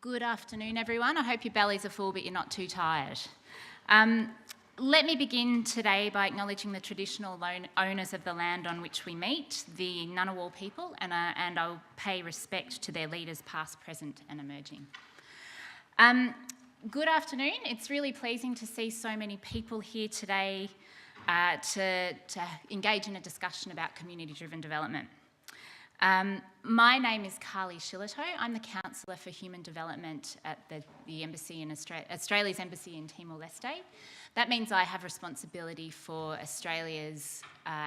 Good afternoon, everyone. I hope your bellies are full, but you're not too tired. Let me begin today by acknowledging the traditional owners of the land on which we meet, the Ngunnawal people, and I'll pay respect to their leaders past, present and emerging. Good afternoon. It's really pleasing to see so many people here today to engage in a discussion about community-driven development. My name is Carly Shillitoe. I'm the Counsellor for Human Development at the Embassy in Australia's Embassy in Timor-Leste. That means I have responsibility for Australia's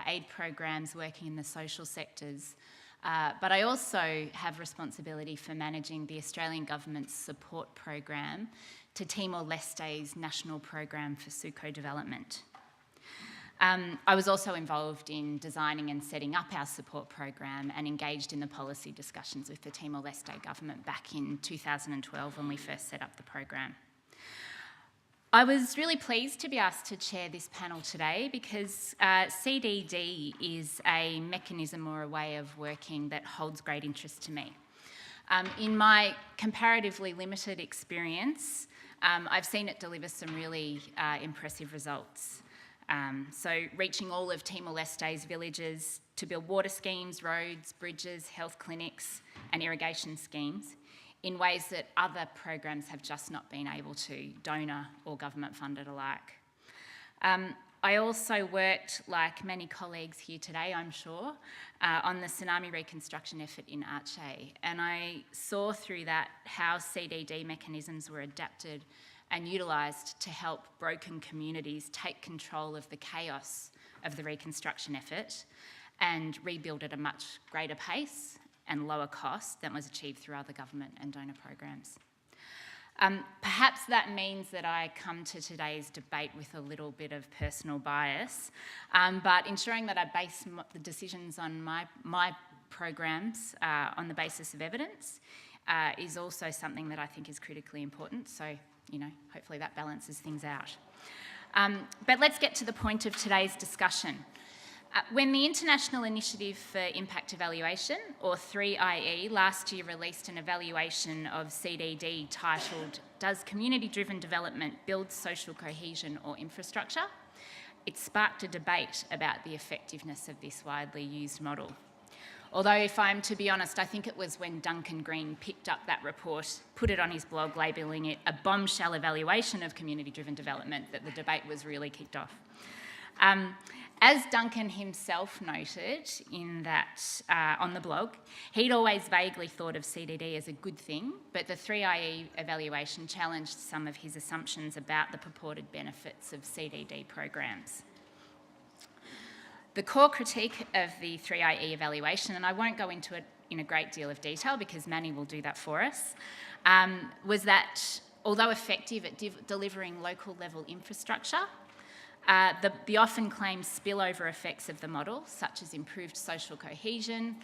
aid programs working in the social sectors, but I also have responsibility for managing the Australian Government's support program to Timor-Leste's National Program for Suko Development. I was also involved in designing and setting up our support program and engaged in the policy discussions with the Timor-Leste government back in 2012 when we first set up the program. I was really pleased to be asked to chair this panel today because CDD is a mechanism or a way of working that holds great interest to me. In my comparatively limited experience, I've seen it deliver some really impressive results. So reaching all of Timor-Leste's villages to build water schemes, roads, bridges, health clinics and irrigation schemes in ways that other programs have just not been able to, donor or government funded alike. I also worked, like many colleagues here today, I'm sure, on the tsunami reconstruction effort in Aceh, and I saw through that how CDD mechanisms were adapted and utilised to help broken communities take control of the chaos of the reconstruction effort and rebuild at a much greater pace and lower cost than was achieved through other government and donor programs. Perhaps that means that I come to today's debate with a little bit of personal bias, but ensuring that I base the decisions on my programs on the basis of evidence is also something that I think is critically important. So, hopefully that balances things out. But let's get to the point of today's discussion. When the International Initiative for Impact Evaluation, or 3IE, last year released an evaluation of CDD titled, "Does Community-Driven Development Build Social Cohesion or Infrastructure?" it sparked a debate about the effectiveness of this widely used model. Although, if I'm to be honest, I think it was when Duncan Green picked up that report, put it on his blog, labelling it a bombshell evaluation of community-driven development, that the debate was really kicked off. As Duncan himself noted in that on the blog, he'd always vaguely thought of CDD as a good thing, but the 3IE evaluation challenged some of his assumptions about the purported benefits of CDD programs. The core critique of the 3IE evaluation, and I won't go into it in a great deal of detail because Manny will do that for us, was that although effective at delivering local level infrastructure, the often claimed spillover effects of the model, such as improved social cohesion,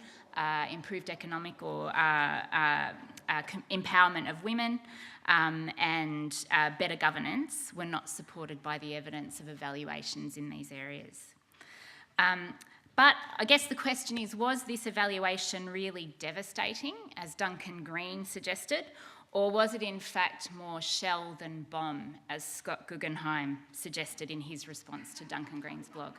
improved economic or empowerment of women, and better governance, were not supported by the evidence of evaluations in these areas. But I guess the question is, was this evaluation really devastating, as Duncan Green suggested, or was it in fact more shell than bomb, as Scott Guggenheim suggested in his response to Duncan Green's blog?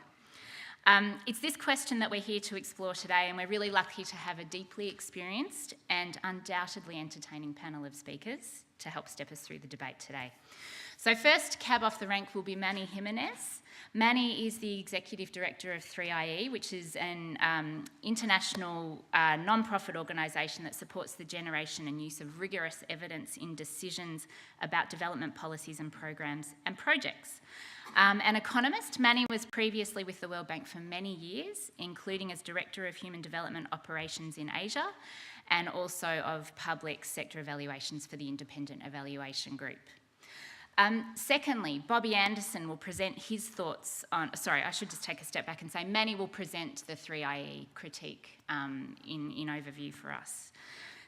It's this question that we're here to explore today, and we're really lucky to have a deeply experienced and undoubtedly entertaining panel of speakers to help step us through the debate today. So first, cab off the rank will be Manny Jimenez. Manny is the Executive Director of 3IE, which is an international non-profit organisation that supports the generation and use of rigorous evidence in decisions about development policies and programs and projects. An economist, Manny was previously with the World Bank for many years, including as Director of Human Development Operations in Asia and also of public sector evaluations for the Independent Evaluation Group. Secondly, Bobby Anderson will present his thoughts on... Sorry, I should just take a step back and say Manny will present the 3IE critique in overview for us.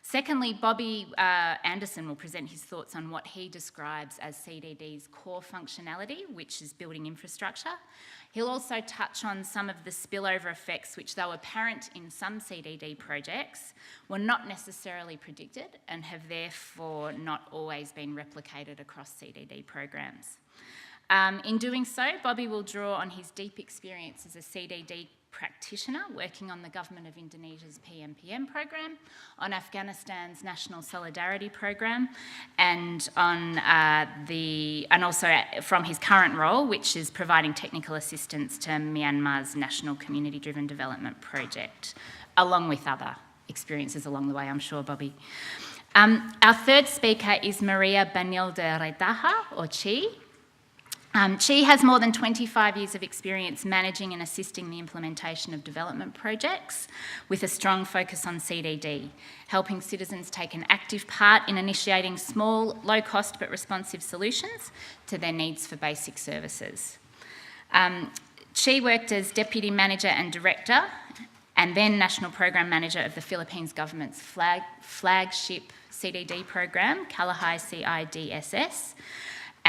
Secondly, Bobby Anderson will present his thoughts on what he describes as CDD's core functionality, which is building infrastructure. He'll also touch on some of the spillover effects which, though apparent in some CDD projects, were not necessarily predicted and have therefore not always been replicated across CDD programs. In doing so, Bobby will draw on his deep experience as a CDD practitioner working on the Government of Indonesia's PMPM program, on Afghanistan's National Solidarity Program, and also from his current role, which is providing technical assistance to Myanmar's National Community-Driven Development Project, along with other experiences along the way, I'm sure, Bobby. Our third speaker is Maria Banilde Reitaja, or Chi. She has more than 25 years of experience managing and assisting the implementation of development projects with a strong focus on CDD, helping citizens take an active part in initiating small, low-cost but responsive solutions to their needs for basic services. She worked as Deputy Manager and Director and then National Program Manager of the Philippines government's flagship CDD program, Kalahai CIDSS.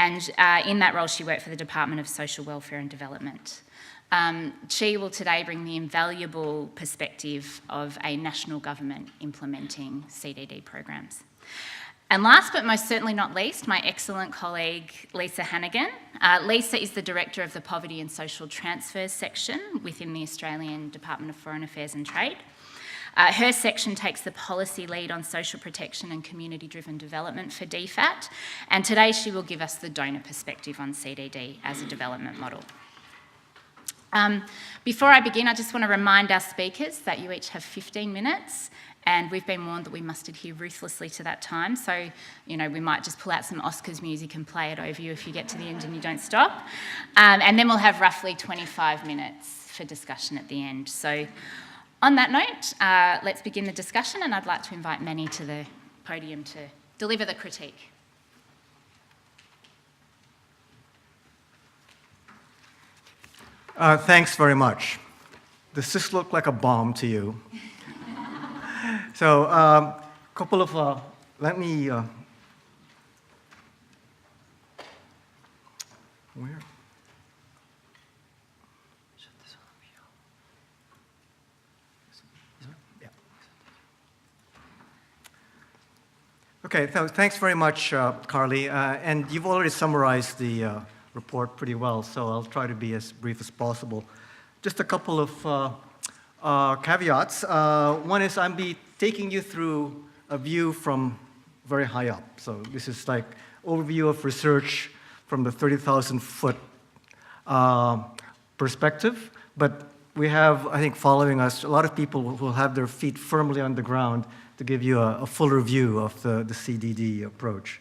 And in that role, she worked for the Department of Social Welfare and Development. She will today bring the invaluable perspective of a national government implementing CDD programs. And last but most certainly not least, my excellent colleague, Lisa Hannigan. Lisa is the Director of the Poverty and Social Transfers section within the Australian Department of Foreign Affairs and Trade. Her section takes the policy lead on social protection and community-driven development for DFAT, and today she will give us the donor perspective on CDD as a development model. Before I begin, I just want to remind our speakers that you each have 15 minutes, and we've been warned that we must adhere ruthlessly to that time, so we might just pull out some Oscars music and play it over you if you get to the end and you don't stop. And then we'll have roughly 25 minutes for discussion at the end. So, on that note, let's begin the discussion, and I'd like to invite Manny to the podium to deliver the critique. Thanks very much. Does this look like a bomb to you? So, couple of, let me, where? Okay, so thanks very much, Carly. And you've already summarized the report pretty well, so I'll try to be as brief as possible. Just a couple of caveats. One is I'll be taking you through a view from very high up. So this is like overview of research from the 30,000-foot perspective. But we have, I think, following us, a lot of people who will have their feet firmly on the ground to give you a fuller view of the CDD approach.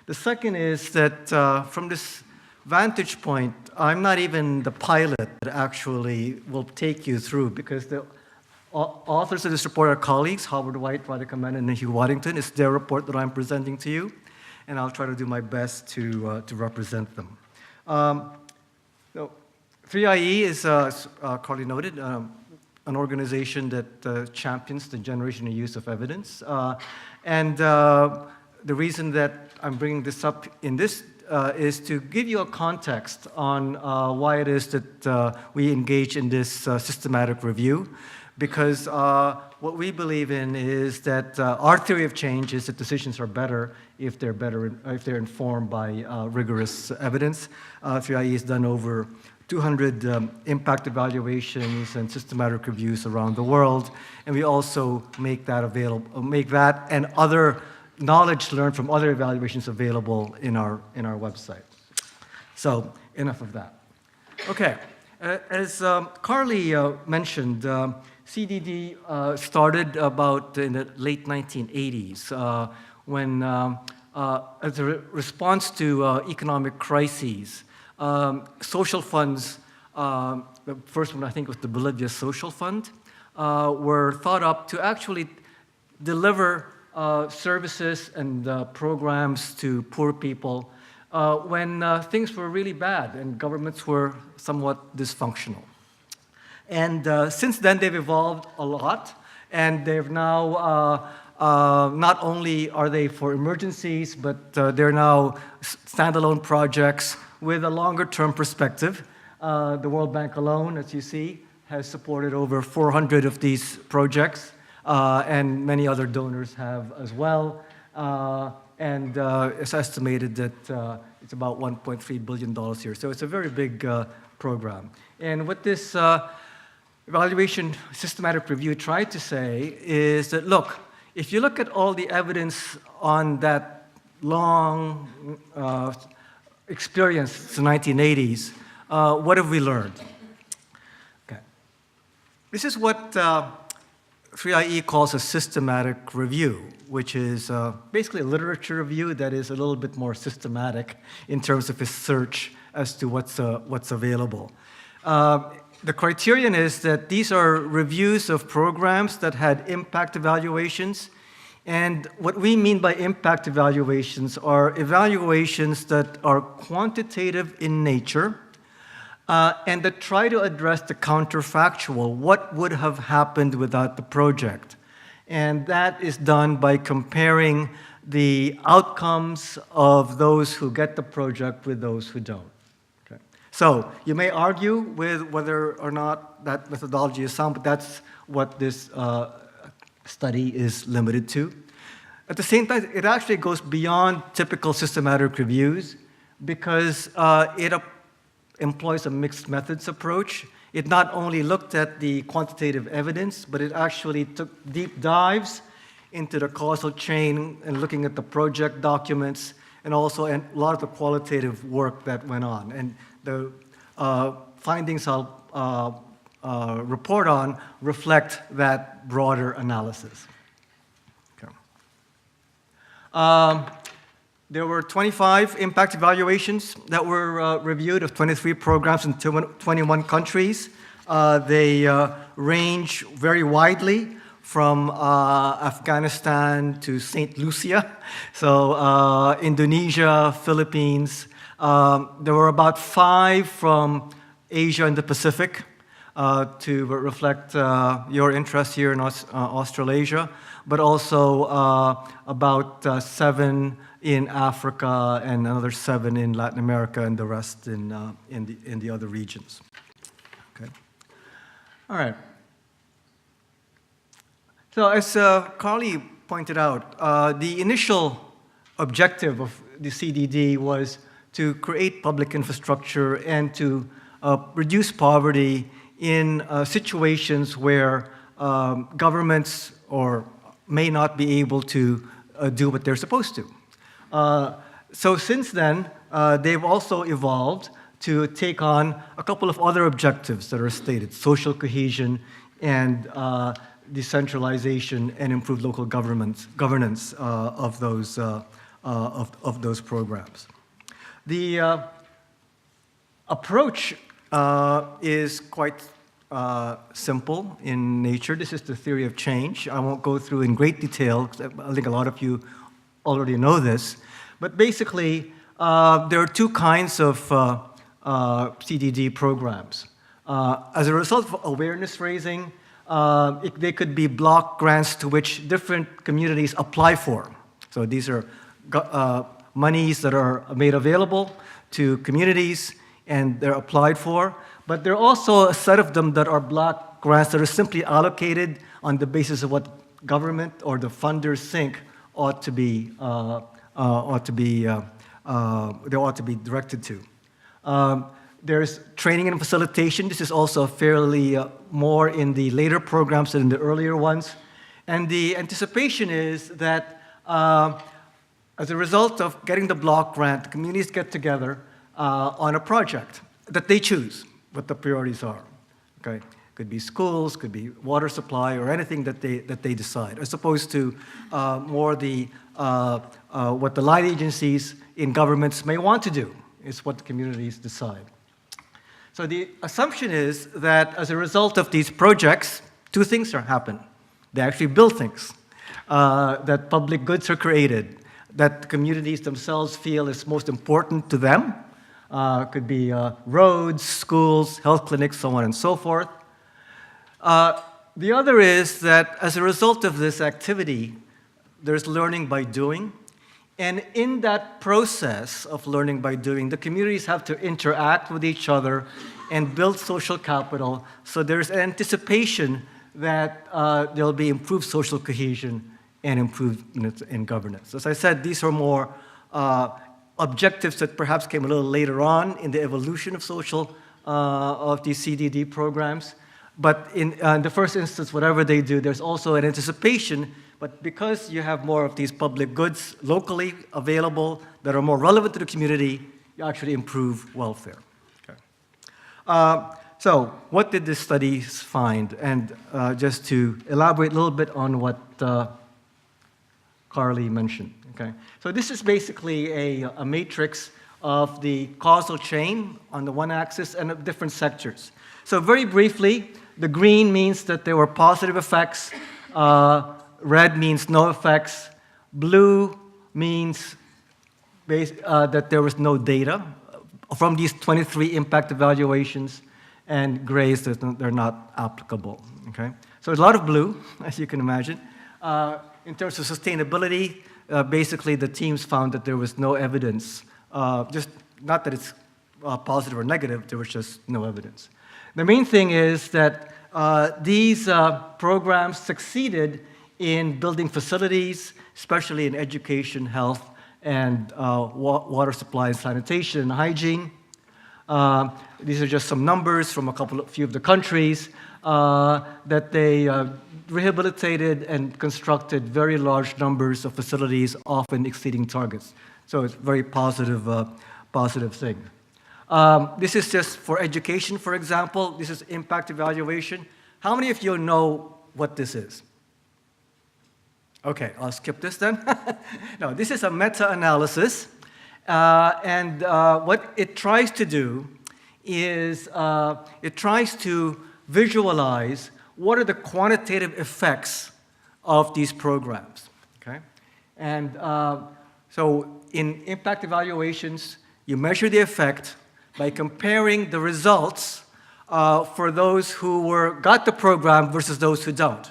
The second is that from this vantage point, I'm not even the pilot that actually will take you through, because the authors of this report are colleagues, Howard White, Radhika Menon, and Hugh Waddington. It's their report that I'm presenting to you, and I'll try to do my best to represent them. 3IE is, as Carly noted, an organization that champions the generation and use of evidence. And the reason that I'm bringing this up in this is to give you a context on why it is that we engage in this systematic review. Because what we believe in is that our theory of change is that decisions are better if they're informed by rigorous evidence. 3IE has done over 200 impact evaluations and systematic reviews around the world, and we also make that and other knowledge learned from other evaluations available in our website. So enough of that. Okay, as Carly mentioned, CDD started about in the late 1980s when, as a response to economic crises, social funds, the first one I think was the Bolivia Social Fund, were thought up to actually deliver services and programs to poor people when things were really bad and governments were somewhat dysfunctional. And since then they've evolved a lot, and they've now not only are they for emergencies, but they're now standalone projects with a longer-term perspective. The World Bank alone, as you see, has supported over 400 of these projects, and many other donors have as well. And it's estimated that it's about $1.3 billion here. So it's a very big program. And what this evaluation systematic review tried to say is that, look, if you look at all the evidence on that long experience since the 1980s, what have we learned? Okay. This is what 3IE calls a systematic review, which is basically a literature review that is a little bit more systematic in terms of its search as to what's available. The criterion is that these are reviews of programs that had impact evaluations. And what we mean by impact evaluations are evaluations that are quantitative in nature and that try to address the counterfactual, what would have happened without the project. And that is done by comparing the outcomes of those who get the project with those who don't. So you may argue with whether or not that methodology is sound, but that's what this study is limited to. At the same time, it actually goes beyond typical systematic reviews because it employs a mixed methods approach. It not only looked at the quantitative evidence, but it actually took deep dives into the causal chain and looking at the project documents and also a lot of the qualitative work that went on. And the findings I'll report on reflect that broader analysis. Okay. There were 25 impact evaluations that were reviewed of 23 programs in 21 countries. They range very widely from Afghanistan to St. Lucia, so Indonesia, Philippines. There were about 5 from Asia and the Pacific to reflect your interest here in Australasia, but also about 7 in Africa and another 7 in Latin America and the rest in the other regions. Okay. All right. So as Carly pointed out, the initial objective of the CDD was to create public infrastructure and to reduce poverty in situations where governments may not be able to do what they're supposed to. So since then, they've also evolved to take on a couple of other objectives that are stated: social cohesion and decentralization and improved local governance of those programs. The approach is quite simple in nature. This is the theory of change. I won't go through in great detail, I think a lot of you already know this. But basically, there are 2 kinds of CDD programs. As a result of awareness raising, they could be block grants to which different communities apply for. So these are monies that are made available to communities and they're applied for. But there are also a set of them that are block grants that are simply allocated on the basis of what government or the funders think ought to be directed to. There's training and facilitation. This is also fairly more in the later programs than in the earlier ones. And the anticipation is that as a result of getting the block grant, communities get together on a project that they choose what the priorities are. Okay, could be schools, could be water supply, or anything that they decide, as opposed to more the what the line agencies in governments may want to do. Is what the communities decide. So the assumption is that as a result of these projects, 2 things happen. They actually build things, that public goods are created, that the communities themselves feel is most important to them. Could be roads, schools, health clinics, so on and so forth. The other is that as a result of this activity, there's learning by doing. And in that process of learning by doing, the communities have to interact with each other and build social capital. So there's an anticipation that there'll be improved social cohesion and improvements in governance. As I said, these are more objectives that perhaps came a little later on in the evolution of of these CDD programs. But in the first instance, whatever they do, there's also an anticipation. But because you have more of these public goods locally available that are more relevant to the community, you actually improve welfare. Okay. So what did the studies find? And just to elaborate a little bit on what Carly mentioned. Okay. So this is basically a matrix of the causal chain on the one axis and of different sectors. So very briefly, the green means that there were positive effects. Red means no effects. Blue means that there was no data from these 23 impact evaluations, and gray is that they're not applicable. Okay? So there's a lot of blue, as you can imagine. In terms of sustainability, basically the teams found that there was no evidence, just not that it's positive or negative, there was just no evidence. The main thing is that these programs succeeded in building facilities, especially in education, health, and water supply and sanitation and hygiene. These are just some numbers from a few of the countries that they rehabilitated and constructed very large numbers of facilities, often exceeding targets. So it's a very positive thing. This is just for education, for example. This is impact evaluation. How many of you know what this is? Okay, I'll skip this then. No, this is a meta-analysis. And what it tries to do is it tries to visualize what are the quantitative effects of these programs. Okay? And so in impact evaluations, you measure the effect by comparing the results for those who got the program versus those who don't.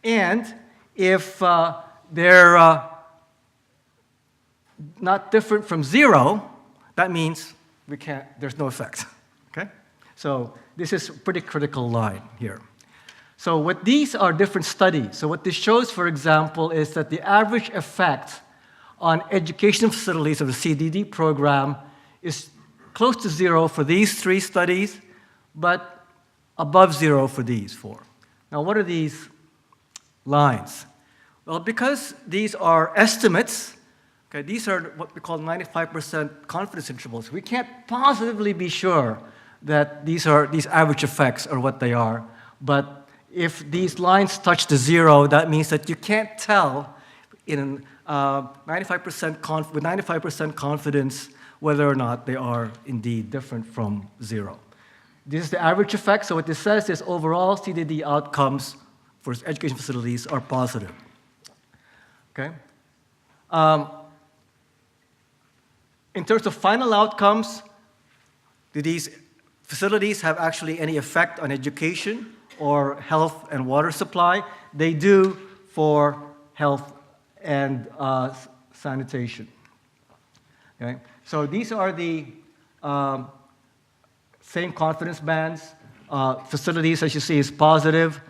And if they're not different from 0, that means there's no effect. Okay? So this is a pretty critical line here. So what these are different studies. So what this shows, for example, is that the average effect on education facilities of the CDD program is close to 0 for these 3 studies, but above 0 for these 4. Now, what are these lines? Well, because these are estimates, okay, these are what we call 95% confidence intervals. We can't positively be sure that these average effects are what they are. But if these lines touch the 0, that means that you can't tell with 95% confidence whether or not they are indeed different from 0. This is the average effect. So what this says is overall CDD outcomes for education facilities are positive. Okay? In terms of final outcomes, do these facilities have actually any effect on education or health and water supply? They do for health and sanitation. Okay? So these are the same confidence bands. Facilities, as you see, is positive.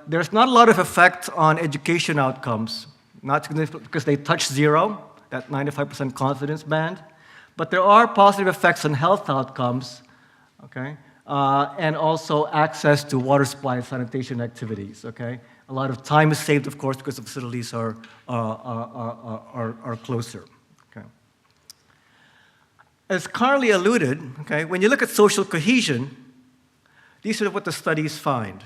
There's not a lot of effect on education outcomes, not significant because they touch 0, that 95% confidence band. But there are positive effects on health outcomes, okay? And also access to water supply and sanitation activities, okay? A lot of time is saved, of course, because the facilities are closer. Okay? As Carly alluded, okay, when you look at social cohesion, these are what the studies find.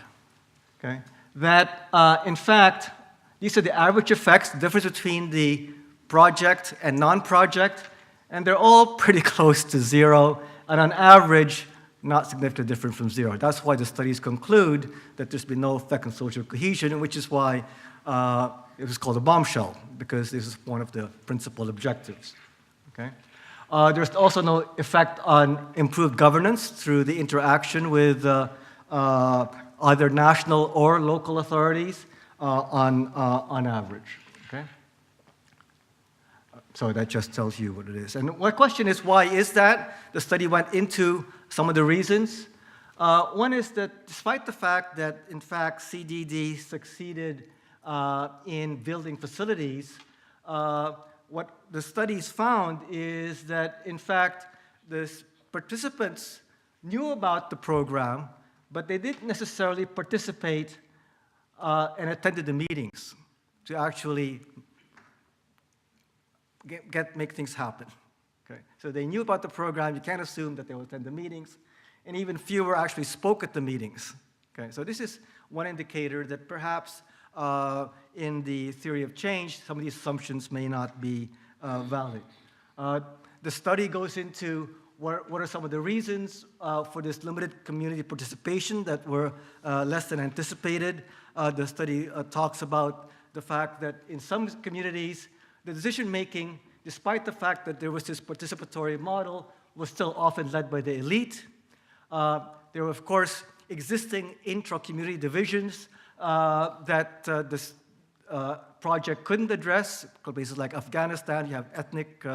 Okay? That, in fact, these are the average effects, the difference between the project and non-project, and they're all pretty close to 0, and on average, not significantly different from 0. That's why the studies conclude that there's been no effect on social cohesion, which is why it was called a bombshell, because this is one of the principal objectives. Okay? There's also no effect on improved governance through the interaction with either national or local authorities on average. So that just tells you what it is. And my question is, why is that? The study went into some of the reasons. One is that despite the fact that, in fact, CDD succeeded in building facilities, what the studies found is that, in fact, the participants knew about the program, but they didn't necessarily participate and attended the meetings to actually make things happen. Okay? So they knew about the program. You can't assume that they will attend the meetings. And even fewer actually spoke at the meetings. Okay? So this is one indicator that perhaps in the theory of change, some of these assumptions may not be valid. The study goes into what are some of the reasons for this limited community participation that were less than anticipated. The study talks about the fact that in some communities, the decision-making, despite the fact that there was this participatory model, was still often led by the elite. There were, of course, existing intra-community divisions that this project couldn't address. Places like Afghanistan, you have ethnic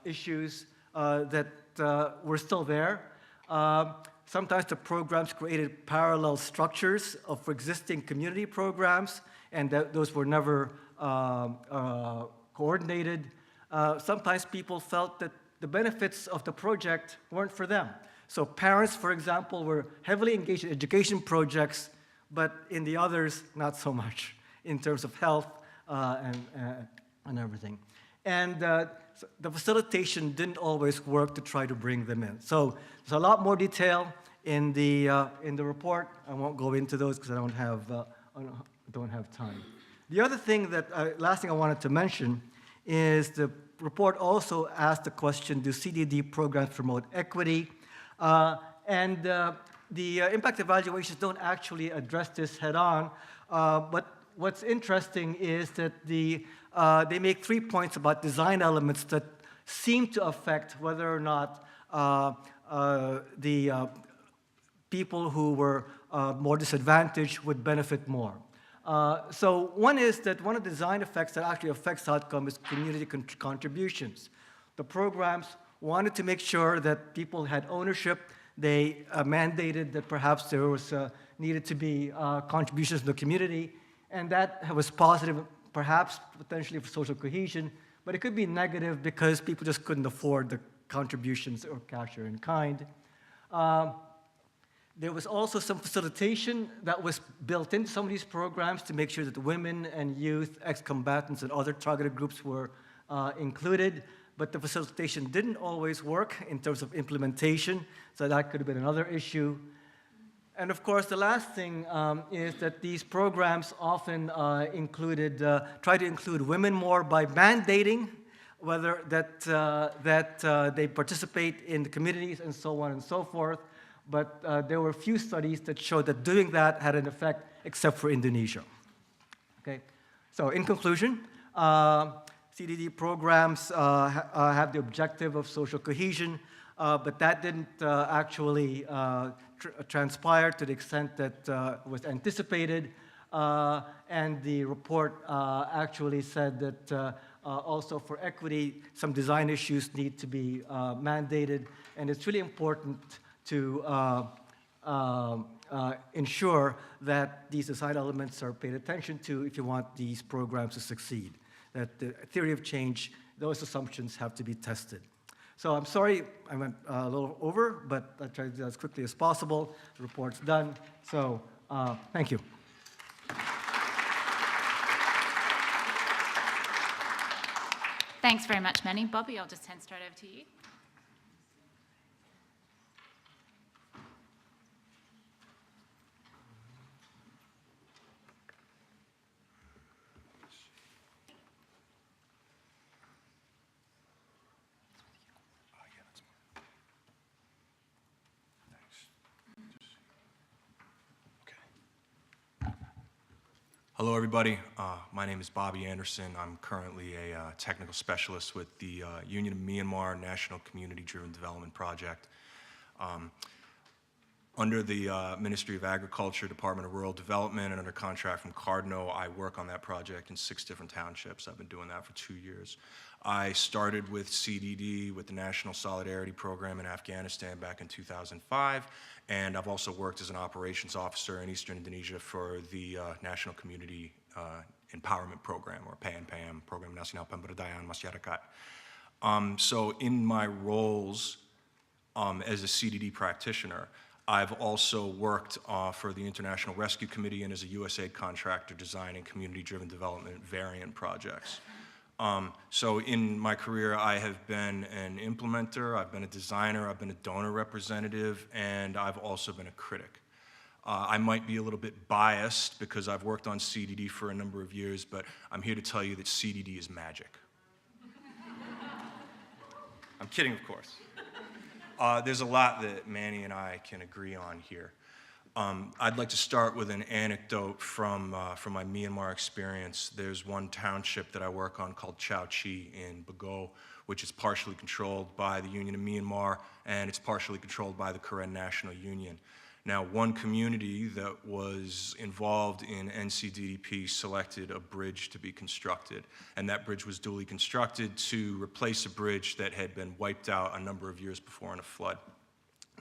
issues that were still there. Sometimes the programs created parallel structures of existing community programs, and those were never coordinated. Sometimes people felt that the benefits of the project weren't for them. So parents, for example, were heavily engaged in education projects, but in the others, not so much in terms of health and everything. And so the facilitation didn't always work to try to bring them in. So there's a lot more detail in the report. I won't go into those because I don't have time. The other thing last thing I wanted to mention is the report also asked the question, do CDD programs promote equity? And the impact evaluations don't actually address this head on, but what's interesting is that they make 3 points about design elements that seem to affect whether or not the people who were more disadvantaged would benefit more. So one is that one of the design effects that actually affects outcome is community contributions. The programs wanted to make sure that people had ownership. They mandated that perhaps there was needed to be contributions to the community, and that was positive, perhaps potentially for social cohesion, but it could be negative because people just couldn't afford the contributions or cash or in kind. There was also some facilitation that was built into some of these programs to make sure that the women and youth, ex-combatants, and other targeted groups were included, but the facilitation didn't always work in terms of implementation, so that could have been another issue. And of course, the last thing is that these programs often try to include women more by mandating whether that they participate in the communities and so on and so forth. But there were few studies that showed that doing that had an effect, except for Indonesia. Okay, so in conclusion, CDD programs have the objective of social cohesion, but that didn't actually transpire to the extent that was anticipated. And the report actually said that also for equity, some design issues need to be mandated, and it's really important to ensure that these design elements are paid attention to if you want these programs to succeed. That the theory of change, those assumptions have to be tested. So I'm sorry I went a little over, but I tried to do that as quickly as possible. The report's done, so thank you. Thanks very much, Manny. Bobby, I'll just hand straight over to you. Hello, everybody. My name is Bobby Anderson. I'm currently a technical specialist with the Union of Myanmar National Community Driven Development Project. Under the Ministry of Agriculture, Department of Rural Development, and under contract from Cardno, I work on that project in 6 different townships. I've been doing that for 2 years. I started with CDD, with the National Solidarity Program in Afghanistan back in 2005, and I've also worked as an operations officer in Eastern Indonesia for the National Community Empowerment Program, or PANPAM, Program Nasional Pemberdayaan Masyarakat. So in my roles as a CDD practitioner, I've also worked for the International Rescue Committee and as a USAID contractor designing community-driven development variant projects. So in my career, I have been an implementer, I've been a designer, I've been a donor representative, and I've also been a critic. I might be a little bit biased because I've worked on CDD for a number of years, but I'm here to tell you that CDD is magic. I'm kidding, of course. There's a lot that Manny and I can agree on here. I'd like to start with an anecdote from my Myanmar experience. There's one township that I work on called Chao Chi in Bago, which is partially controlled by the Union of Myanmar, and it's partially controlled by the Karen National Union. Now, one community that was involved in NCDDP selected a bridge to be constructed, and that bridge was duly constructed to replace a bridge that had been wiped out a number of years before in a flood.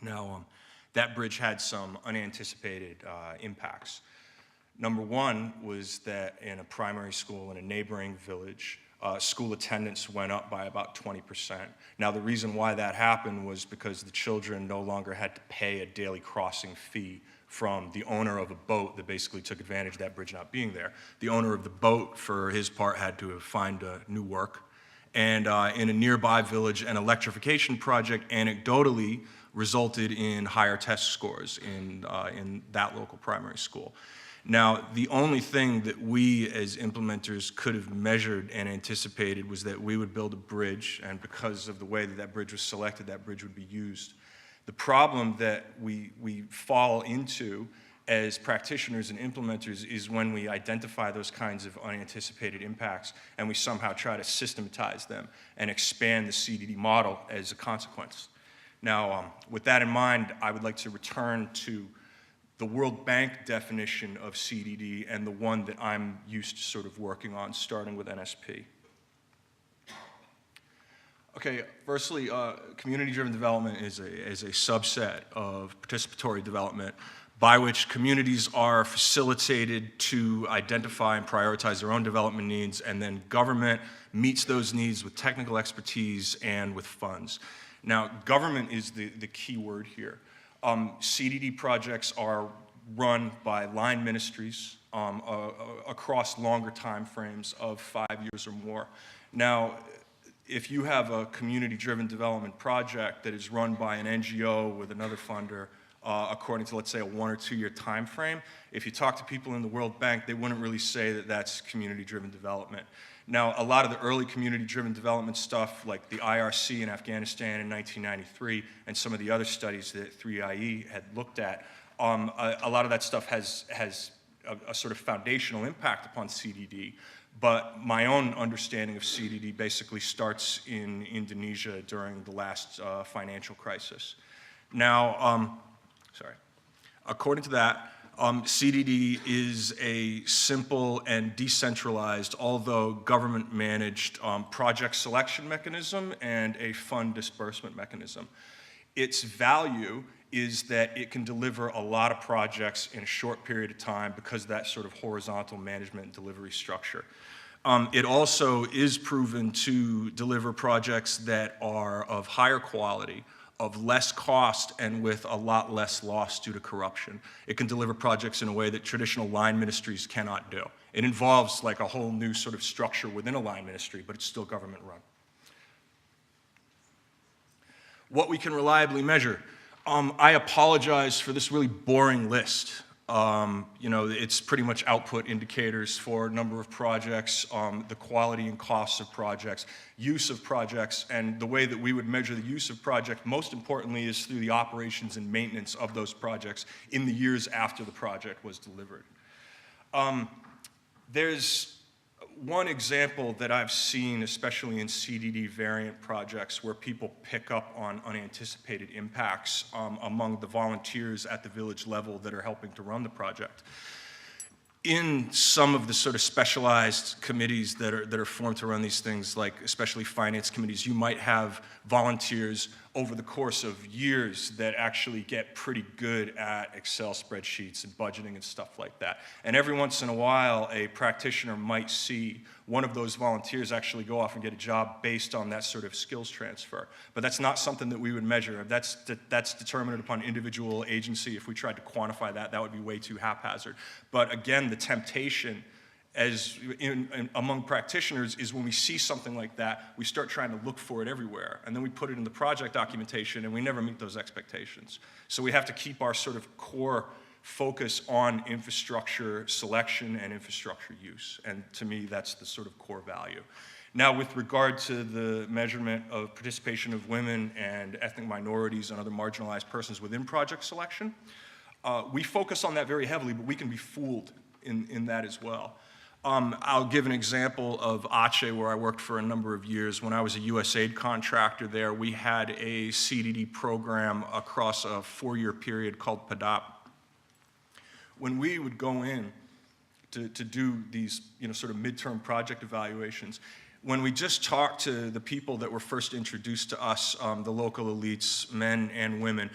Now, that bridge had some unanticipated impacts. Number one was that in a primary school in a neighboring village, school attendance went up by about 20%. Now, the reason why that happened was because the children no longer had to pay a daily crossing fee from the owner of a boat that basically took advantage of that bridge not being there. The owner of the boat, for his part, had to find new work. And in a nearby village, an electrification project anecdotally resulted in higher test scores in that local primary school. Now, the only thing that we as implementers could have measured and anticipated was that we would build a bridge, and because of the way that that bridge was selected, that bridge would be used. The problem that we fall into as practitioners and implementers is when we identify those kinds of unanticipated impacts and we somehow try to systematize them and expand the CDD model as a consequence. Now, with that in mind, I would like to return to the World Bank definition of CDD and the one that I'm used to sort of working on, starting with NSP. Okay, firstly, community-driven development is a subset of participatory development by which communities are facilitated to identify and prioritize their own development needs, and then government meets those needs with technical expertise and with funds. Now, government is the key word here. CDD projects are run by line ministries across longer time frames of 5 years or more. Now, if you have a community-driven development project that is run by an NGO with another funder, according to, let's say, a 1 or 2 year time frame, if you talk to people in the World Bank, they wouldn't really say that that's community-driven development. Now, a lot of the early community-driven development stuff, like the IRC in Afghanistan in 1993, and some of the other studies that 3IE had looked at, a lot of that stuff has a sort of foundational impact upon CDD. But my own understanding of CDD basically starts in Indonesia during the last financial crisis. Now, according to that, CDD is a simple and decentralized, although government-managed, project selection mechanism and a fund disbursement mechanism. Its value is that it can deliver a lot of projects in a short period of time because of that sort of horizontal management and delivery structure. It also is proven to deliver projects that are of higher quality, of less cost, and with a lot less loss due to corruption. It can deliver projects in a way that traditional line ministries cannot do. It involves like a whole new sort of structure within a line ministry, but it's still government run. What we can reliably measure. I apologize for this really boring list. You know, it's pretty much output indicators for number of projects, the quality and costs of projects, use of projects, and the way that we would measure the use of projects, most importantly, is through the operations and maintenance of those projects in the years after the project was delivered. There's one example that I've seen, especially in CDD variant projects, where people pick up on unanticipated impacts among the volunteers at the village level that are helping to run the project. In some of the sort of specialized committees that are formed to run these things, like especially finance committees, you might have volunteers over the course of years that actually get pretty good at Excel spreadsheets and budgeting and stuff like that. And every once in a while, a practitioner might see one of those volunteers actually go off and get a job based on that sort of skills transfer. But that's not something that we would measure. That's determined upon individual agency. If we tried to quantify that, that would be way too haphazard. But again, the temptation among practitioners is when we see something like that, we start trying to look for it everywhere. And then we put it in the project documentation and we never meet those expectations. So we have to keep our sort of core focus on infrastructure selection and infrastructure use. And to me, that's the sort of core value. Now, with regard to the measurement of participation of women and ethnic minorities and other marginalized persons within project selection, we focus on that very heavily, but we can be fooled in that as well. I'll give an example of Aceh, where I worked for a number of years. When I was a US aid contractor there, we had a CDD program across a 4-year period called PADAP. When we would go in to do these, sort of midterm project evaluations, when we just talked to the people that were first introduced to us, the local elites, men and women,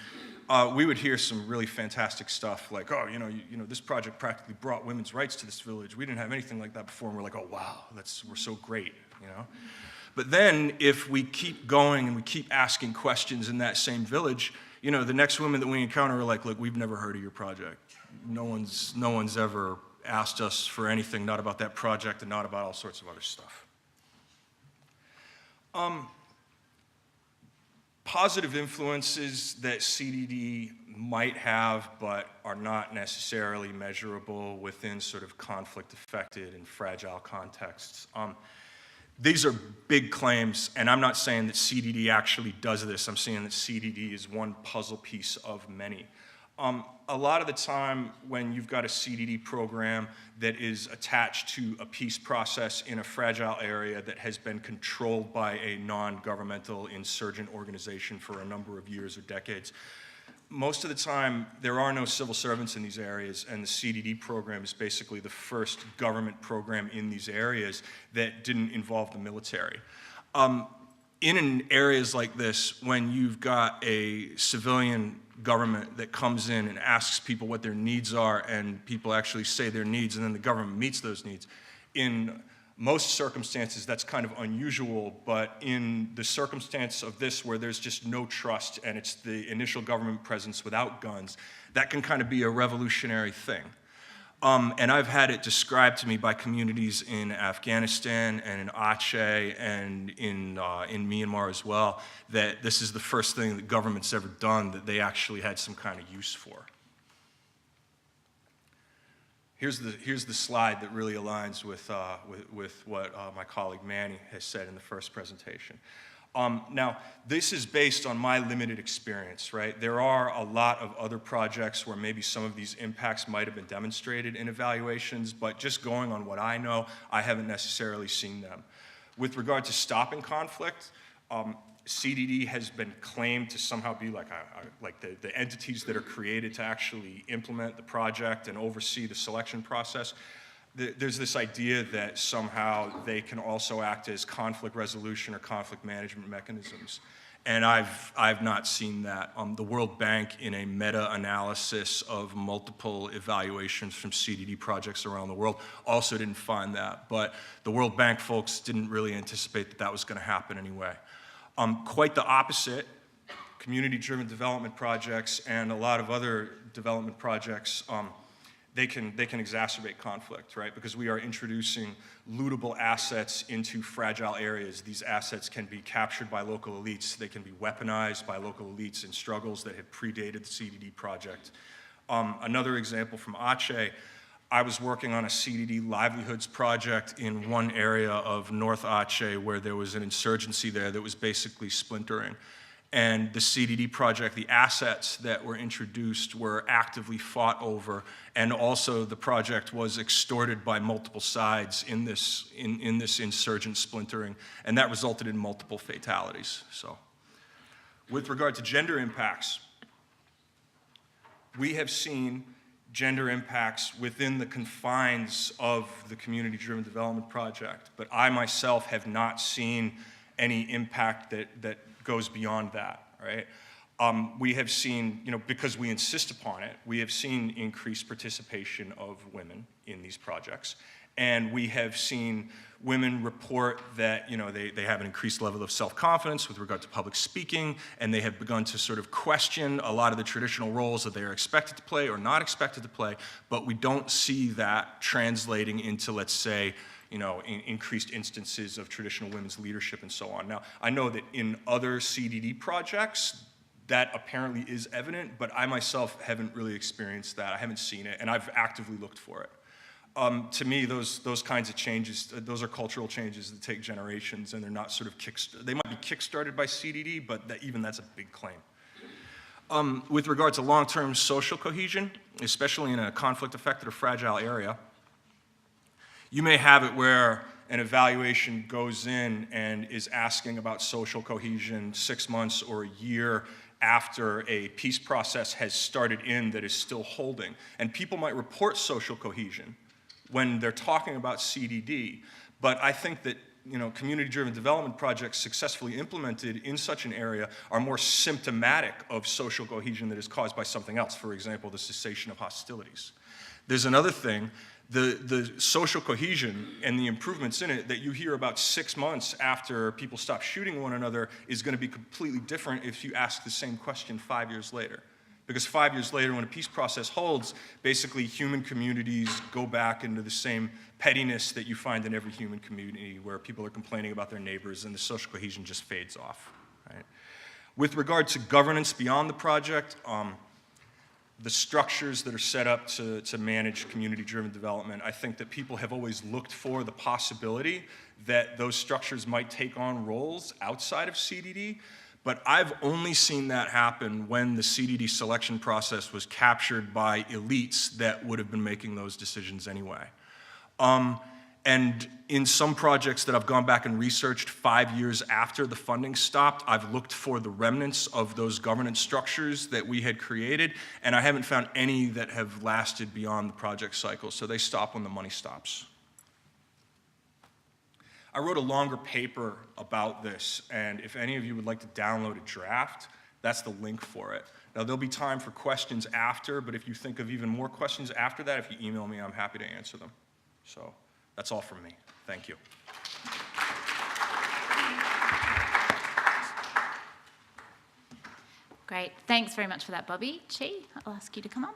we would hear some really fantastic stuff like, oh, this project practically brought women's rights to this village. We didn't have anything like that before. And we're like, oh, wow, we're so great, But then if we keep going and we keep asking questions in that same village, the next women that we encounter are like, look, we've never heard of your project. No one's ever asked us for anything, not about that project and not about all sorts of other stuff. Positive influences that CDD might have but are not necessarily measurable within sort of conflict-affected and fragile contexts. These are big claims, and I'm not saying that CDD actually does this. I'm saying that CDD is one puzzle piece of many. A lot of the time when you've got a CDD program that is attached to a peace process in a fragile area that has been controlled by a non-governmental insurgent organization for a number of years or decades, most of the time there are no civil servants in these areas, and the CDD program is basically the first government program in these areas that didn't involve the military. In areas like this, when you've got a civilian government that comes in and asks people what their needs are, and people actually say their needs, and then the government meets those needs. In most circumstances, that's kind of unusual, but in the circumstance of this where there's just no trust and it's the initial government presence without guns, that can kind of be a revolutionary thing. And I've had it described to me by communities in Afghanistan and in Aceh and in Myanmar as well, that this is the first thing that government's ever done that they actually had some kind of use for. Here's the slide that really aligns with what my colleague Manny has said in the first presentation. Now, this is based on my limited experience, right? There are a lot of other projects where maybe some of these impacts might have been demonstrated in evaluations, but just going on what I know, I haven't necessarily seen them. With regard to stopping conflict, CDD has been claimed to somehow be like the entities that are created to actually implement the project and oversee the selection process. There's this idea that somehow they can also act as conflict resolution or conflict management mechanisms. And I've not seen that. The World Bank, in a meta-analysis of multiple evaluations from CDD projects around the world, also didn't find that. But the World Bank folks didn't really anticipate that that was going to happen anyway. Quite the opposite. Community-driven development projects and a lot of other development projects, they can exacerbate conflict, right? Because we are introducing lootable assets into fragile areas. These assets can be captured by local elites. They can be weaponized by local elites in struggles that have predated the CDD project. Another example from Aceh, I was working on a CDD livelihoods project in one area of North Aceh where there was an insurgency there that was basically splintering. And the CDD project, the assets that were introduced were actively fought over, and also the project was extorted by multiple sides in this insurgent splintering, and that resulted in multiple fatalities. So, with regard to gender impacts, we have seen gender impacts within the confines of the community-driven development project, but I myself have not seen any impact that goes beyond that, right? We have seen, because we insist upon it, we have seen increased participation of women in these projects. And we have seen women report that, they have an increased level of self-confidence with regard to public speaking, and they have begun to sort of question a lot of the traditional roles that they are expected to play or not expected to play, but we don't see that translating into, let's say, increased instances of traditional women's leadership and so on. Now, I know that in other CDD projects, that apparently is evident, but I myself haven't really experienced that. I haven't seen it, and I've actively looked for it. To me, those kinds of changes, those are cultural changes that take generations, and they're not sort of they might be kickstarted by CDD, but even that's a big claim. With regard to long-term social cohesion, especially in a conflict-affected or fragile area, you may have it where an evaluation goes in and is asking about social cohesion 6 months or a year after a peace process has started that is still holding. And people might report social cohesion when they're talking about CDD, but I think that community-driven development projects successfully implemented in such an area are more symptomatic of social cohesion that is caused by something else, for example, the cessation of hostilities. There's another thing, the social cohesion and the improvements in it that you hear about 6 months after people stop shooting one another is going to be completely different if you ask the same question 5 years later. Because 5 years later, when a peace process holds, basically human communities go back into the same pettiness that you find in every human community where people are complaining about their neighbors and the social cohesion just fades off. Right? With regard to governance beyond the project, the structures that are set up to manage community-driven development, I think that people have always looked for the possibility that those structures might take on roles outside of CDD, but I've only seen that happen when the CDD selection process was captured by elites that would have been making those decisions anyway. And in some projects that I've gone back and researched 5 years after the funding stopped, I've looked for the remnants of those governance structures that we had created, and I haven't found any that have lasted beyond the project cycle, so they stop when the money stops. I wrote a longer paper about this, and if any of you would like to download a draft, that's the link for it. Now, there'll be time for questions after, but if you think of even more questions after that, if you email me, I'm happy to answer them. So that's all from me. Thank you. Great. Thanks very much for that, Bobby. Chi, I'll ask you to come up.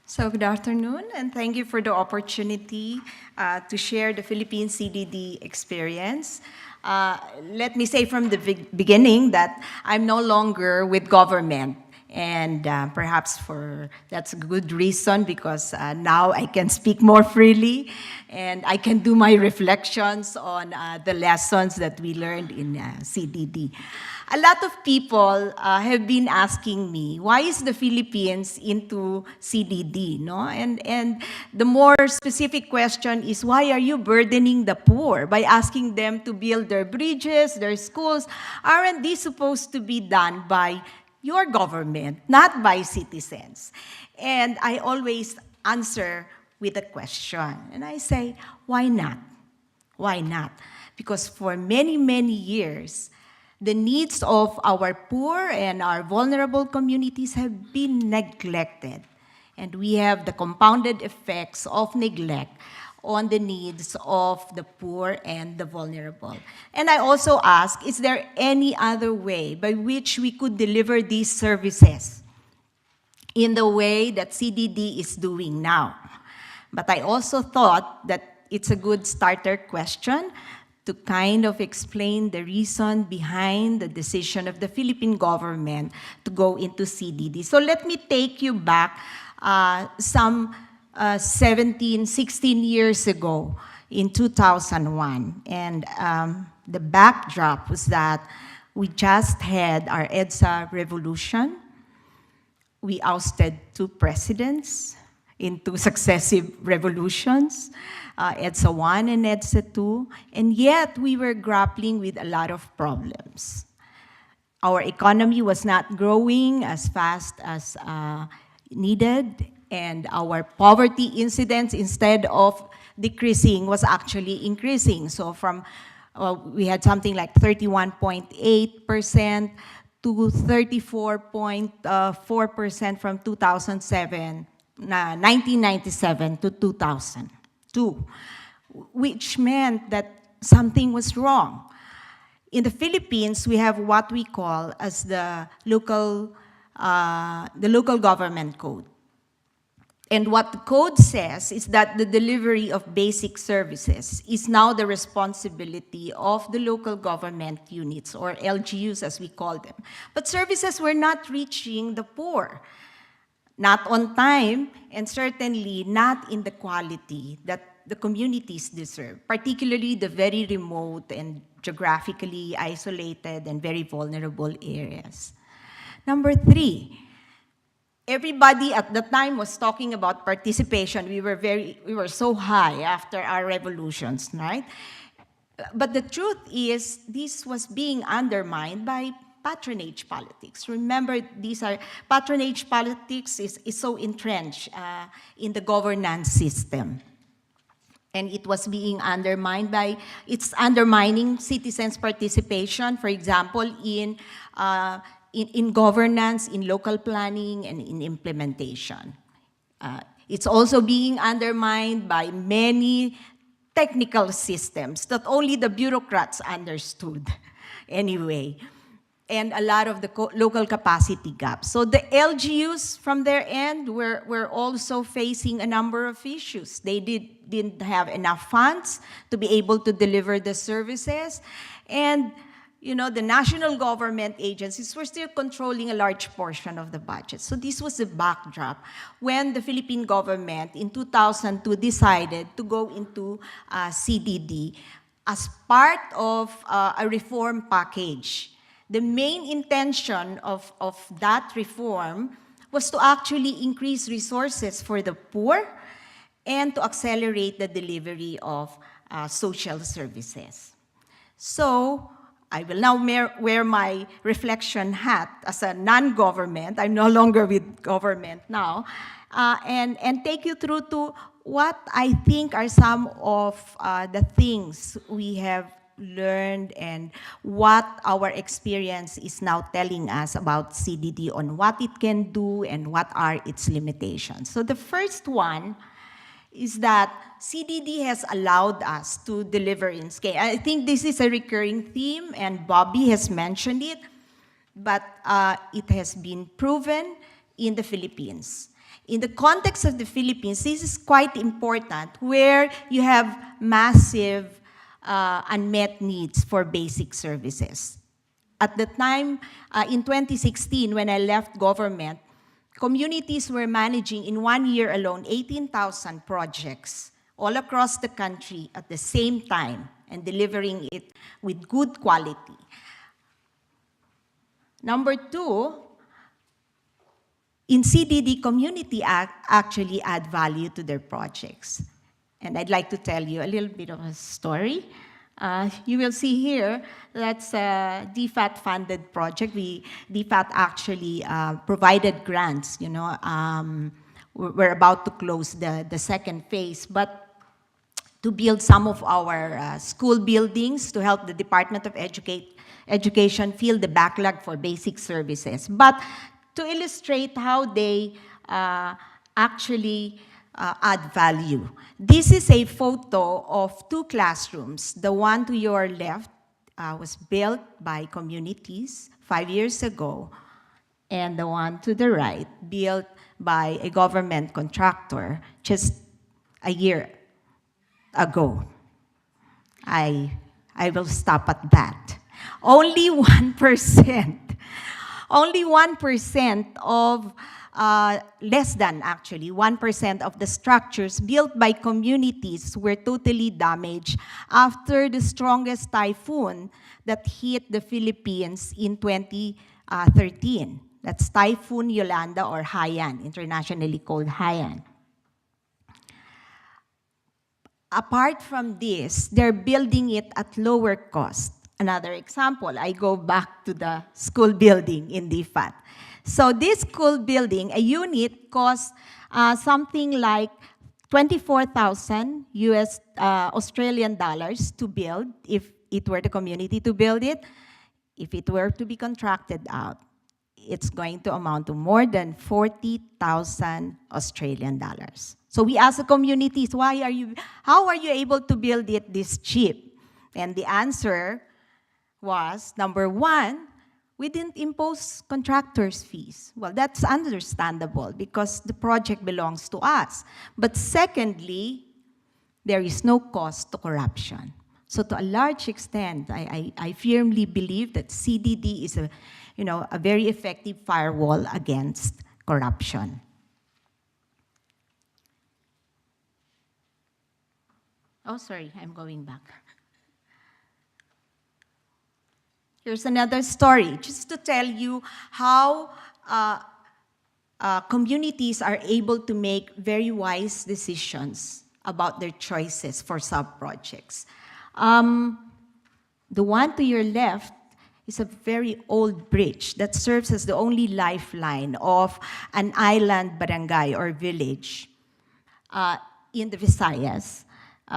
So good afternoon, and thank you for the opportunity to share the Philippine CDD experience. Let me say from the beginning that I'm no longer with government, and perhaps that's a good reason because now I can speak more freely and I can do my reflections on the lessons that we learned in CDD. A lot of people have been asking me, why is the Philippines into CDD, no? And the more specific question is, why are you burdening the poor by asking them to build their bridges, their schools? Aren't these supposed to be done by your government, not by citizens? And I always answer with a question. And I say, why not? Why not? Because for many, many years, the needs of our poor and our vulnerable communities have been neglected. And we have the compounded effects of neglect on the needs of the poor and the vulnerable. And I also ask, is there any other way by which we could deliver these services in the way that CDD is doing now? But I also thought that it's a good starter question to kind of explain the reason behind the decision of the Philippine government to go into CDD. So let me take you back some 17, 16 years ago in 2001. And the backdrop was that we just had our EDSA revolution. We ousted 2 presidents in 2 successive revolutions, EDSA 1 and EDSA 2, and yet we were grappling with a lot of problems. Our economy was not growing as fast as needed, and our poverty incidence, instead of decreasing, was actually increasing. So from, we had something like 31.8% to 34.4% from 1997 to 2002, which meant that something was wrong. In the Philippines, we have what we call as the local government code. And what the code says is that the delivery of basic services is now the responsibility of the local government units, or LGUs as we call them. But services were not reaching the poor, not on time, and certainly not in the quality that the communities deserve, particularly the very remote and geographically isolated and very vulnerable areas. Number 3, everybody at the time was talking about participation. We were so high after our revolutions, right? But the truth is, this was being undermined by patronage politics. Remember, patronage politics is so entrenched in the governance system. And it was being undermined by, it's undermining citizens' participation, for example, in governance, in local planning, and in implementation. It's also being undermined by many technical systems that only the bureaucrats understood anyway, and a lot of the local capacity gaps. So the LGUs from their end were also facing a number of issues. They didn't have enough funds to be able to deliver the services, and the national government agencies were still controlling a large portion of the budget. So this was the backdrop when the Philippine government in 2002 decided to go into CDD as part of a reform package. The main intention of that reform was to actually increase resources for the poor and to accelerate the delivery of social services. So I will now wear my reflection hat as a non-government. I'm no longer with government now, and take you through to what I think are some of the things we have learned and what our experience is now telling us about CDD, on what it can do and what are its limitations. So the first one is that CDD has allowed us to deliver in scale. I think this is a recurring theme, and Bobby has mentioned it, but it has been proven in the Philippines. In the context of the Philippines, this is quite important, where you have massive unmet needs for basic services. At the time, in 2016, when I left government, communities were managing in 1 year alone 18,000 projects all across the country at the same time and delivering it with good quality. Number 2, in CDD, community actually add value to their projects. And I'd like to tell you a little bit of a story. You will see here, that's a DFAT-funded project. DFAT actually provided grants, we're about to close the second phase, but to build some of our school buildings to help the Department of Education fill the backlog for basic services. But to illustrate how they actually add value. This is a photo of 2 classrooms. The one to your left was built by communities 5 years ago, and the one to the right built by a government contractor just a year ago. I I will stop at that. Only 1%, only 1% of, less than actually, 1% of the structures built by communities were totally damaged after the strongest typhoon that hit the Philippines in 2013. That's Typhoon Yolanda, or Haiyan, internationally called Haiyan. Apart from this, they're building it at lower cost. Another example, I go back to the school building in DFAT. So this school building, a unit costs something like 24,000 Australian dollars to build, if it were the community to build it. If it were to be contracted out, it's going to amount to more than 40,000 Australian dollars. So we ask the communities, how are you able to build it this cheap? And the answer was, number one, we didn't impose contractors' fees. Well, that's understandable because the project belongs to us. But secondly, there is no cost to corruption. So to a large extent, I firmly believe that CDD is a very effective firewall against corruption. Oh, sorry, I'm going back. Here's another story, just to tell you how communities are able to make very wise decisions about their choices for sub-projects. The one to your left is a very old bridge that serves as the only lifeline of an island barangay or village in the Visayas,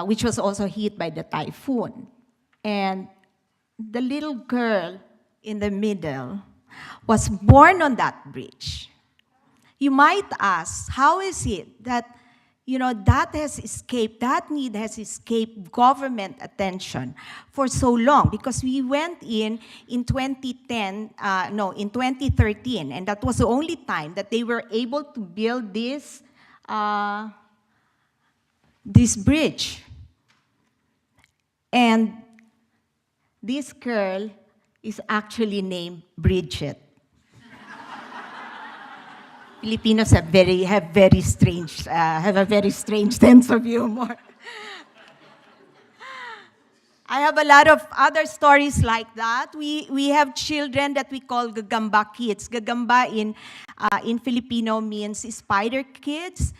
which was also hit by the typhoon. And the little girl in the middle was born on that bridge. You might ask, how is it that that need has escaped government attention for so long? Because we went in 2013, and that was the only time that they were able to build this bridge. And this girl is actually named Bridget. Filipinos have a very strange sense of humor. I have a lot of other stories like that. We have children that we call gagamba kids. Gagamba in Filipino means spider kids,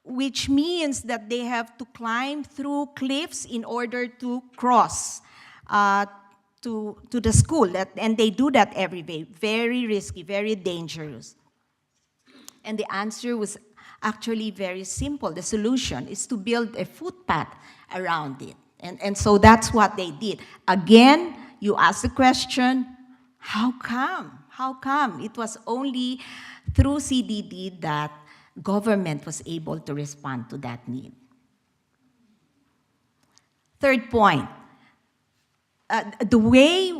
which means that they have to climb through cliffs in order to cross to the school. And they do that every day. Very risky, very dangerous. And the answer was actually very simple. The solution is to build a footpath around it. And so that's what they did. Again, you ask the question, how come? How come? It was only through CDD that government was able to respond to that need. Third point, the way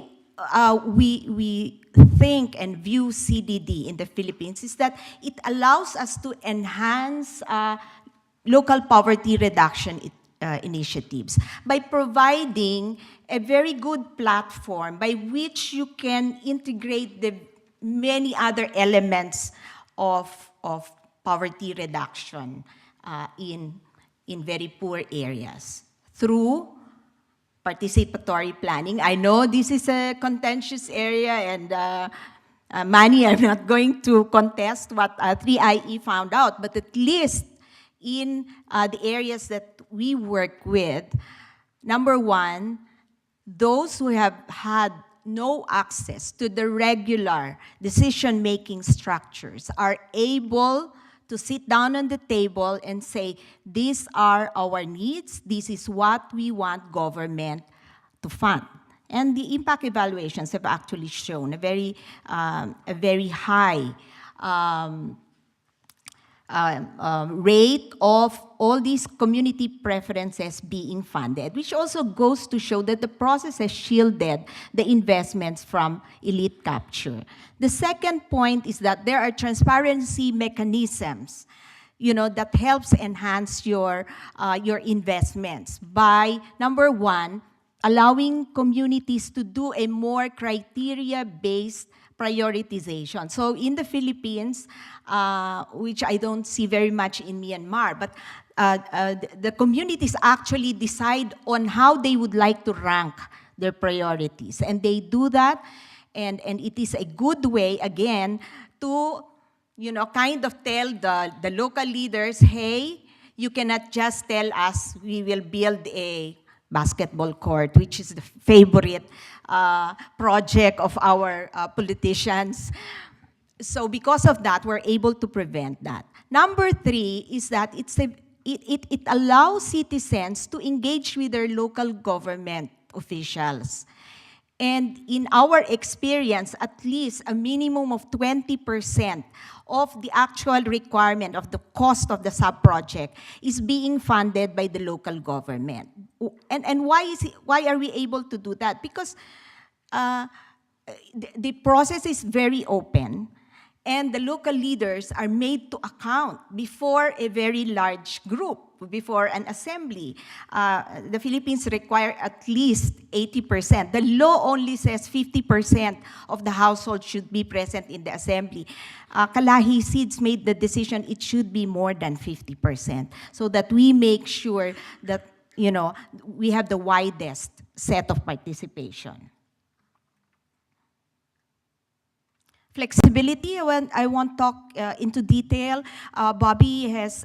we think and view CDD in the Philippines is that it allows us to enhance local poverty reduction initiatives by providing a very good platform by which you can integrate the many other elements of poverty reduction in very poor areas through participatory planning. I know this is a contentious area, and Manny, I'm not going to contest what 3IE found out, but at least in the areas that we work with, number one, those who have had no access to the regular decision-making structures are able to sit down on the table and say, these are our needs, this is what we want government to fund. And the impact evaluations have actually shown a very high rate of all these community preferences being funded, which also goes to show that the process has shielded the investments from elite capture. The second point is that there are transparency mechanisms, that helps enhance your investments by, number one, allowing communities to do a more criteria-based prioritization. So in the Philippines, which I don't see very much in Myanmar, but the communities actually decide on how they would like to rank their priorities. And they do that, and it is a good way, again, to kind of tell the local leaders, hey, you cannot just tell us we will build a basketball court, which is the favorite project of our politicians. So because of that, we're able to prevent that. Number 3 is that it allows citizens to engage with their local government officials. And in our experience, at least a minimum of 20% of the actual requirement of the cost of the sub-project is being funded by the local government. And why are we able to do that? Because the process is very open, and the local leaders are made to account before a very large group, before an assembly. The Philippines require at least 80%. The law only says 50% of the household should be present in the assembly. Kalahi Seeds made the decision it should be more than 50%, so that we make sure that we have the widest set of participation. Flexibility, I won't talk into detail. Bobby has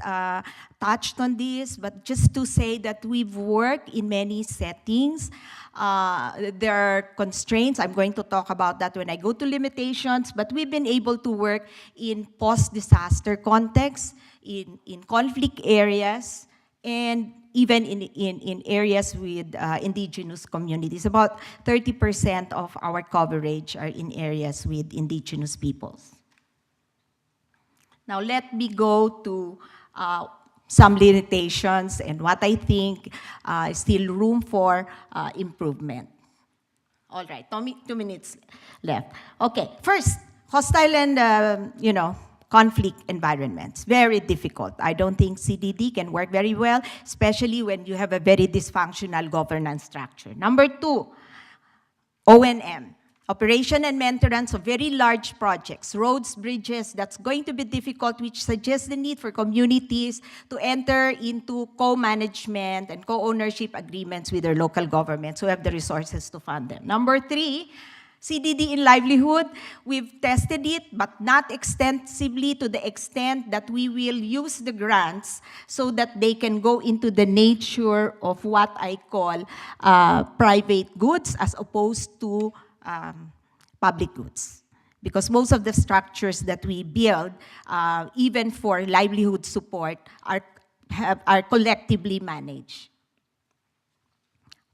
touched on this, but just to say that we've worked in many settings. There are constraints. I'm going to talk about that when I go to limitations, but we've been able to work in post-disaster contexts, in conflict areas, and even in areas with indigenous communities. About 30% of our coverage are in areas with indigenous peoples. Now let me go to some limitations and what I think is still room for improvement. All right, 2 minutes left. Okay, first, hostile and, conflict environments, very difficult. I don't think CDD can work very well, especially when you have a very dysfunctional governance structure. Number 2, O&M, operation and maintenance of very large projects, roads, bridges. That's going to be difficult, which suggests the need for communities to enter into co-management and co-ownership agreements with their local governments who have the resources to fund them. Number 3, CDD in livelihood, we've tested it, but not extensively to the extent that we will use the grants so that they can go into the nature of what I call private goods as opposed to public goods. Because most of the structures that we build, even for livelihood support, are collectively managed.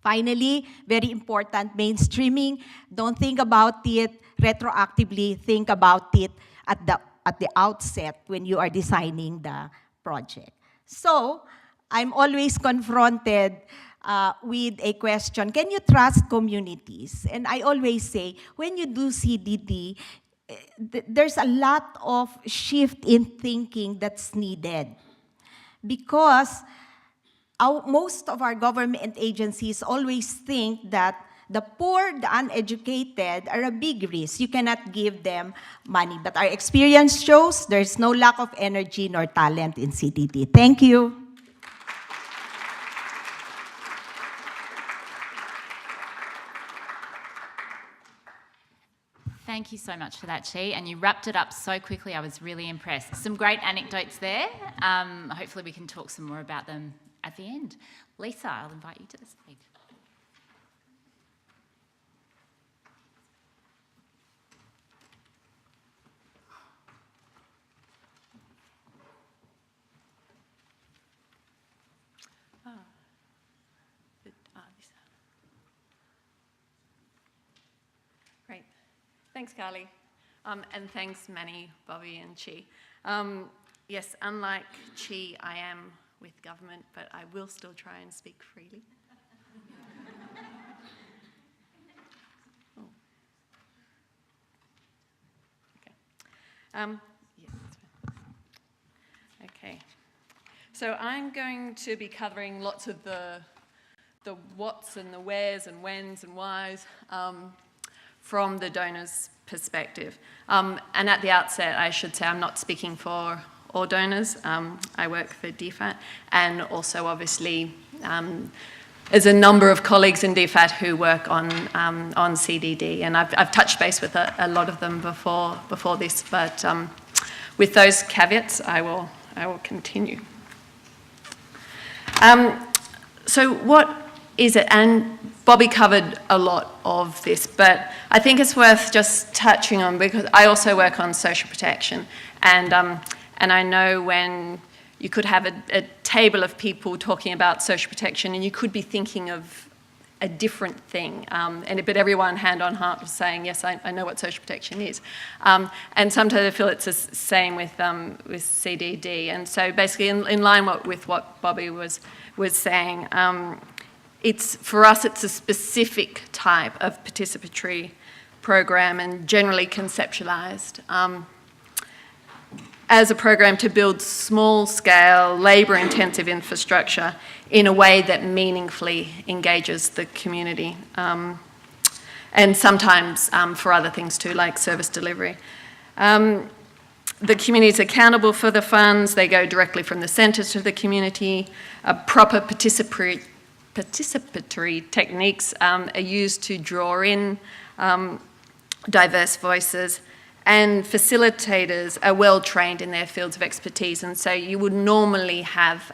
Finally, very important, mainstreaming. Don't think about it retroactively. Think about it at the outset when you are designing the project. So, I'm always confronted with a question, can you trust communities? And I always say, when you do CDD, there's a lot of shift in thinking that's needed. Because most of our government agencies always think that the poor, the uneducated are a big risk. You cannot give them money. But our experience shows there's no lack of energy nor talent in CDD. Thank you. Thank you so much for that, Chi, and you wrapped it up so quickly. I was really impressed. Some great anecdotes there. Hopefully we can talk some more about them at the end. Lisa, I'll invite you to the stage. Great. Thanks, Carly. And thanks, Manny, Bobby, and Chi. Yes, unlike Chi, I am with government, but I will still try and speak freely. Oh. Okay. Yeah, that's fine. Okay. So I'm going to be covering lots of the the whats and the wheres and whens and whys from the donor's perspective. And at the outset, I should say I'm not speaking for all donors. I work for DFAT, and also obviously there's a number of colleagues in DFAT who work on CDD, and I've touched base with a lot of them before this, but with those caveats, I will continue. So what is it? And Bobby covered a lot of this, but I think it's worth just touching on, because I also work on social protection, and I know when you could have a table of people talking about social protection, and you could be thinking of a different thing, but everyone, hand on heart, was saying, yes, I know what social protection is. And sometimes I feel it's the same with CDD. And so basically in line with what Bobby was saying, for us it's a specific type of participatory program, and generally conceptualised as a program to build small-scale, labour-intensive infrastructure in a way that meaningfully engages the community, and sometimes for other things too, like service delivery. The community is accountable for the funds. They go directly from the centre to the community. Proper participatory techniques are used to draw in diverse voices, and facilitators are well trained in their fields of expertise, and so you would normally have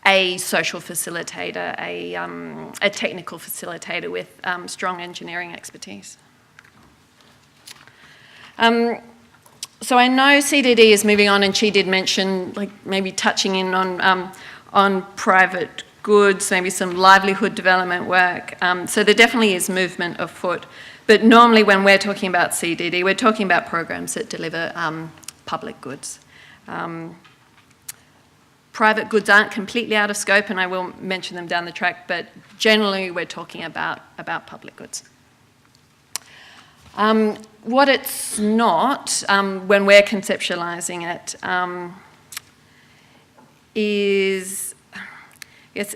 a social facilitator, a technical facilitator with strong engineering expertise. So I know CDD is moving on, and she did mention, like, maybe touching in on private goods, maybe some livelihood development work. So there definitely is movement afoot. But normally when we're talking about CDD, we're talking about programs that deliver public goods. Private goods aren't completely out of scope, and I will mention them down the track, but generally we're talking about public goods. What it's not, when we're conceptualising it, is, yes,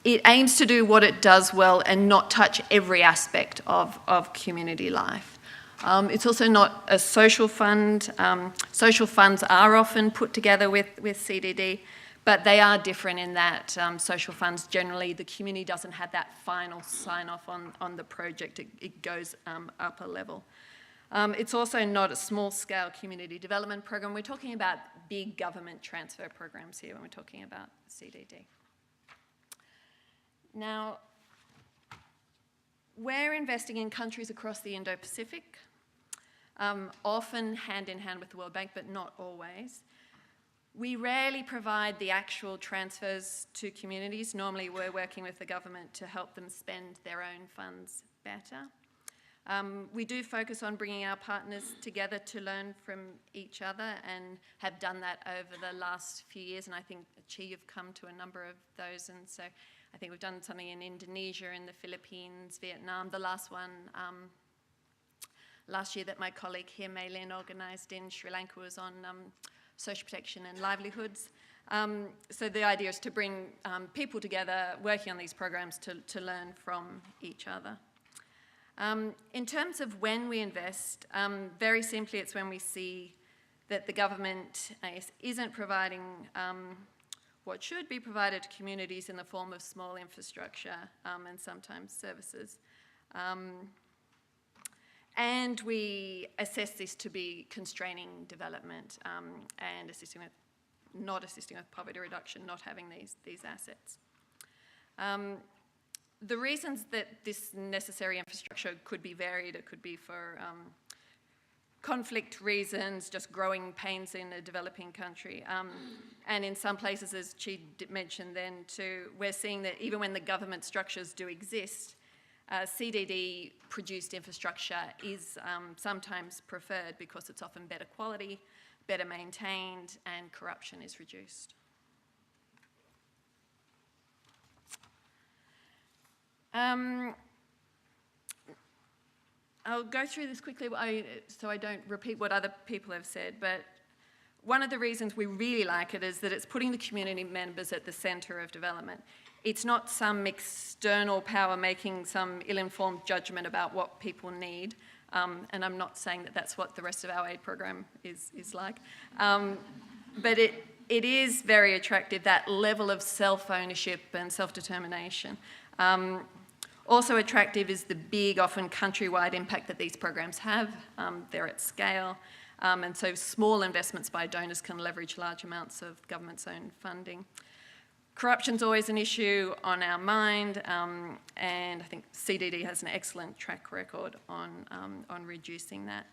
it aims to do what it does well and not touch every aspect of community life. It's also not a social fund. Social funds are often put together with CDD, but they are different in that social funds, generally the community doesn't have that final sign-off on the project. It goes up a level. It's also not a small-scale community development program. We're talking about big government transfer programs here when we're talking about CDD. Now, we're investing in countries across the Indo-Pacific, often hand in hand with the World Bank, but not always. We rarely provide the actual transfers to communities. Normally we're working with the government to help them spend their own funds better. We do focus on bringing our partners together to learn from each other, and have done that over the last few years, and I think, Chi, you've come to a number of those, and so I think we've done something in Indonesia, in the Philippines, Vietnam. The last one last year that my colleague here, Mei Lin, organised in Sri Lanka was on social protection and livelihoods. So the idea is to bring people together working on these programs to learn from each other. In terms of when we invest, very simply it's when we see that the government isn't providing what should be provided to communities in the form of small infrastructure and sometimes services. And we assess this to be constraining development and not assisting with poverty reduction, not having these assets. The reasons that this necessary infrastructure could be varied. It could be for conflict reasons, just growing pains in a developing country. And in some places, as Chi mentioned then too, we're seeing that even when the government structures do exist, CDD-produced infrastructure is sometimes preferred because it's often better quality, better maintained, and corruption is reduced. I'll go through this quickly so I don't repeat what other people have said, but one of the reasons we really like it is that it's putting the community members at the centre of development. It's not some external power making some ill-informed judgment about what people need. And I'm not saying that that's what the rest of our aid program is like. But it is very attractive, that level of self-ownership and self-determination. Also attractive is the big, often countrywide impact that these programs have. They're at scale. And so small investments by donors can leverage large amounts of government's own funding. Corruption's always an issue on our mind, and I think CDD has an excellent track record on reducing that.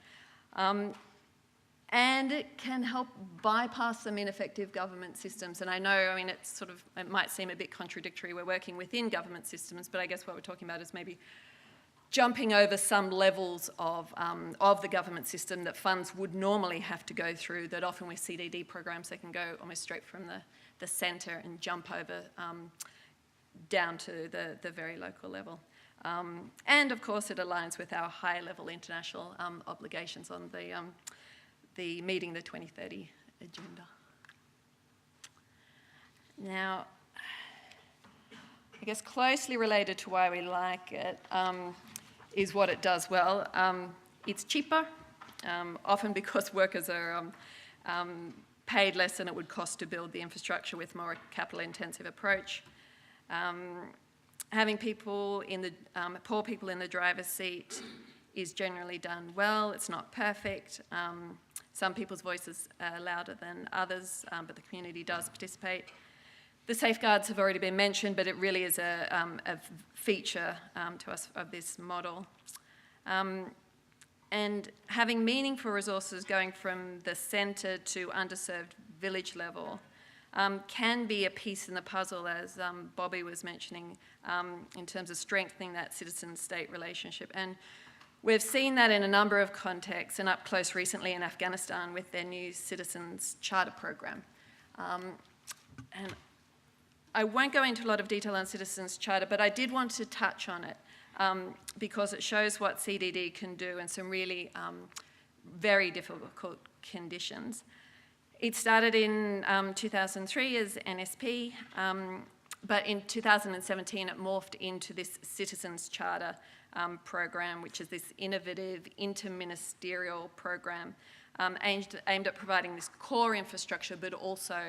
And it can help bypass some ineffective government systems. And I know, I mean, it might seem a bit contradictory. We're working within government systems, but I guess what we're talking about is maybe jumping over some levels of the government system that funds would normally have to go through, that often with CDD programs, they can go almost straight from the centre and jump over down to the very local level. And of course, it aligns with our high-level international obligations on the meeting the 2030 agenda. Now, I guess closely related to why we like it is what it does well. It's cheaper, often because workers are paid less than it would cost to build the infrastructure with more capital-intensive approach. Having people poor people in the driver's seat is generally done well. It's not perfect. Some people's voices are louder than others, but the community does participate. The safeguards have already been mentioned, but it really is a feature to us of this model. And having meaningful resources going from the centre to underserved village level can be a piece in the puzzle, as Bobby was mentioning, in terms of strengthening that citizen-state relationship. And we've seen that in a number of contexts, and up close recently in Afghanistan with their new Citizens Charter program. And I won't go into a lot of detail on Citizens Charter, but I did want to touch on it because it shows what CDD can do in some really very difficult conditions. It started in 2003 as NSP, but in 2017 it morphed into this Citizens Charter program, which is this innovative interministerial program aimed at providing this core infrastructure, but also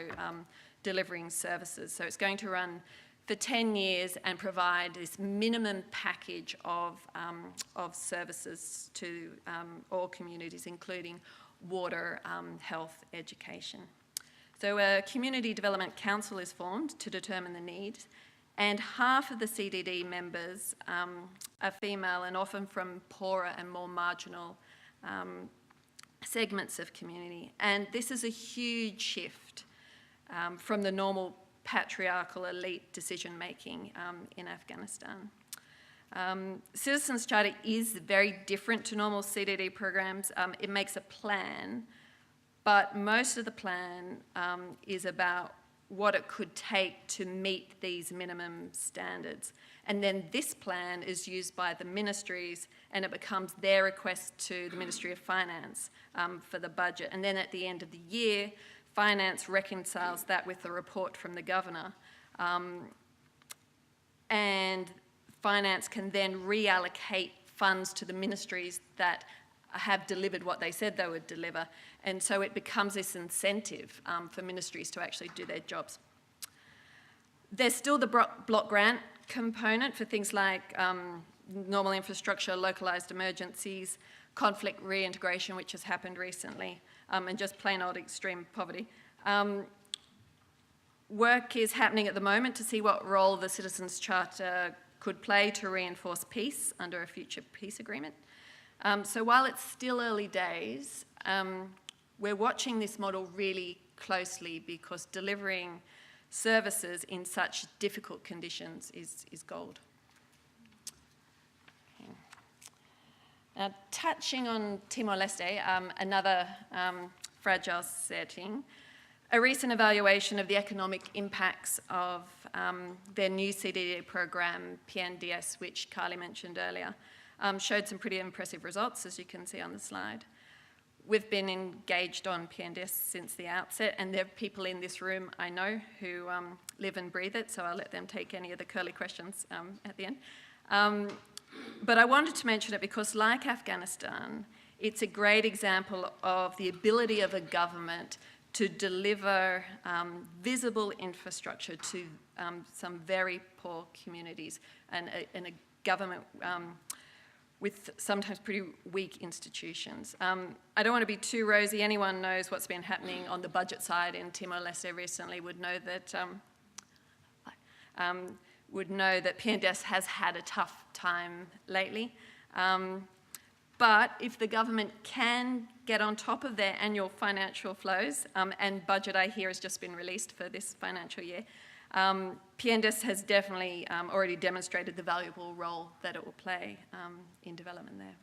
delivering services. So it's going to run for 10 years and provide this minimum package of services to all communities, including water, health, education. So a community development council is formed to determine the needs, and half of the CDD members are female and often from poorer and more marginal segments of community. And this is a huge shift from the normal patriarchal elite decision-making in Afghanistan. Citizens Charter is very different to normal CDD programs. It makes a plan, but most of the plan is about what it could take to meet these minimum standards. And then this plan is used by the ministries, and it becomes their request to the Ministry of Finance for the budget. And then at the end of the year, Finance reconciles that with the report from the governor. And Finance can then reallocate funds to the ministries that have delivered what they said they would deliver. And so it becomes this incentive for ministries to actually do their jobs. There's still the block grant component for things like normal infrastructure, localised emergencies, conflict reintegration, which has happened recently, and just plain old extreme poverty. Work is happening at the moment to see what role the Citizens Charter could play to reinforce peace under a future peace agreement. So while it's still early days, we're watching this model really closely because delivering services in such difficult conditions is gold. Okay. Now, touching on Timor-Leste, another fragile setting, a recent evaluation of the economic impacts of their new CDD program, PNDS, which Carly mentioned earlier, showed some pretty impressive results, as you can see on the slide. we've been engaged on PNDS since the outset, and there are people in this room I know who live and breathe it, so I'll let them take any of the curly questions at the end. But I wanted to mention it because, like Afghanistan, it's a great example of the ability of a government to deliver visible infrastructure to some very poor communities, and a government with sometimes pretty weak institutions. I don't want to be too rosy. Anyone knows what's been happening on the budget side in Timor-Leste recently would know that PNDS has had a tough time lately. But if the government can get on top of their annual financial flows, and budget I hear has just been released for this financial year, PNDS has definitely already demonstrated the valuable role that it will play in development there.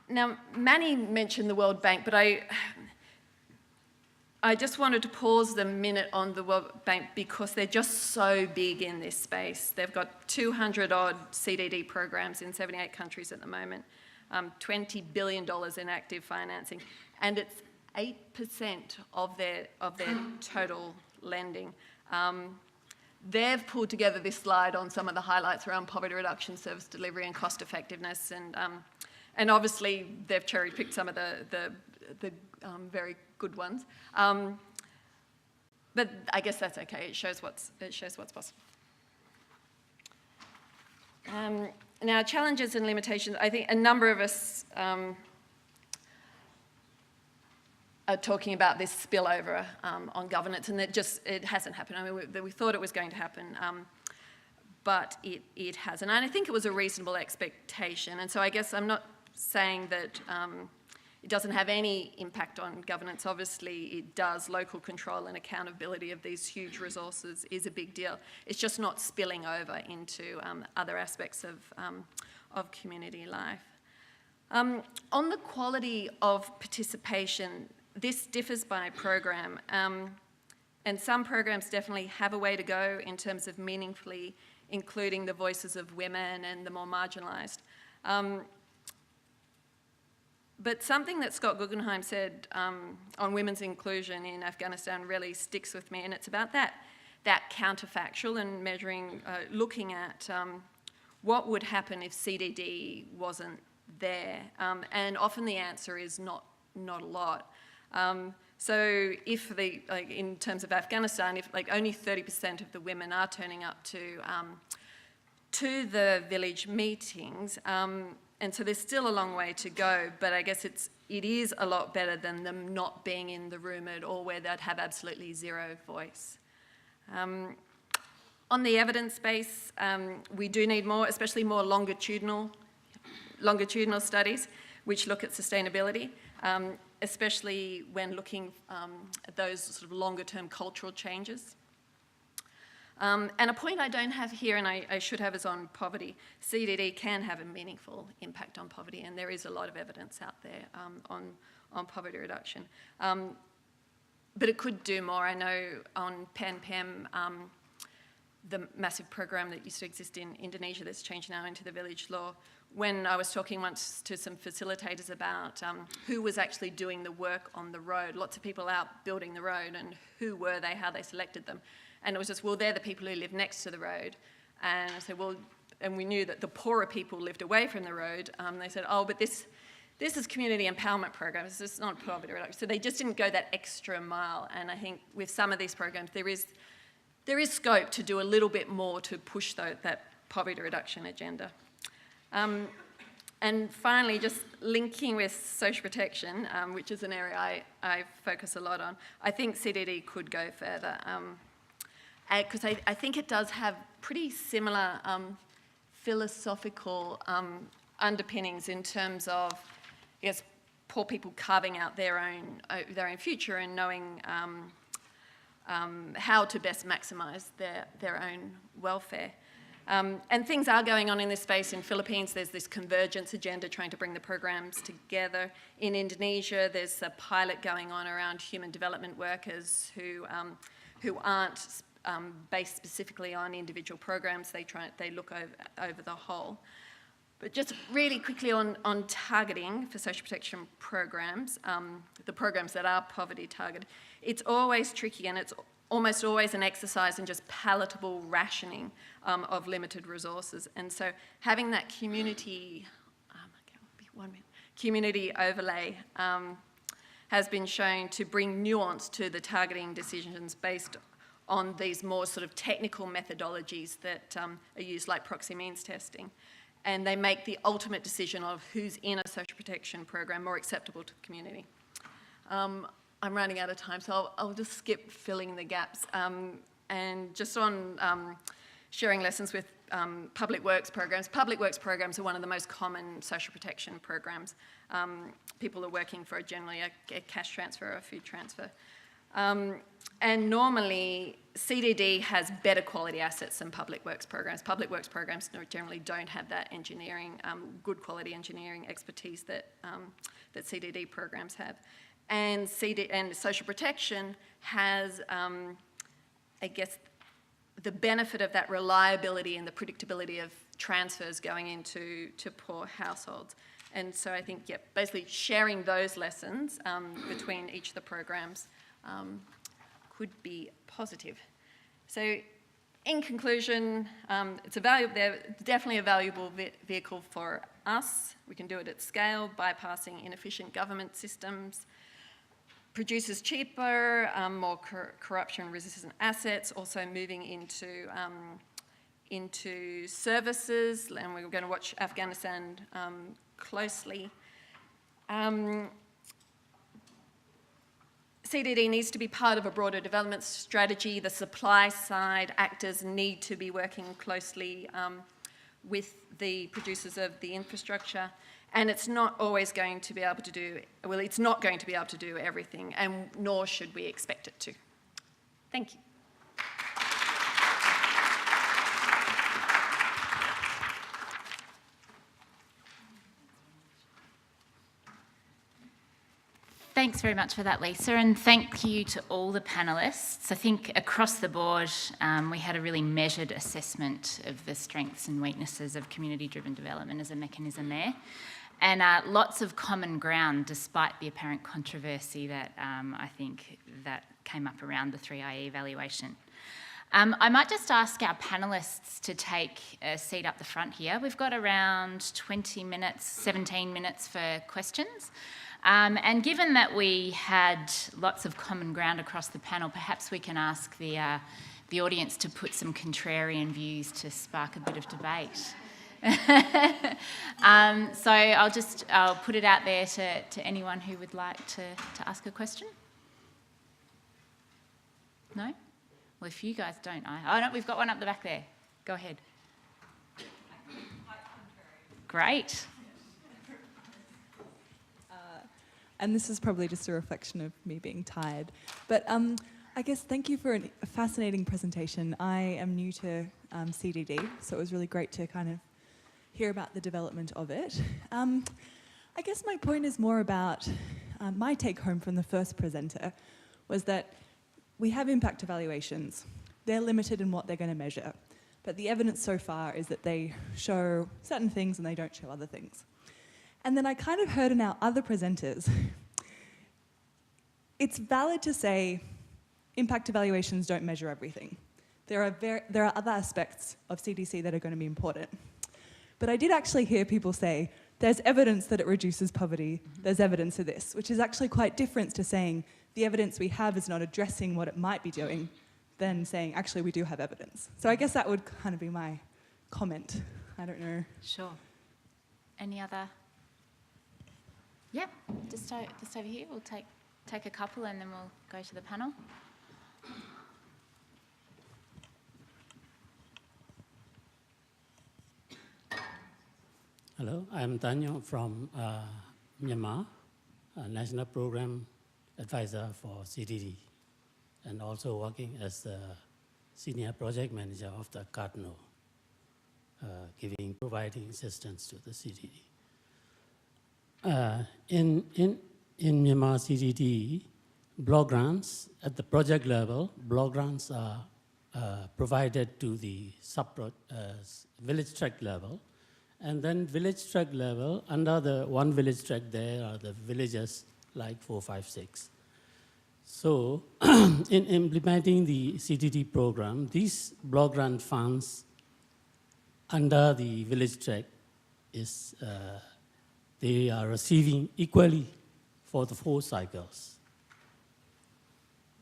Now, Manny mentioned the World Bank, but I just wanted to pause the minute on the World Bank because they're just so big in this space. They've got 200-odd CDD programs in 78 countries at the moment, $20 billion in active financing, and it's 8% of their total lending. They've pulled together this slide on some of the highlights around poverty reduction, service delivery, and cost effectiveness, and obviously they've cherry-picked some of the very good ones. But I guess that's okay. It shows what's possible. Now, challenges and limitations. I think a number of us are talking about this spillover on governance, and it hasn't happened. I mean, we thought it was going to happen, but it hasn't. And I think it was a reasonable expectation. And so I guess I'm not saying that it doesn't have any impact on governance. Obviously, it does. Local control and accountability of these huge resources is a big deal. It's just not spilling over into other aspects of community life. On the quality of participation, this differs by program, and some programs definitely have a way to go in terms of meaningfully including the voices of women and the more marginalised. But something that Scott Guggenheim said on women's inclusion in Afghanistan really sticks with me, and it's about that counterfactual and measuring, looking at what would happen if CDD wasn't there, and often the answer is not a lot. So if in terms of Afghanistan, if only 30% of the women are turning up to the village meetings, and so there's still a long way to go, but I guess it is a lot better than them not being in the room at all, where they'd have absolutely zero voice. On the evidence base, we do need more, especially more longitudinal studies, which look at sustainability, especially when looking at those sort of longer-term cultural changes. And a point I don't have here, and I should have, is on poverty. CDD can have a meaningful impact on poverty, and there is a lot of evidence out there on poverty reduction. But it could do more. I know on PAN-PEM, the massive program that used to exist in Indonesia that's changed now into the village law, when I was talking once to some facilitators about who was actually doing the work on the road, lots of people out building the road, and who were they, how they selected them. And it was just, well, they're the people who live next to the road. And I said, well, and we knew that the poorer people lived away from the road. They said, oh, but this is community empowerment programs, this is not poverty reduction. So they just didn't go that extra mile. And I think with some of these programs, there is scope to do a little bit more to push that poverty reduction agenda. And finally, just linking with social protection, which is an area I focus a lot on, I think CDD could go further. Because I think it does have pretty similar philosophical underpinnings in terms of, I guess, poor people carving out their own future and knowing how to best maximise their own welfare. And things are going on in this space. In Philippines, there's this convergence agenda trying to bring the programs together. In Indonesia, there's a pilot going on around human development workers who aren't based specifically on individual programs. They look over the whole. But just really quickly on targeting for social protection programs, the programs that are poverty targeted, it's always tricky, and it's almost always an exercise in just palatable rationing of limited resources. And so having that community, community overlay has been shown to bring nuance to the targeting decisions based on these more sort of technical methodologies that are used, like proxy means testing. And they make the ultimate decision of who's in a social protection program more acceptable to the community. I'm running out of time, so I'll just skip filling the gaps. And just on sharing lessons with public works programs. Public works programs are one of the most common social protection programs. People are working for generally a cash transfer or a food transfer. And normally, CDD has better quality assets than public works programs. Public works programs generally don't have that engineering, good quality engineering expertise that CDD programs have. And social protection has, I guess, the benefit of that reliability and the predictability of transfers going into poor households. And so I think, yeah, basically sharing those lessons between each of the programs could be positive. So in conclusion, they're definitely a valuable vehicle for us. We can do it at scale, bypassing inefficient government systems, produces cheaper, more corruption-resistant assets, also moving into services, and we're going to watch Afghanistan closely. CDD needs to be part of a broader development strategy. The supply side actors need to be working closely with the producers of the infrastructure. And it's not always going to be able to do, well, it's not going to be able to do everything, and nor should we expect it to. Thank you. Thanks very much for that, Lisa, and thank you to all the panellists. I think across the board, we had a really measured assessment of the strengths and weaknesses of community-driven development as a mechanism there. And lots of common ground, despite the apparent controversy that I think that came up around the 3IE evaluation. I might just ask our panellists to take a seat up the front here. We've got around 20 minutes, 17 minutes for questions. And given that we had lots of common ground across the panel, perhaps we can ask the audience to put some contrarian views to spark a bit of debate. So I'll put it out there to anyone who would like to ask a question. No? Well, if you guys don't, oh no, we've got one up the back there. Go ahead. Great. And this is probably just a reflection of me being tired. But I guess thank you for a fascinating presentation. I am new to CDD, so it was really great to kind of hear about the development of it. I guess my point is more about my take home from the first presenter was that we have impact evaluations. They're limited in what they're going to measure. But the evidence so far is that they show certain things and they don't show other things. And then I kind of heard in our other presenters, it's valid to say impact evaluations don't measure everything. There are other aspects of CDC that are going to be important. But I did actually hear people say, there's evidence that it reduces poverty, there's evidence of this, which is actually quite different to saying the evidence we have is not addressing what it might be doing, than saying, actually, we do have evidence. So I guess that would kind of be my comment. I don't know. Sure. Any other? Yeah, just over here. We'll take a couple and then we'll go to the panel. Hello, I'm Tanyo from Myanmar, a National Program Advisor for CDD, and also working as the Senior Project Manager of the Cardinal, providing assistance to the CDD. In Myanmar CDD, block grants at the project level, block grants are provided to the village tract level, And then village track level, under the one village track there are the villages like 4, 5, 6. So in implementing the CTD program, these block grant funds under the village track is, they are receiving equally for the 4 cycles,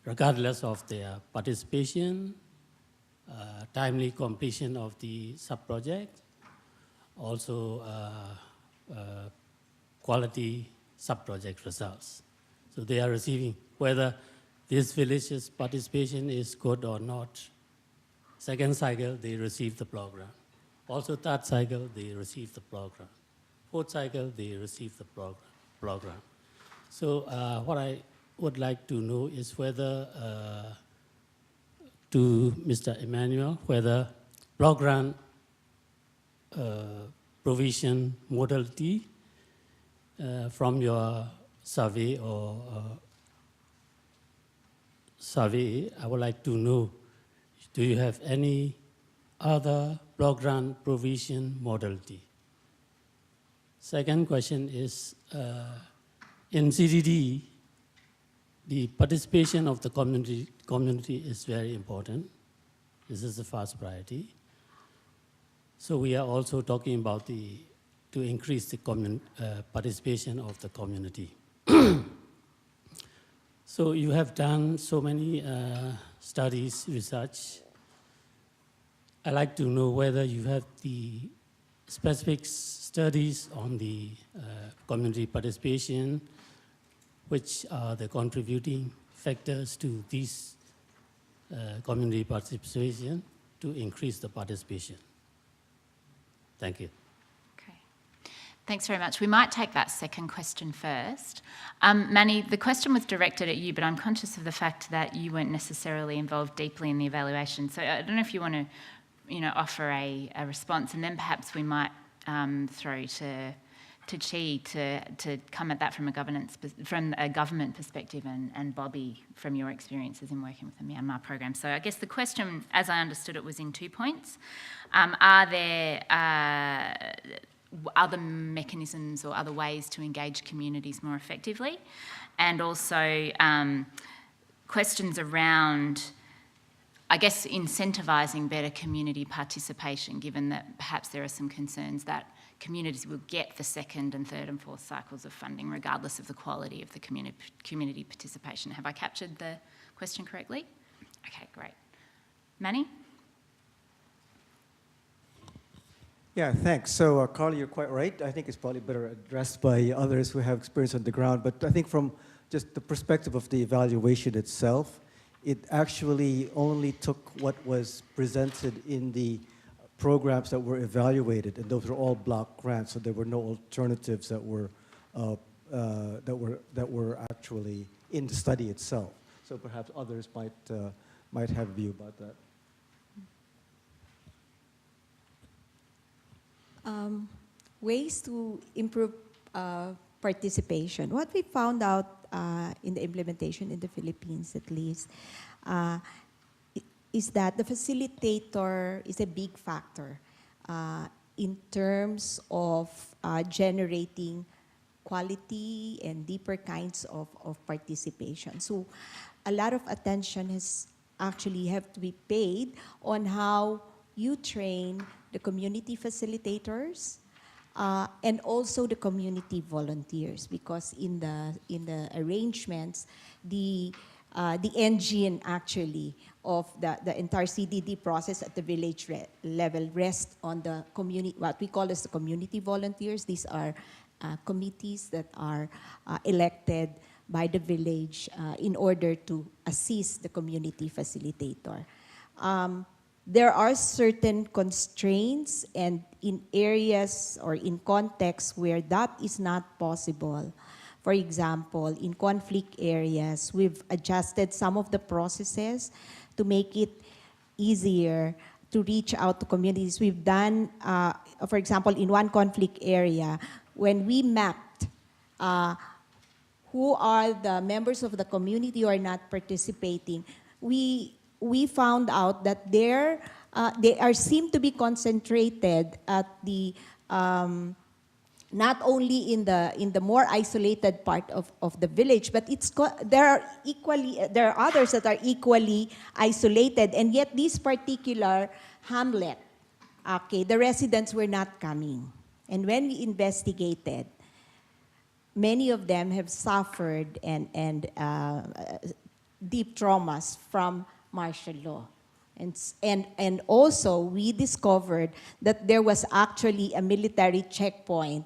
regardless of their participation, timely completion of the sub-project, also quality sub-project results. So they are receiving, whether this village's participation is good or not. Second cycle, they receive the program. Also third cycle, they receive the program. Fourth cycle, they receive the program. So what I would like to know is whether, to Mr. Emmanuel, whether block grant provision modality from your survey I would like to know, do you have any other block grant provision modality? Second question is, in CDD, the participation of the community is very important. This is the first priority. So we are also talking about to increase the participation of the community. So you have done so many studies, research. I'd like to know whether you have the specific studies on the community participation, which are the contributing factors to this community participation to increase the participation. Thank you. Okay. Thanks very much. We might take that second question first. Manny, the question was directed at you, but I'm conscious of the fact that you weren't necessarily involved deeply in the evaluation. So I don't know if you want to, offer a response, and then perhaps we might throw to Chi to come at that from a government perspective, and Bobby from your experiences in working with the Myanmar program. So I guess the question, as I understood it, was in 2 points. Are there other mechanisms or other ways to engage communities more effectively? And also questions around, I guess, incentivising better community participation, given that perhaps there are some concerns that communities will get the second and third and fourth cycles of funding regardless of the quality of the community participation. Have I captured the question correctly? Okay, great. Manny? Yeah, thanks. So, Carly, you're quite right. I think it's probably better addressed by others who have experience on the ground. But I think from just the perspective of the evaluation itself, it actually only took what was presented in the programs that were evaluated, and those were all block grants, so there were no alternatives that were actually in the study itself. So perhaps others might have a view about that. Ways to improve participation. What we found out in the implementation in the Philippines, at least, is that the facilitator is a big factor in terms of generating quality and deeper kinds of participation. So a lot of attention has actually have to be paid on how you train the community facilitators and also the community volunteers, because in the arrangements, the engine actually of the entire CDD process at the village level rests on the community, what we call as the community volunteers. These are committees that are elected by the village in order to assist the community facilitator. There are certain constraints, and in areas or in contexts where that is not possible. For example, in conflict areas, we've adjusted some of the processes to make it easier to reach out to communities. We've done, for example, in one conflict area, when we mapped who are the members of the community who are not participating, we found out that they seem to be concentrated at the not only in the more isolated part of the village, but there are others that are equally isolated, and yet this particular hamlet, okay, the residents were not coming. And when we investigated, many of them have suffered and deep traumas from martial law. And also, we discovered that there was actually a military checkpoint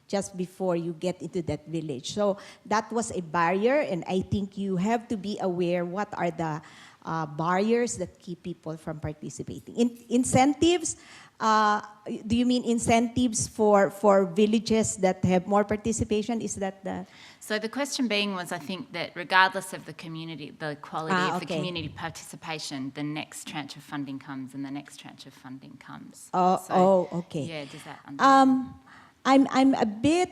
just before you get into that village. So that was a barrier, and I think you have to be aware what are the barriers that keep people from participating. Incentives, do you mean incentives for villages that have more participation? Is that the... So the question being was, I think that regardless of the community, the quality of the okay. community participation, the next tranche of funding comes and the next tranche of funding comes. Okay. Yeah, does that I'm a bit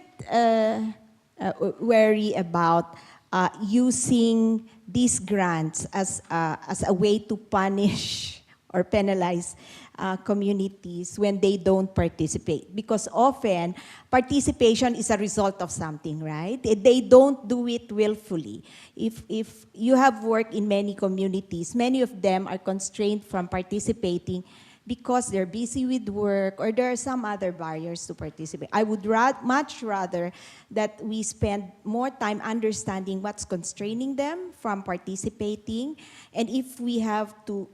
wary about using these grants as a way to punish or penalize communities when they don't participate. Because often, participation is a result of something, right? They don't do it willfully. If you have worked in many communities, many of them are constrained from participating because they're busy with work or there are some other barriers to participate. I would much rather that we spend more time understanding what's constraining them from participating, and if we have to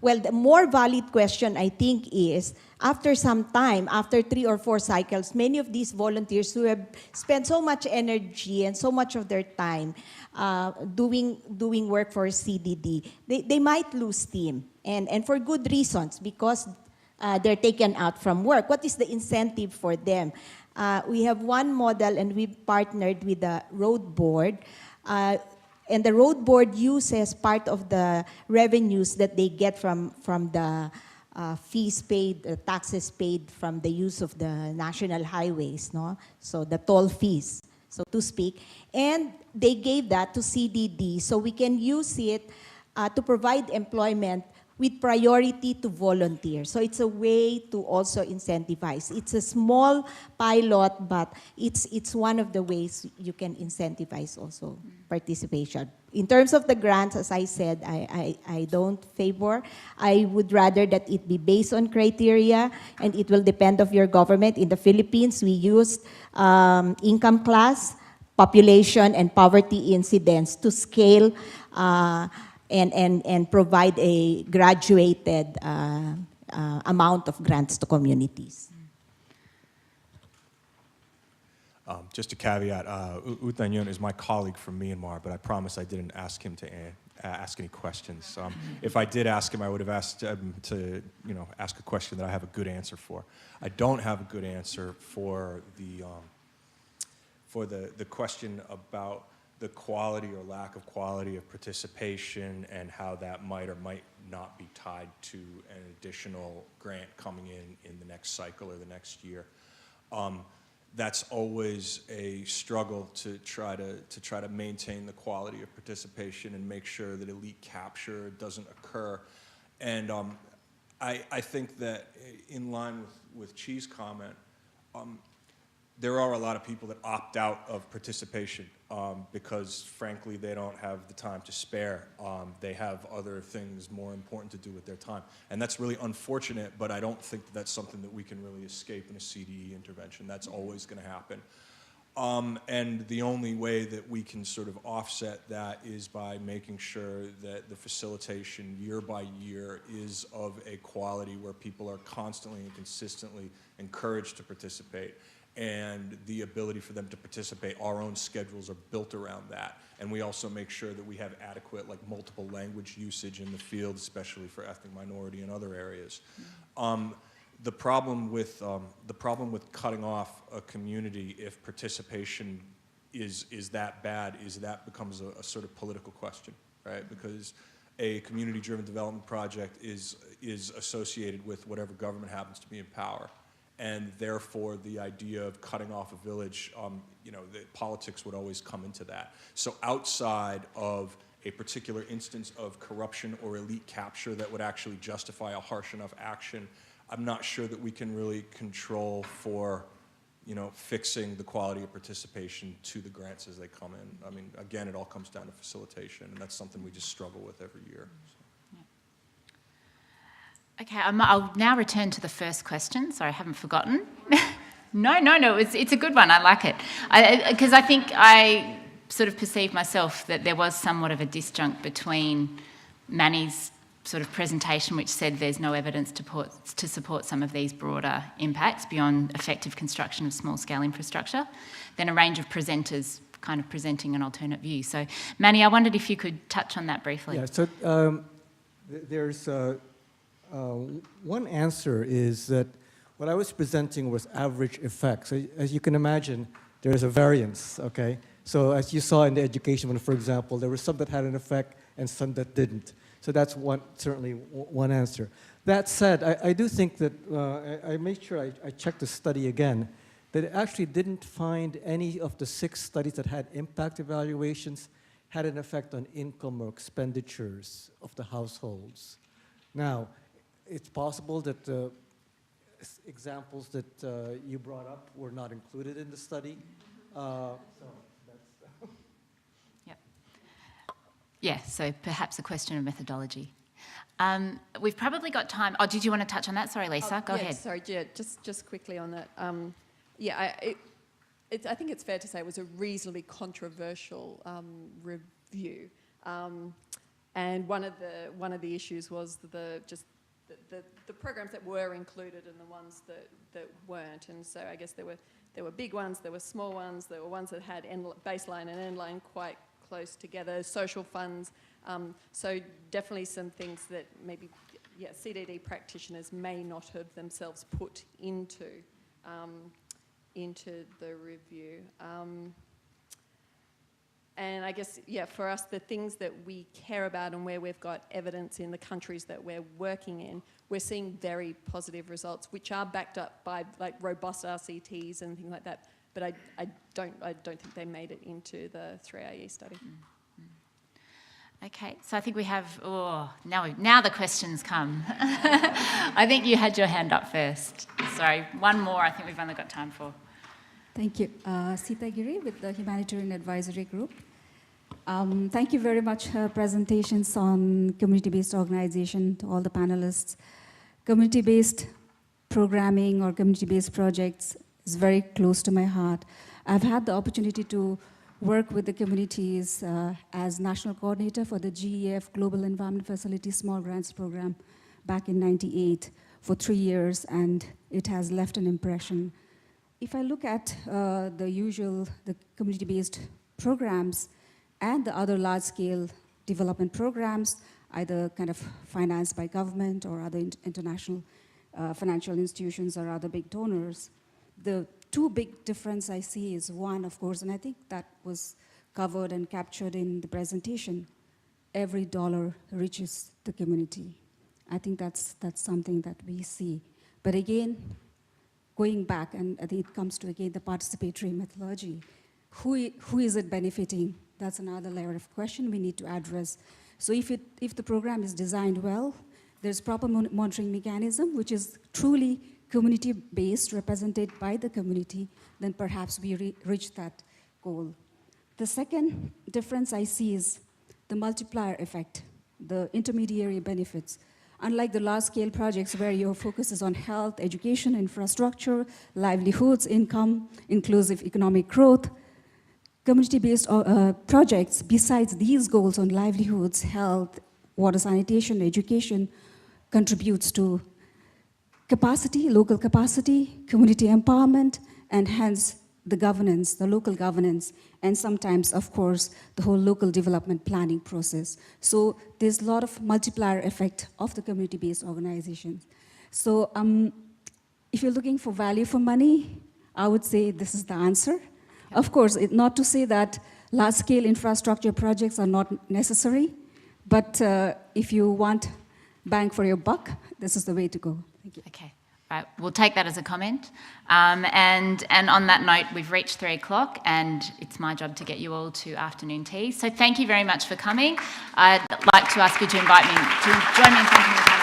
well, the more valid question, I think, is after some time, after 3 or 4 cycles, many of these volunteers who have spent so much energy and so much of their time doing work for CDD, they might lose steam, and for good reasons, because they're taken out from work. What is the incentive for them? We have one model, and we've partnered with the road board. And the road board uses part of the revenues that they get from the fees paid, taxes paid from the use of the national highways, no? So the toll fees, so to speak. And they gave that to CDD, so we can use it to provide employment with priority to volunteers. So it's a way to also incentivize. It's a small pilot, but it's one of the ways you can incentivize also participation. In terms of the grants, as I said, I don't favor. I would rather that it be based on criteria, and it will depend of your government. In the Philippines, we used income class, population, and poverty incidence to scale and provide a graduated amount of grants to communities. Just a caveat, U Thanh Yun is my colleague from Myanmar, but I promise I didn't ask him to ask any questions. If I did ask him, I would have asked him to ask a question that I have a good answer for. I don't have a good answer for the question about the quality or lack of quality of participation and how that might or might not be tied to an additional grant coming in the next cycle or the next year. That's always a struggle to try to maintain the quality of participation and make sure that elite capture doesn't occur. And I think that in line with Chi's comment, there are a lot of people that opt out of participation because, frankly, they don't have the time to spare. They have other things more important to do with their time. And that's really unfortunate, but I don't think that that's something that we can really escape in a CDE intervention. That's always going to happen. And the only way that we can sort of offset that is by making sure that the facilitation year by year is of a quality where people are constantly and consistently encouraged to participate. And the ability for them to participate, our own schedules are built around that. And we also make sure that we have adequate, multiple language usage in the field, especially for ethnic minority and other areas. The problem with cutting off a community if participation is that bad is that becomes a sort of political question, right? Because a community-driven development project is associated with whatever government happens to be in power. And therefore, the idea of cutting off a village, the politics would always come into that. So outside of a particular instance of corruption or elite capture that would actually justify a harsh enough action, I'm not sure that we can really control for, fixing the quality of participation to the grants as they come in. I mean, again, it all comes down to facilitation, and that's something we just struggle with every year. Okay, I'll now return to the first question. Sorry, I haven't forgotten. No, it's a good one. I like it. Because I think I sort of perceived myself that there was somewhat of a disjunct between Manny's sort of presentation, which said there's no evidence to support some of these broader impacts beyond effective construction of small-scale infrastructure, then a range of presenters kind of presenting an alternate view. So, Manny, I wondered if you could touch on that briefly. Yeah, so there's one answer is that what I was presenting was average effects. So as you can imagine, there's a variance, okay? So as you saw in the education one, for example, there were some that had an effect and some that didn't. So that's certainly one answer. That said, I do think that I made sure I checked the study again, that it actually didn't find any of the 6 studies that had impact evaluations had an effect on income or expenditures of the households. Now, it's possible that the examples that you brought up were not included in the study. So that's Yep. Yeah, so perhaps a question of methodology. We've probably got time. Oh, did you want to touch on that? Sorry, Lisa, go ahead. Sorry, yeah, just quickly on that. I think it's fair to say it was a reasonably controversial review, and one of the issues was the programs that were included and the ones that weren't. And so I guess there were big ones, there were small ones, there were ones that had baseline and endline quite close together, social funds. So definitely some things that maybe CDD practitioners may not have themselves put into the review. And I guess, for us, the things that we care about and where we've got evidence in the countries that we're working in, we're seeing very positive results, which are backed up by like robust RCTs and things like that. But I don't think they made it into the 3IE study. Okay, so I think we have, now the questions come. I think you had your hand up first. Sorry, one more I think we've only got time for. Thank you. Sita Giri with the Humanitarian Advisory Group. Thank you very much for presentations on community-based organization to all the panelists. Community-based programming or community-based projects is very close to my heart. I've had the opportunity to work with the communities as national coordinator for the GEF Global Environment Facility Small Grants Program back in '98 for 3 years, and it has left an impression. If I look at the community-based programs and the other large-scale development programs, either kind of financed by government or other international financial institutions or other big donors, the 2 big difference I see is one, of course, and I think that was covered and captured in the presentation, every dollar reaches the community. I think that's something that we see. But again, going back, and I think it comes to, again, the participatory methodology. Who is it benefiting? That's another layer of question we need to address. So if the program is designed well, there's proper monitoring mechanism, which is truly community-based, represented by the community, then perhaps we reach that goal. The second difference I see is the multiplier effect, the intermediary benefits. Unlike the large-scale projects where your focus is on health, education, infrastructure, livelihoods, income, inclusive economic growth, community-based projects, besides these goals on livelihoods, health, water sanitation, education, contributes to capacity, local capacity, community empowerment, and hence the governance, the local governance, and sometimes, of course, the whole local development planning process. So there's a lot of multiplier effect of the community-based organizations. So if you're looking for value for money, I would say this is the answer. Yeah. Of course, not to say that large-scale infrastructure projects are not necessary, but if you want bang for your buck, this is the way to go. Thank you. Okay. Right, we'll take that as a comment. And on that note, we've reached 3 o'clock and it's my job to get you all to afternoon tea. So thank you very much for coming. I'd like to ask you to invite me to join me in thanking the panel.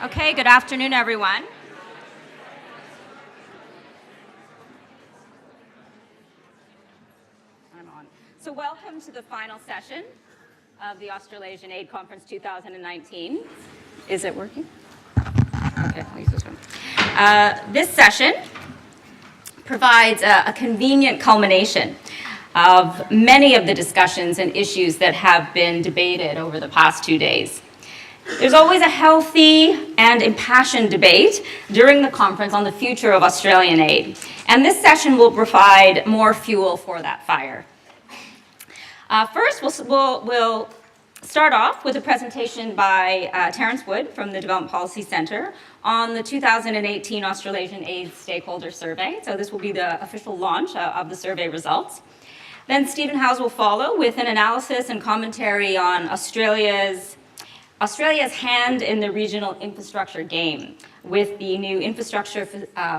Okay, good afternoon, everyone. I'm on. So welcome to the final session of the Australasian Aid Conference 2019. Is it working? Okay, I'll use this one. This session provides a convenient culmination of many of the discussions and issues that have been debated over the past 2 days. There's always a healthy and impassioned debate during the conference on the future of Australian aid, and this session will provide more fuel for that fire. First, we'll start off with a presentation by Terence Wood from the Development Policy Centre on the 2018 Australasian Aid Stakeholder Survey. So this will be the official launch of the survey results. Then Stephen Howes will follow with an analysis and commentary on Australia's hand in the regional infrastructure game with the new infrastructure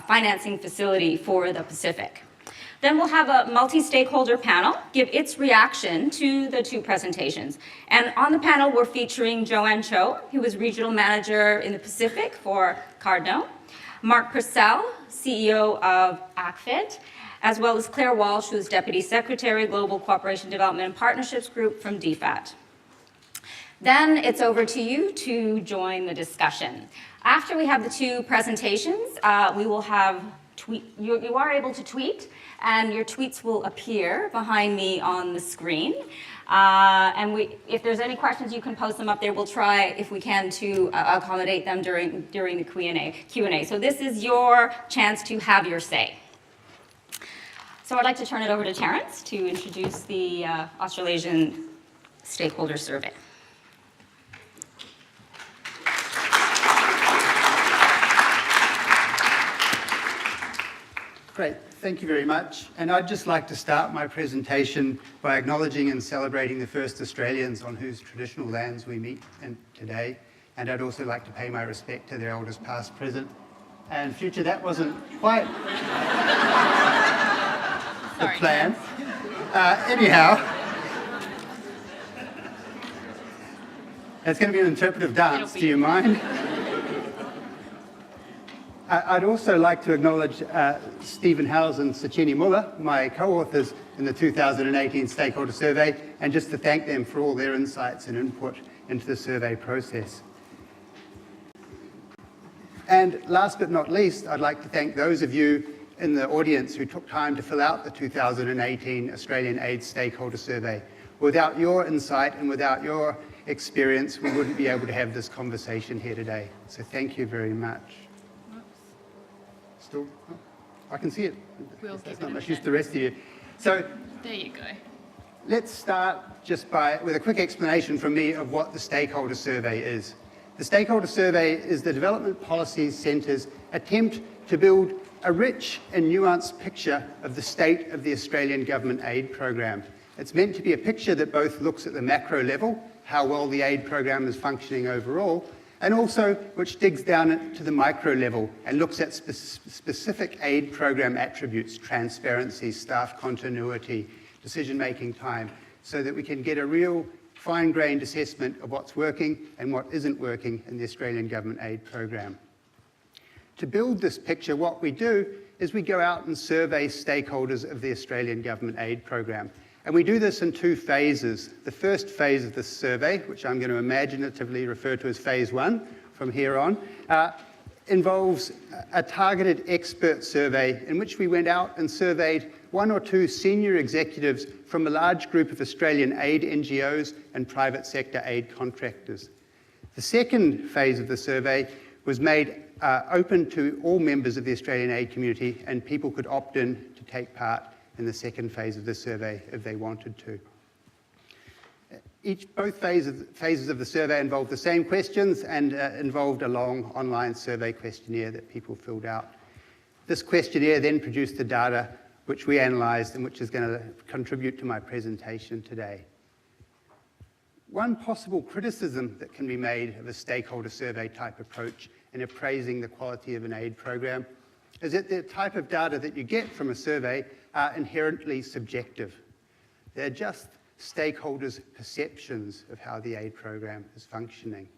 financing facility for the Pacific. Then we'll have a multi-stakeholder panel give its reaction to the two presentations. And on the panel, we're featuring Joanne Cho, who is Regional Manager in the Pacific for Cardno, Mark Purcell, CEO of ACFID, as well as Claire Walsh, who is Deputy Secretary, Global Cooperation Development and Partnerships Group from DFAT. Then it's over to you to join the discussion. After we have the two presentations, we will have you are able to tweet, and your tweets will appear behind me on the screen. If there's any questions, you can post them up there. We'll try, if we can, to accommodate them during the Q&A. So this is your chance to have your say. So I'd like to turn it over to Terence to introduce the Australasian Stakeholder Survey. Great, thank you very much. And I'd just like to start my presentation by acknowledging and celebrating the first Australians on whose traditional lands we meet today. And I'd also like to pay my respect to their elders past, present, and future. That wasn't quite the plan. Anyhow, it's going to be an interpretive dance. Do you mind? I'd also like to acknowledge Stephen Howes and Sachini Muller, my co-authors in the 2018 Stakeholder Survey, and just to thank them for all their insights and input into the survey process. And last but not least, I'd like to thank those of you in the audience who took time to fill out the 2018 Australian Aid Stakeholder Survey. Without your insight and without your experience, we wouldn't be able to have this conversation here today. So thank you very much. Still, oh, I can see it. We'll That's not much use to the rest of you. So there you go. Let's start just with a quick explanation from me of what the Stakeholder Survey is. The Stakeholder Survey is the Development Policy Centre's attempt to build a rich and nuanced picture of the state of the Australian Government Aid Program. It's meant to be a picture that both looks at the macro level, how well the aid program is functioning overall, and also which digs down to the micro level and looks at specific aid program attributes, transparency, staff continuity, decision-making time, so that we can get a real fine-grained assessment of what's working and what isn't working in the Australian Government Aid Program. To build this picture, what we do is we go out and survey stakeholders of the Australian Government Aid Program. And we do this in two phases. The first phase of this survey, which I'm going to imaginatively refer to as phase 1 from here on, involves a targeted expert survey in which we went out and surveyed 1 or 2 senior executives from a large group of Australian aid NGOs and private sector aid contractors. The second phase of the survey was made open to all members of the Australian aid community, and people could opt in to take part in the second phase of the survey if they wanted to. Both phases of the survey involved the same questions and involved a long online survey questionnaire that people filled out. This questionnaire then produced the data which we analysed and which is going to contribute to my presentation today. One possible criticism that can be made of a stakeholder survey type approach in appraising the quality of an aid program is that the type of data that you get from a survey are inherently subjective. They're just stakeholders' perceptions of how the aid program is functioning.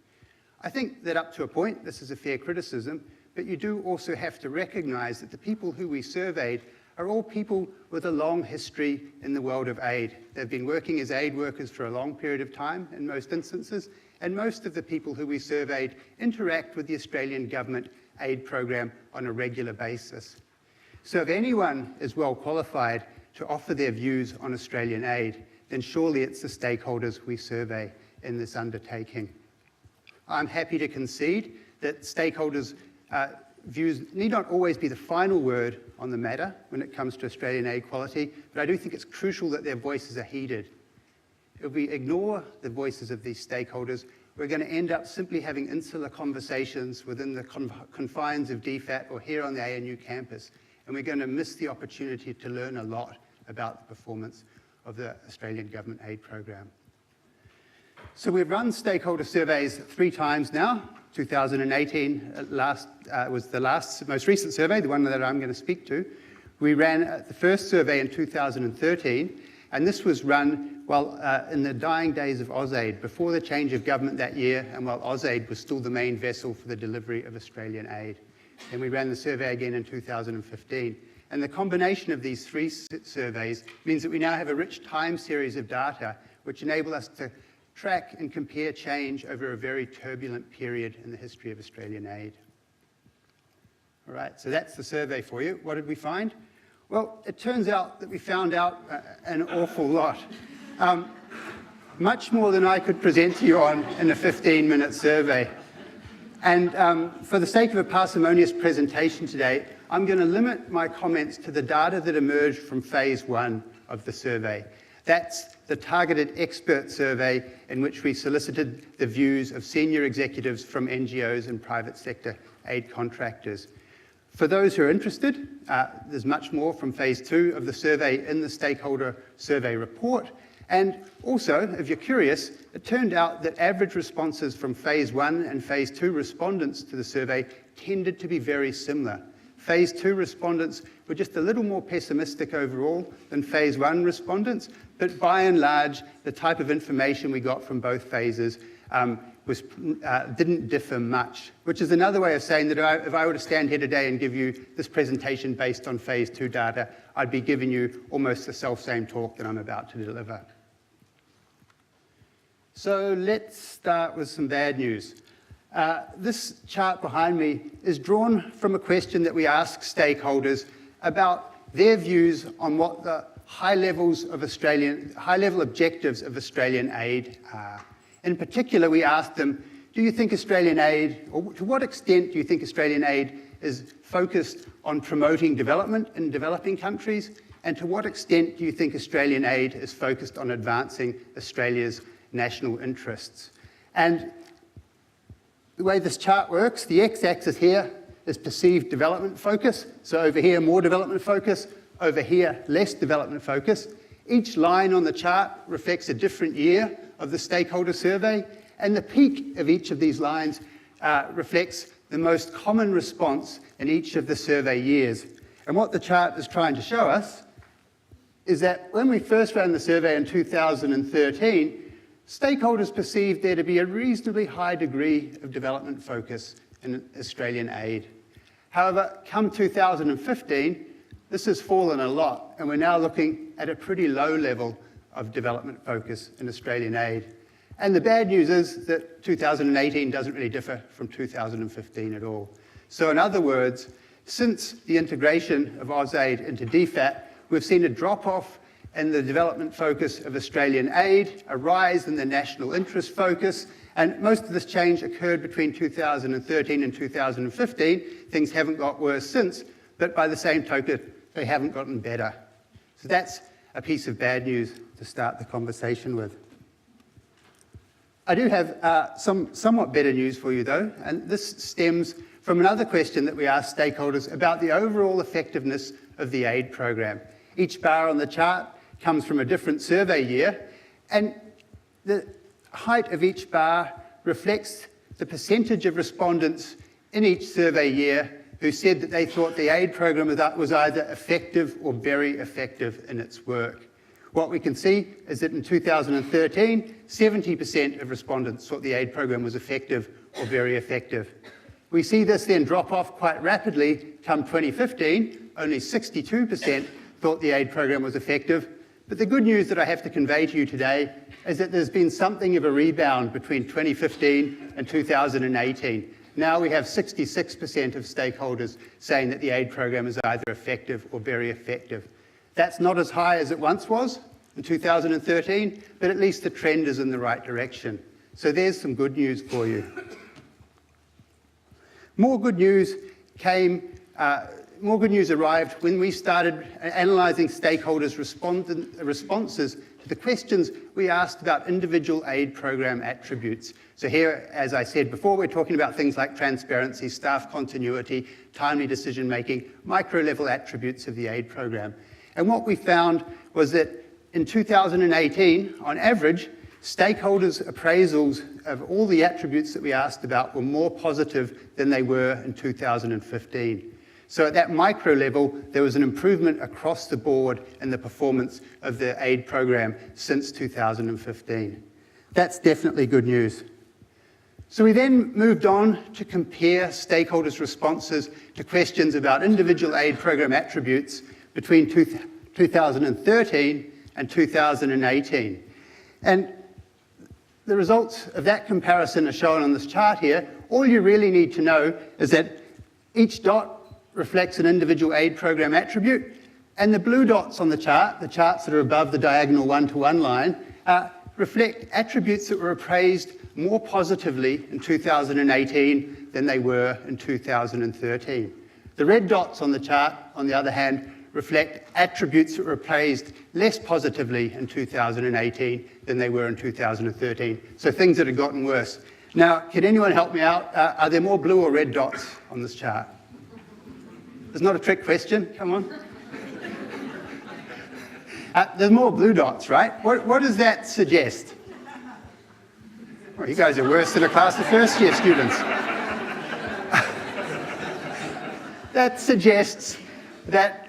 I think that up to a point, this is a fair criticism, but you do also have to recognize that the people who we surveyed are all people with a long history in the world of aid. They've been working as aid workers for a long period of time in most instances, and most of the people who we surveyed interact with the Australian government aid program on a regular basis. So if anyone is well qualified to offer their views on Australian aid, then surely it's the stakeholders we survey in this undertaking. I'm happy to concede that stakeholders' views need not always be the final word on the matter when it comes to Australian aid quality, but I do think it's crucial that their voices are heeded. If we ignore the voices of these stakeholders, we're going to end up simply having insular conversations within the confines of DFAT or here on the ANU campus, and we're going to miss the opportunity to learn a lot about the performance of the Australian government aid program. So we've run stakeholder surveys 3 times now. 2018 was the most recent survey, the one that I'm going to speak to. We ran the first survey in 2013, and this was run while in the dying days of AusAid, before the change of government that year, and while AusAid was still the main vessel for the delivery of Australian aid. And we ran the survey again in 2015. And the combination of these 3 surveys means that we now have a rich time series of data which enable us to track and compare change over a very turbulent period in the history of Australian aid. All right, so that's the survey for you. What did we find? Well, it turns out that we found out an awful lot. Much more than I could present to you on in a 15-minute survey. And for the sake of a parsimonious presentation today, I'm going to limit my comments to the data that emerged from phase 1 of the survey. That's the targeted expert survey in which we solicited the views of senior executives from NGOs and private sector aid contractors. For those who are interested, there's much more from phase 2 of the survey in the stakeholder survey report. And also, if you're curious, it turned out that average responses from phase 1 and phase 2 respondents to the survey tended to be very similar. Phase 2 respondents were just a little more pessimistic overall than phase 1 respondents, but by and large, the type of information we got from both phases didn't differ much, which is another way of saying that if I were to stand here today and give you this presentation based on phase 2 data, I'd be giving you almost the self-same talk that I'm about to deliver. So let's start with some bad news. This chart behind me is drawn from a question that we ask stakeholders about their views on what the high-level objectives of Australian aid are. In particular, we asked them, do you think Australian aid, or to what extent do you think Australian aid is focused on promoting development in developing countries, and to what extent do you think Australian aid is focused on advancing Australia's national interests? And the way this chart works, the x-axis here is perceived development focus. So over here, more development focus. Over here, less development focus. Each line on the chart reflects a different year of the stakeholder survey, and the peak of each of these lines reflects the most common response in each of the survey years. And what the chart is trying to show us is that when we first ran the survey in 2013, stakeholders perceived there to be a reasonably high degree of development focus in Australian aid. However, come 2015, this has fallen a lot, and we're now looking at a pretty low level of development focus in Australian aid. And the bad news is that 2018 doesn't really differ from 2015 at all. So in other words, since the integration of AusAid into DFAT, we've seen a drop-off in the development focus of Australian aid, a rise in the national interest focus, and most of this change occurred between 2013 and 2015. Things haven't got worse since, but by the same token, they haven't gotten better. So that's a piece of bad news to start the conversation with. I do have some somewhat better news for you though, and this stems from another question that we asked stakeholders about the overall effectiveness of the aid program. Each bar on the chart comes from a different survey year, and the height of each bar reflects the percentage of respondents in each survey year who said that they thought the aid program was either effective or very effective in its work. What we can see is that in 2013, 70% of respondents thought the aid program was effective or very effective. We see this then drop off quite rapidly come 2015. Only 62% thought the aid program was effective. But the good news that I have to convey to you today is that there's been something of a rebound between 2015 and 2018. Now we have 66% of stakeholders saying that the aid program is either effective or very effective. That's not as high as it once was in 2013, but at least the trend is in the right direction. So there's some good news for you. More good news arrived when we started analysing stakeholders' responses to the questions we asked about individual aid program attributes. So here, as I said before, we're talking about things like transparency, staff continuity, timely decision-making, micro-level attributes of the aid program. And what we found was that in 2018, on average, stakeholders' appraisals of all the attributes that we asked about were more positive than they were in 2015. So at that micro level, there was an improvement across the board in the performance of the aid program since 2015. That's definitely good news. So we then moved on to compare stakeholders' responses to questions about individual aid program attributes between 2013 and 2018. And the results of that comparison are shown on this chart here. All you really need to know is that each dot reflects an individual aid program attribute, and the blue dots on the charts that are above the diagonal one-to-one line, reflect attributes that were appraised more positively in 2018 than they were in 2013. The red dots on the chart, on the other hand, reflect attributes that were appraised less positively in 2018 than they were in 2013. So things that had gotten worse. Now, can anyone help me out? Are there more blue or red dots on this chart? It's not a trick question, come on. There's more blue dots, right? What does that suggest? Well, you guys are worse than a class of first-year students. That suggests that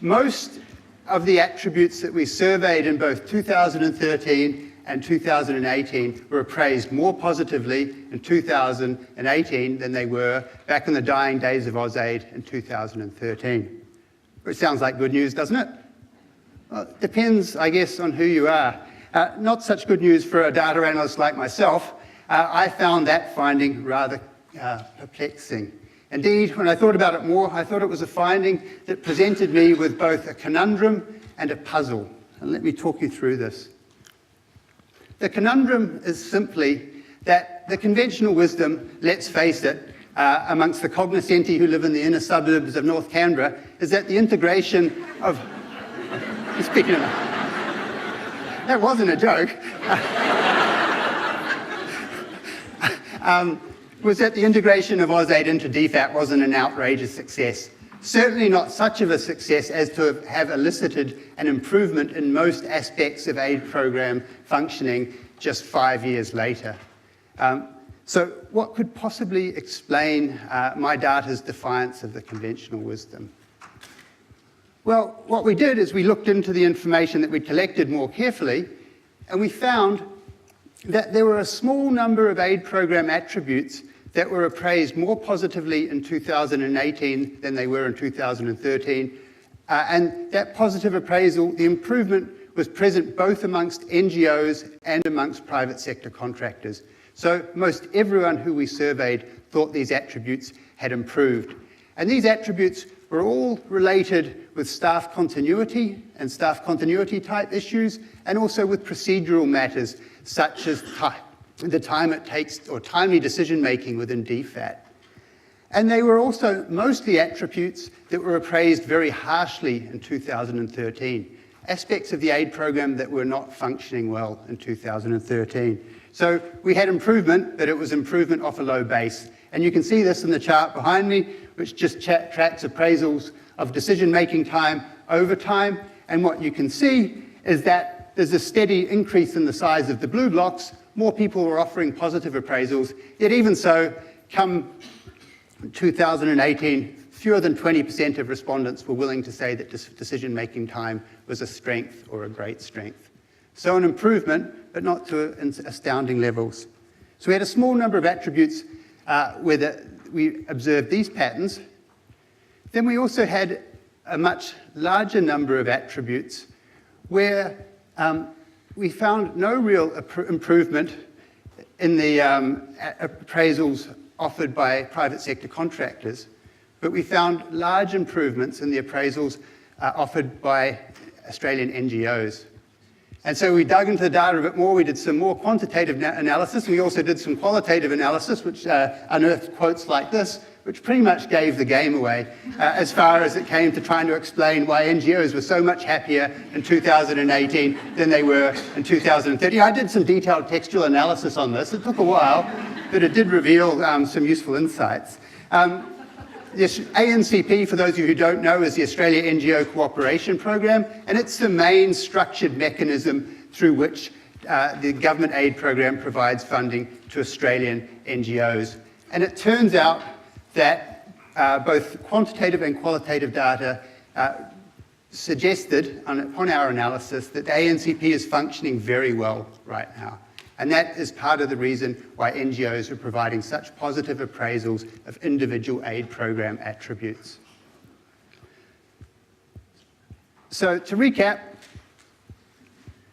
most of the attributes that we surveyed in both 2013 and 2018 were appraised more positively in 2018 than they were back in the dying days of AusAid in 2013. Which sounds like good news, doesn't it? Well, it depends, I guess, on who you are. Not such good news for a data analyst like myself. I found that finding rather perplexing. Indeed, when I thought about it more, I thought it was a finding that presented me with both a conundrum and a puzzle. And let me talk you through this. The conundrum is simply that the conventional wisdom, let's face it, amongst the cognoscenti who live in the inner suburbs of North Canberra, is that the integration of... Speaking of... That wasn't a joke. Was that the integration of AusAid into DFAT wasn't an outrageous success. Certainly not such of a success as to have elicited an improvement in most aspects of aid program functioning just 5 years later. So what could possibly explain my data's defiance of the conventional wisdom? Well, what we did is we looked into the information that we collected more carefully, and we found that there were a small number of aid program attributes that were appraised more positively in 2018 than they were in 2013. And that positive appraisal, the improvement was present both amongst NGOs and amongst private sector contractors. So most everyone who we surveyed thought these attributes had improved. And these attributes were all related with staff continuity and staff continuity type issues, and also with procedural matters such as the time it takes or timely decision making within DFAT. And they were also mostly attributes that were appraised very harshly in 2013, aspects of the aid program that were not functioning well in 2013. So we had improvement, but it was improvement off a low base. And you can see this in the chart behind me, which just tracks appraisals of decision-making time over time. And what you can see is that there's a steady increase in the size of the blue blocks. More people were offering positive appraisals, yet even so, come 2018, fewer than 20% of respondents were willing to say that decision-making time was a strength or a great strength. So an improvement, but not to astounding levels. So we had a small number of attributes where we observed these patterns. Then we also had a much larger number of attributes where we found no real improvement in the appraisals offered by private sector contractors, but we found large improvements in the appraisals offered by Australian NGOs. And so we dug into the data a bit more. We did some more quantitative analysis. We also did some qualitative analysis, which unearthed quotes like this, which pretty much gave the game away as far as it came to trying to explain why NGOs were so much happier in 2018 than they were in 2030. I did some detailed textual analysis on this. It took a while, but it did reveal some useful insights. The ANCP, for those of you who don't know, is the Australia NGO Cooperation Program, and it's the main structured mechanism through which the government aid program provides funding to Australian NGOs. And it turns out that both quantitative and qualitative data suggested, upon our analysis, that the ANCP is functioning very well right now. And that is part of the reason why NGOs are providing such positive appraisals of individual aid program attributes. So to recap,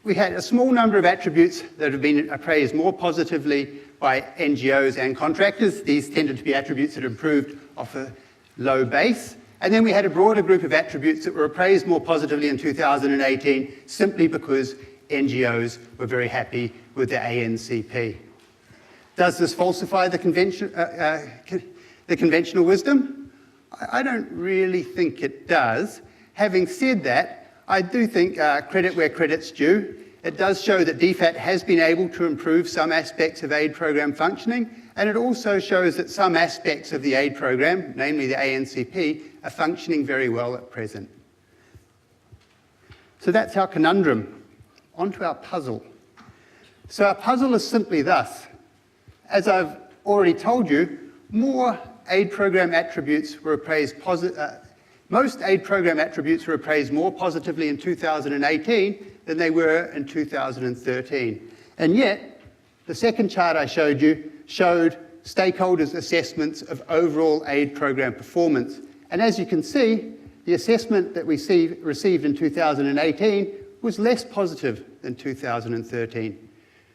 we had a small number of attributes that have been appraised more positively by NGOs and contractors. These tended to be attributes that improved off a low base. And then we had a broader group of attributes that were appraised more positively in 2018 simply because NGOs were very happy with the ANCP. Does this falsify the conventional wisdom? I don't really think it does. Having said that, I do think credit where credit's due. It does show that DFAT has been able to improve some aspects of aid program functioning, and it also shows that some aspects of the aid program, namely the ANCP, are functioning very well at present. So that's our conundrum. On to our puzzle. So our puzzle is simply thus. As I've already told you, more aid program attributes were appraised most aid program attributes were appraised more positively in 2018 than they were in 2013. And yet, the second chart I showed you showed stakeholders' assessments of overall aid program performance. And as you can see, the assessment that we received in 2018 was less positive than 2013.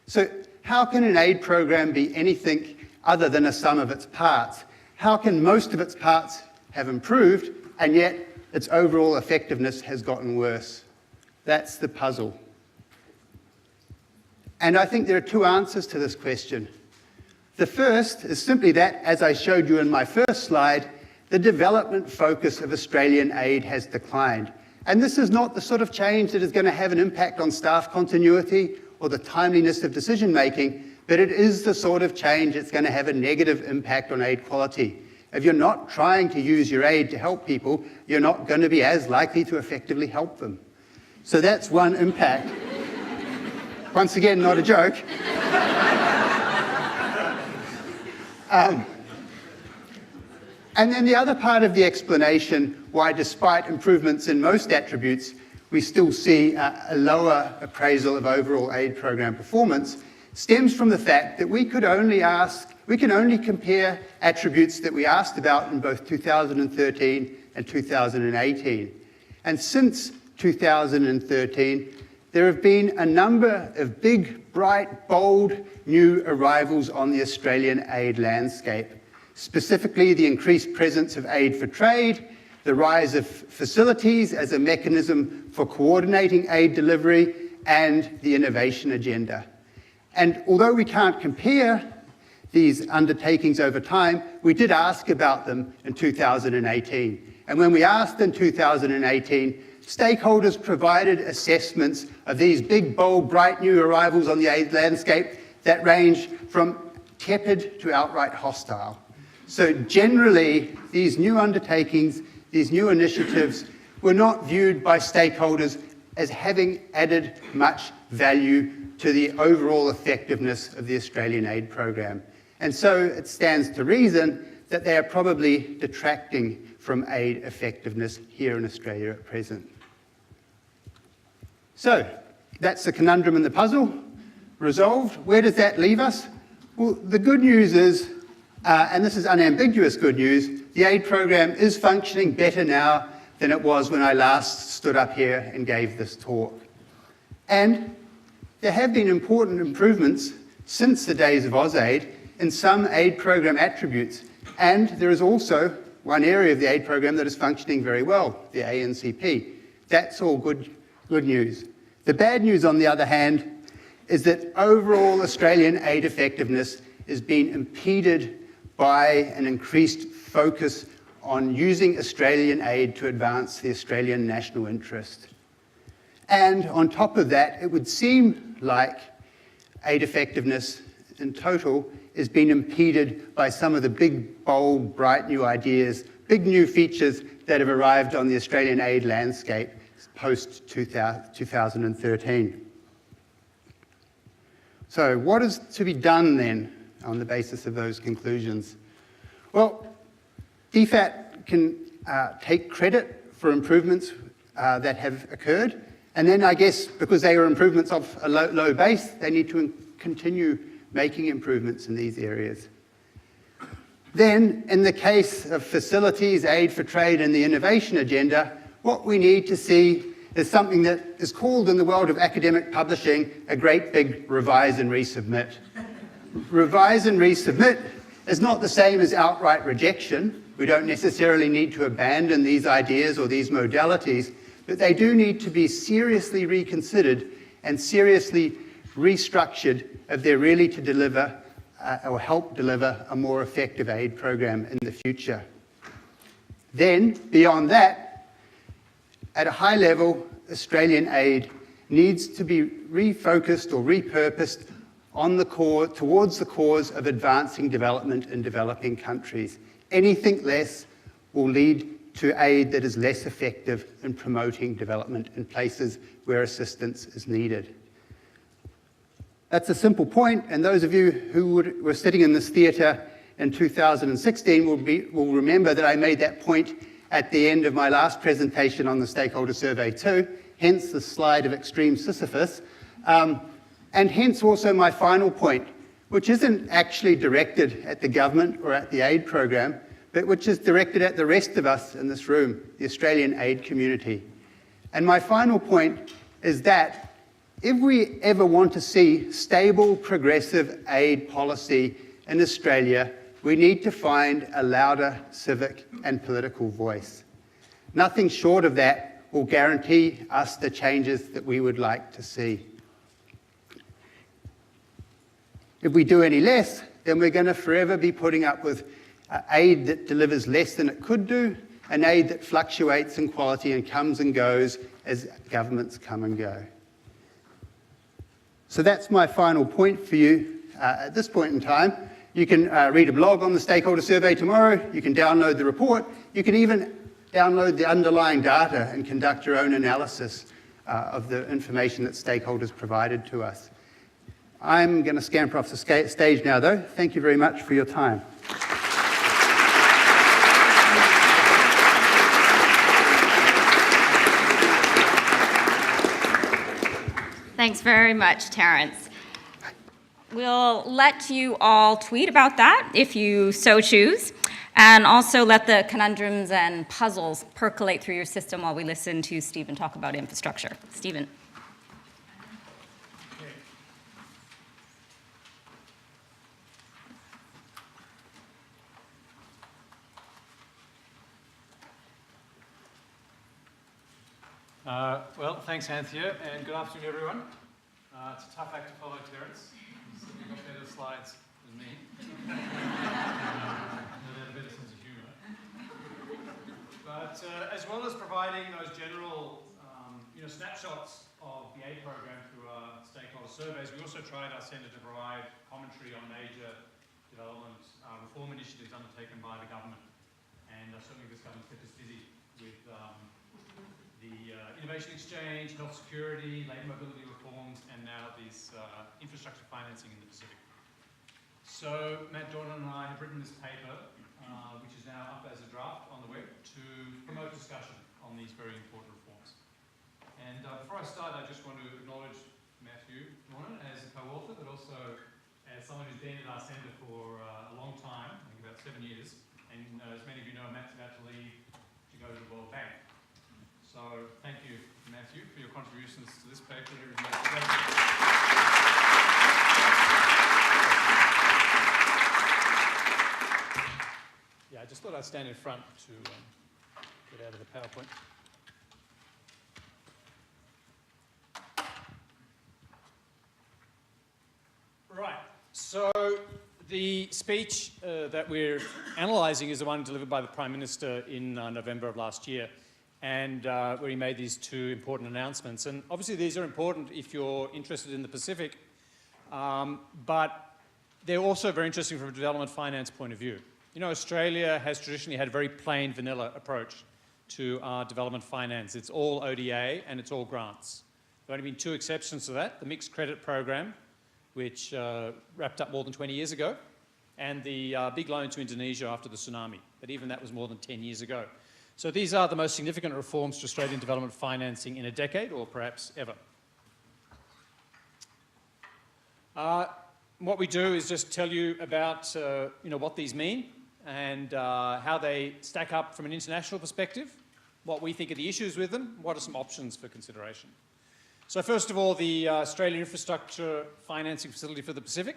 So how can an aid program be anything other than a sum of its parts? How can most of its parts have improved, and yet its overall effectiveness has gotten worse? That's the puzzle. And I think there are two answers to this question. The first is simply that, as I showed you in my first slide, the development focus of Australian aid has declined. And this is not the sort of change that is going to have an impact on staff continuity or the timeliness of decision making, but it is the sort of change that's going to have a negative impact on aid quality. If you're not trying to use your aid to help people, you're not going to be as likely to effectively help them. So that's one impact. Once again, not a joke. And then the other part of the explanation why, despite improvements in most attributes, we still see a lower appraisal of overall aid program performance stems from the fact that we can only compare attributes that we asked about in both 2013 and 2018. And since 2013, there have been a number of big, bright, bold new arrivals on the Australian aid landscape. Specifically, the increased presence of aid for trade, the rise of facilities as a mechanism for coordinating aid delivery, and the innovation agenda. And although we can't compare these undertakings over time, we did ask about them in 2018. And when we asked in 2018, stakeholders provided assessments of these big, bold, bright new arrivals on the aid landscape that range from tepid to outright hostile. So generally, these new undertakings, these new initiatives were not viewed by stakeholders as having added much value to the overall effectiveness of the Australian aid program. And so it stands to reason that they are probably detracting from aid effectiveness here in Australia at present. So that's the conundrum in the puzzle resolved. Where does that leave us? Well, the good news is and this is unambiguous good news, the aid program is functioning better now than it was when I last stood up here and gave this talk. And there have been important improvements since the days of AusAid in some aid program attributes, and there is also one area of the aid program that is functioning very well, the ANCP. That's all good news. The bad news, on the other hand, is that overall Australian aid effectiveness is being impeded by an increased focus on using Australian aid to advance the Australian national interest. And on top of that, it would seem like aid effectiveness in total is being impeded by some of the big, bold, bright new ideas, big new features that have arrived on the Australian aid landscape post-2013. So what is to be done then on the basis of those conclusions? Well, DFAT can take credit for improvements that have occurred, and then I guess because they are improvements of a low base, they need to continue making improvements in these areas. Then, in the case of facilities, aid for trade, and the innovation agenda, what we need to see is something that is called in the world of academic publishing a great big revise and resubmit. Revise and resubmit is not the same as outright rejection. We don't necessarily need to abandon these ideas or these modalities, but they do need to be seriously reconsidered and seriously restructured if they're really to deliver or help deliver a more effective aid program in the future. Then, beyond that, at a high level, Australian aid needs to be refocused or repurposed on towards the cause of advancing development in developing countries. Anything less will lead to aid that is less effective in promoting development in places where assistance is needed. That's a simple point, and those of you who were sitting in this theatre in 2016 will remember that I made that point at the end of my last presentation on the Stakeholder Survey too, hence the slide of extreme Sisyphus, and hence also my final point, which isn't actually directed at the government or at the aid program, but which is directed at the rest of us in this room, the Australian aid community. And my final point is that if we ever want to see stable, progressive aid policy in Australia, we need to find a louder civic and political voice. Nothing short of that will guarantee us the changes that we would like to see. If we do any less, then we're going to forever be putting up with aid that delivers less than it could do, and aid that fluctuates in quality and comes and goes as governments come and go. So that's my final point for you at this point in time. You can read a blog on the Stakeholder Survey tomorrow. You can download the report. You can even download the underlying data and conduct your own analysis of the information that stakeholders provided to us. I'm going to scamper off the stage now, though. Thank you very much for your time. Thanks very much, Terence. We'll let you all tweet about that if you so choose, and also let the conundrums and puzzles percolate through your system while we listen to Stephen talk about infrastructure. Stephen. Well, thanks, Anthea, and good afternoon, everyone. It's a tough act to follow, Terence. You've got better slides than me. They have a better sense of humour. But as well as providing those general snapshots of the aid program through our stakeholder surveys, we also tried our centre to provide commentary on major development reform initiatives undertaken by the government. And certainly this government kept us busy with the innovation exchange, health security, labour mobility reforms, and now this infrastructure financing in the Pacific. So Matt Jordan and I have written this paper, which is now up as a draft on the web, to promote discussion on these very important reforms. And before I start, I just want to acknowledge Matthew Warner as a co-author, but also as someone who's been at our centre for a long time, I think about 7 years, and as many of you know, Matt's about to leave to go to the World Bank. So thank you, Matthew, for your contributions to this paper. Yeah, I just thought I'd stand in front to get out of the PowerPoint. Right, so the speech that we're analysing is the one delivered by the Prime Minister in November of last year, and where he made these two important announcements. And obviously these are important if you're interested in the Pacific, but they're also very interesting from a development finance point of view. You know, Australia has traditionally had a very plain vanilla approach to our development finance. It's all ODA and it's all grants. There have only been two exceptions to that: the mixed credit program, which wrapped up more than 20 years ago, and the big loan to Indonesia after the tsunami. But even that was more than 10 years ago. So these are the most significant reforms to Australian development financing in a decade, or perhaps ever. What we do is just tell you about what these mean and how they stack up from an international perspective, what we think are the issues with them, what are some options for consideration. So first of all, the Australian Infrastructure Financing Facility for the Pacific.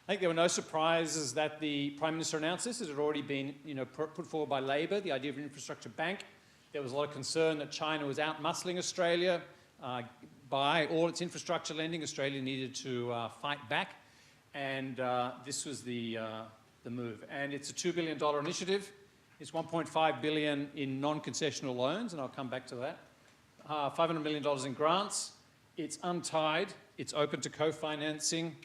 I think there were no surprises that the Prime Minister announced this. It had already been put forward by Labor, the idea of an infrastructure bank. There was a lot of concern that China was out-muscling Australia. By all its infrastructure lending, Australia needed to fight back, and this was the move. And it's a $2 billion initiative. It's $1.5 billion in non-concessional loans, and I'll come back to that. $500 million in grants. It's untied. It's open to co-financing.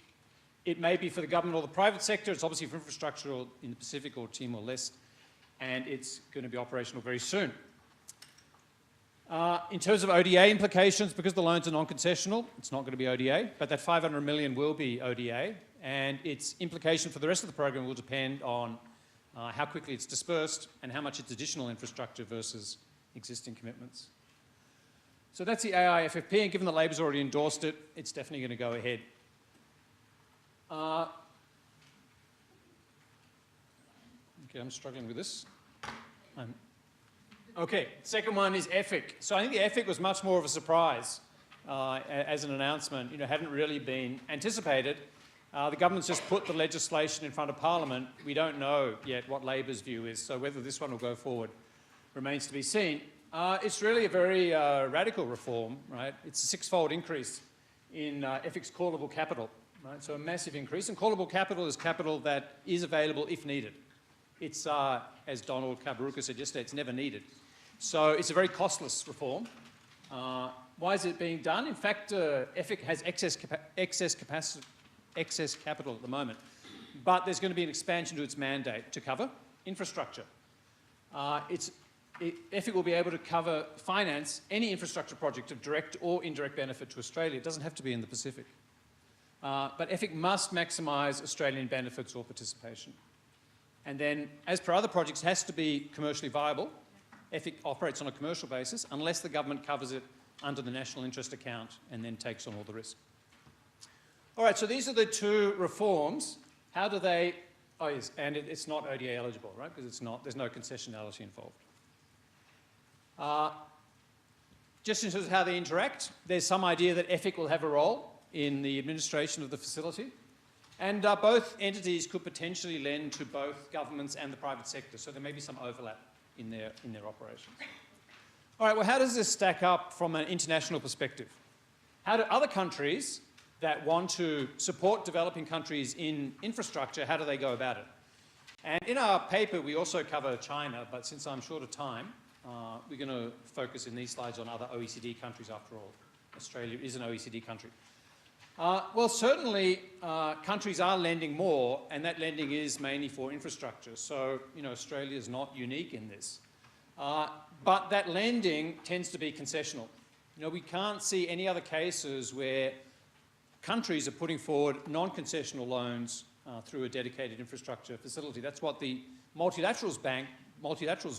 It may be for the government or the private sector. It's obviously for infrastructure in the Pacific or Timor-Leste, and it's going to be operational very soon. In terms of ODA implications, because the loans are non-concessional, it's not going to be ODA, but that $500 million will be ODA, and its implication for the rest of the program will depend on how quickly it's dispersed and how much it's additional infrastructure versus existing commitments. So that's the AIFFP, and given that Labor's already endorsed it, it's definitely going to go ahead. Okay, I'm struggling with this. Okay, second one is EFIC. So I think the EFIC was much more of a surprise as an announcement. Hadn't really been anticipated. The government's just put the legislation in front of Parliament. We don't know yet what Labor's view is, so whether this one will go forward remains to be seen. It's really a very radical reform, right? It's a six-fold increase in EFIC's callable capital, right? So a massive increase. And callable capital is capital that is available if needed. It's, as Donald Kabaruka said yesterday, it's never needed. So it's a very costless reform. Why is it being done? In fact, EFIC has excess capital at the moment, but there's going to be an expansion to its mandate to cover infrastructure. EFIC will be able to finance any infrastructure project of direct or indirect benefit to Australia. It doesn't have to be in the Pacific. But EFIC must maximise Australian benefits or participation. And then, as per other projects, has to be commercially viable. EFIC operates on a commercial basis unless the government covers it under the national interest account and then takes on all the risk. All right, so these are the two reforms. How do they... Oh, yes, and it's not ODA eligible, right? Because it's not, there's no concessionality involved. Just in terms of how they interact, there's some idea that EFIC will have a role in the administration of the facility. And both entities could potentially lend to both governments and the private sector, so there may be some overlap in their operations. All right, well, how does this stack up from an international perspective? How do other countries that want to support developing countries in infrastructure, how do they go about it? And in our paper, we also cover China, but since I'm short of time, we're going to focus in these slides on other OECD countries after all. Australia is an OECD country. Well, certainly countries are lending more, and that lending is mainly for infrastructure. So, Australia is not unique in this. But that lending tends to be concessional. We can't see any other cases where countries are putting forward non-concessional loans through a dedicated infrastructure facility. That's what the multilaterals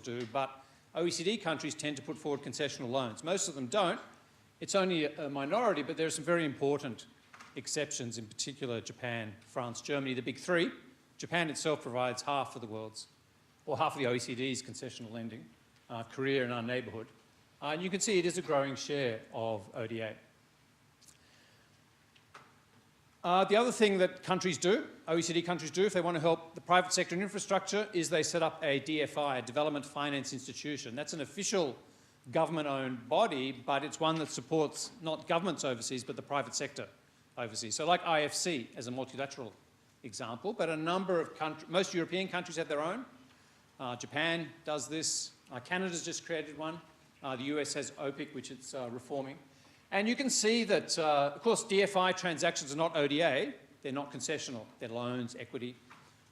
do, but OECD countries tend to put forward concessional loans. Most of them don't. It's only a minority, but there are some very important exceptions, in particular Japan, France, Germany, the big three. Japan itself provides half of the world's, or half of the OECD's concessional lending, Korea in our neighbourhood. And you can see it is a growing share of ODA. The other thing that countries do, OECD countries do, if they want to help the private sector in infrastructure, is they set up a DFI, a Development Finance Institution. That's an official government-owned body, but it's one that supports not governments overseas, but the private sector overseas. So like IFC as a multilateral example, but a number of countries, most European countries have their own. Japan does this. Canada's just created one. The US has OPIC, which it's reforming. And you can see that, of course, DFI transactions are not ODA. They're not concessional. They're loans, equity.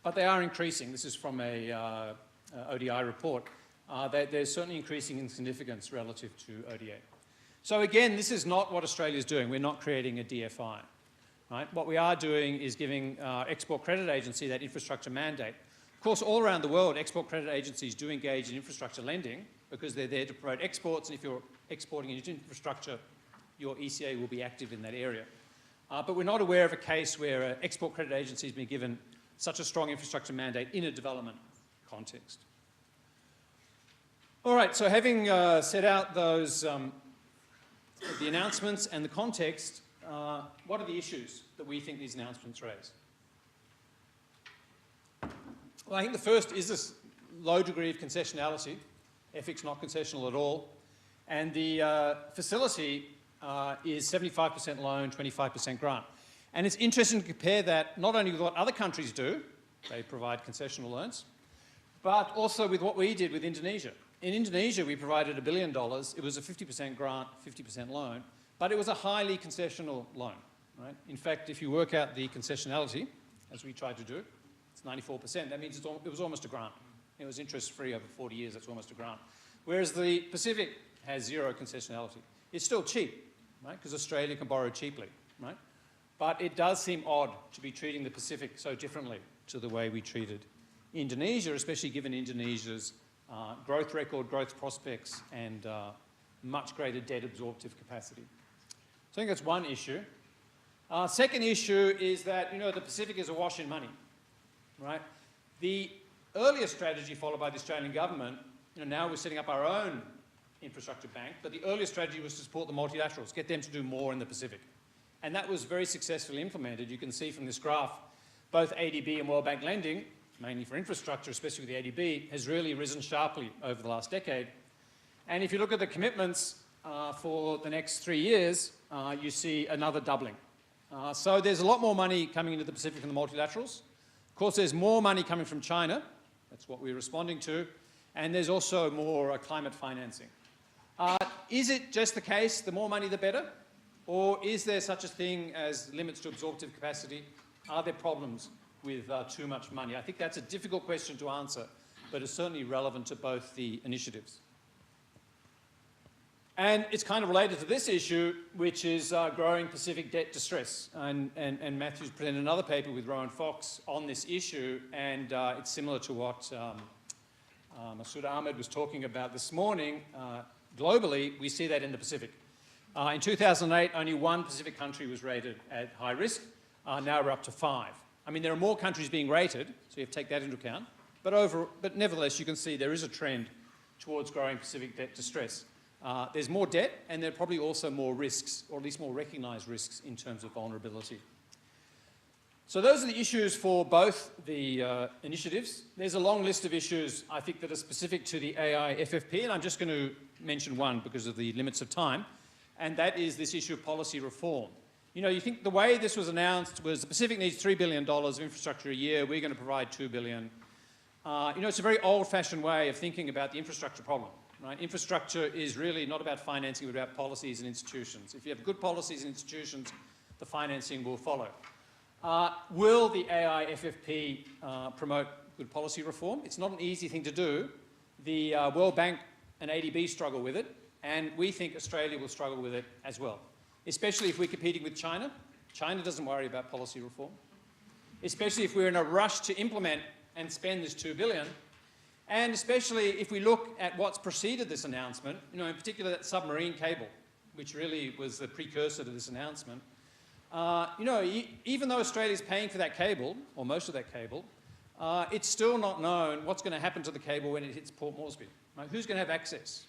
But they are increasing. This is from a ODI report. They're certainly increasing in significance relative to ODA. So again, this is not what Australia is doing. We're not creating a DFI. Right? What we are doing is giving our Export Credit Agency that infrastructure mandate. Of course, all around the world, export credit agencies do engage in infrastructure lending because they're there to promote exports, and if you're exporting into infrastructure, your ECA will be active in that area. But we're not aware of a case where an export credit agency has been given such a strong infrastructure mandate in a development context. All right, so having set out those, the announcements and the context, what are the issues that we think these announcements raise? Well, I think the first is this low degree of concessionality. FX not concessional at all. And the facility is 75% loan, 25% grant. And it's interesting to compare that not only with what other countries do, they provide concessional loans, but also with what we did with Indonesia. In Indonesia, we provided $1 billion. It was a 50% grant, 50% loan, but it was a highly concessional loan. Right? In fact, if you work out the concessionality, as we tried to do, it's 94%. That means it was almost a grant. It was interest-free over 40 years. That's almost a grant. Whereas the Pacific has zero concessionality. It's still cheap, right? Because Australia can borrow cheaply, right? But it does seem odd to be treating the Pacific so differently to the way we treated Indonesia, especially given Indonesia's growth record, growth prospects, and much greater debt absorptive capacity. So I think that's one issue. Second issue is that, you know, the Pacific is awash in money, right? The earlier strategy followed by the Australian government, you know, now we're setting up our own infrastructure bank, but the earlier strategy was to support the multilaterals, get them to do more in the Pacific. And that was very successfully implemented. You can see from this graph, both ADB and World Bank lending, mainly for infrastructure, especially with the ADB, has really risen sharply over the last decade. And if you look at the commitments for the next 3 years, you see another doubling. So there's a lot more money coming into the Pacific from the multilaterals. Of course, there's more money coming from China. That's what we're responding to. And there's also more climate financing. Is it just the case, the more money, the better? Or is there such a thing as limits to absorptive capacity? Are there problems with too much money? I think that's a difficult question to answer, but it's certainly relevant to both the initiatives. And it's kind of related to this issue, which is growing Pacific debt distress. And Matthew's presented another paper with Rowan Fox on this issue, and it's similar to what Masood Ahmed was talking about this morning. Globally, we see that in the Pacific. In 2008, only one Pacific country was rated at high risk. Now we're up to 5. I mean, there are more countries being rated, so you have to take that into account. But nevertheless, you can see there is a trend towards growing Pacific debt distress. There's more debt, and there are probably also more risks, or at least more recognised risks in terms of vulnerability. So those are the issues for both the initiatives. There's a long list of issues, I think, that are specific to the AI FFP, and I'm just going to mention one because of the limits of time, and that is this issue of policy reform. You know, you think the way this was announced was the Pacific needs $3 billion of infrastructure a year, we're going to provide $2 billion. You know, it's a very old-fashioned way of thinking about the infrastructure problem. Right? Infrastructure is really not about financing, but about policies and institutions. If you have good policies and institutions, the financing will follow. Will the AI FFP promote good policy reform? It's not an easy thing to do. The World Bank and ADB struggle with it, and we think Australia will struggle with it as well, especially if we're competing with China. China doesn't worry about policy reform, especially if we're in a rush to implement and spend this $2 billion. And especially if we look at what's preceded this announcement, you know, in particular that submarine cable, which really was the precursor to this announcement, even though Australia's paying for that cable, or most of that cable, it's still not known what's going to happen to the cable when it hits Port Moresby. Right? Who's going to have access?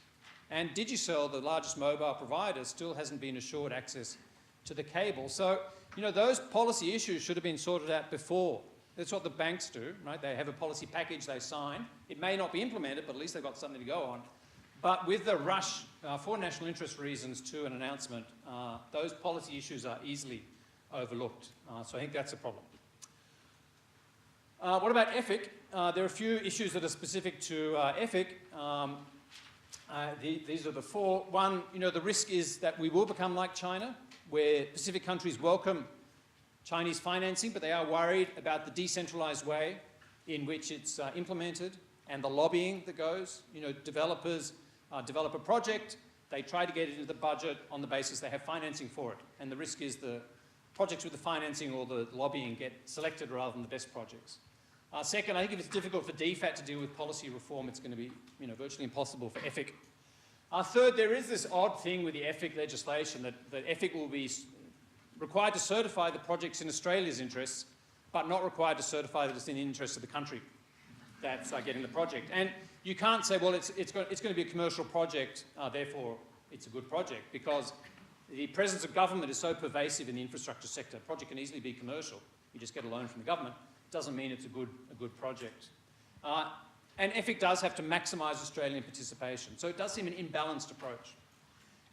And Digicel, the largest mobile provider, still hasn't been assured access to the cable. So, those policy issues should have been sorted out before. That's what the banks do, right? They have a policy package they sign. It may not be implemented, but at least they've got something to go on. But with the rush for national interest reasons to an announcement, those policy issues are easily overlooked. So I think that's a problem. What about EFIC? There are a few issues that are specific to EFIC. These are the four. One, the risk is that we will become like China, where Pacific countries welcome Chinese financing, but they are worried about the decentralized way in which it's implemented and the lobbying that goes. Developers develop a project, they try to get it into the budget on the basis they have financing for it. And the risk is the projects with the financing or the lobbying get selected rather than the best projects. Second, I think if it's difficult for DFAT to deal with policy reform, it's going to be virtually impossible for EFIC. Third, there is this odd thing with the EFIC legislation that EFIC will be required to certify the projects in Australia's interests, but not required to certify that it's in the interest of the country that's getting the project. And you can't say, well, it's going to be a commercial project, therefore it's a good project, because the presence of government is so pervasive in the infrastructure sector. A project can easily be commercial. You just get a loan from the government. It doesn't mean it's a good project. And EFIC does have to maximise Australian participation. So it does seem an imbalanced approach.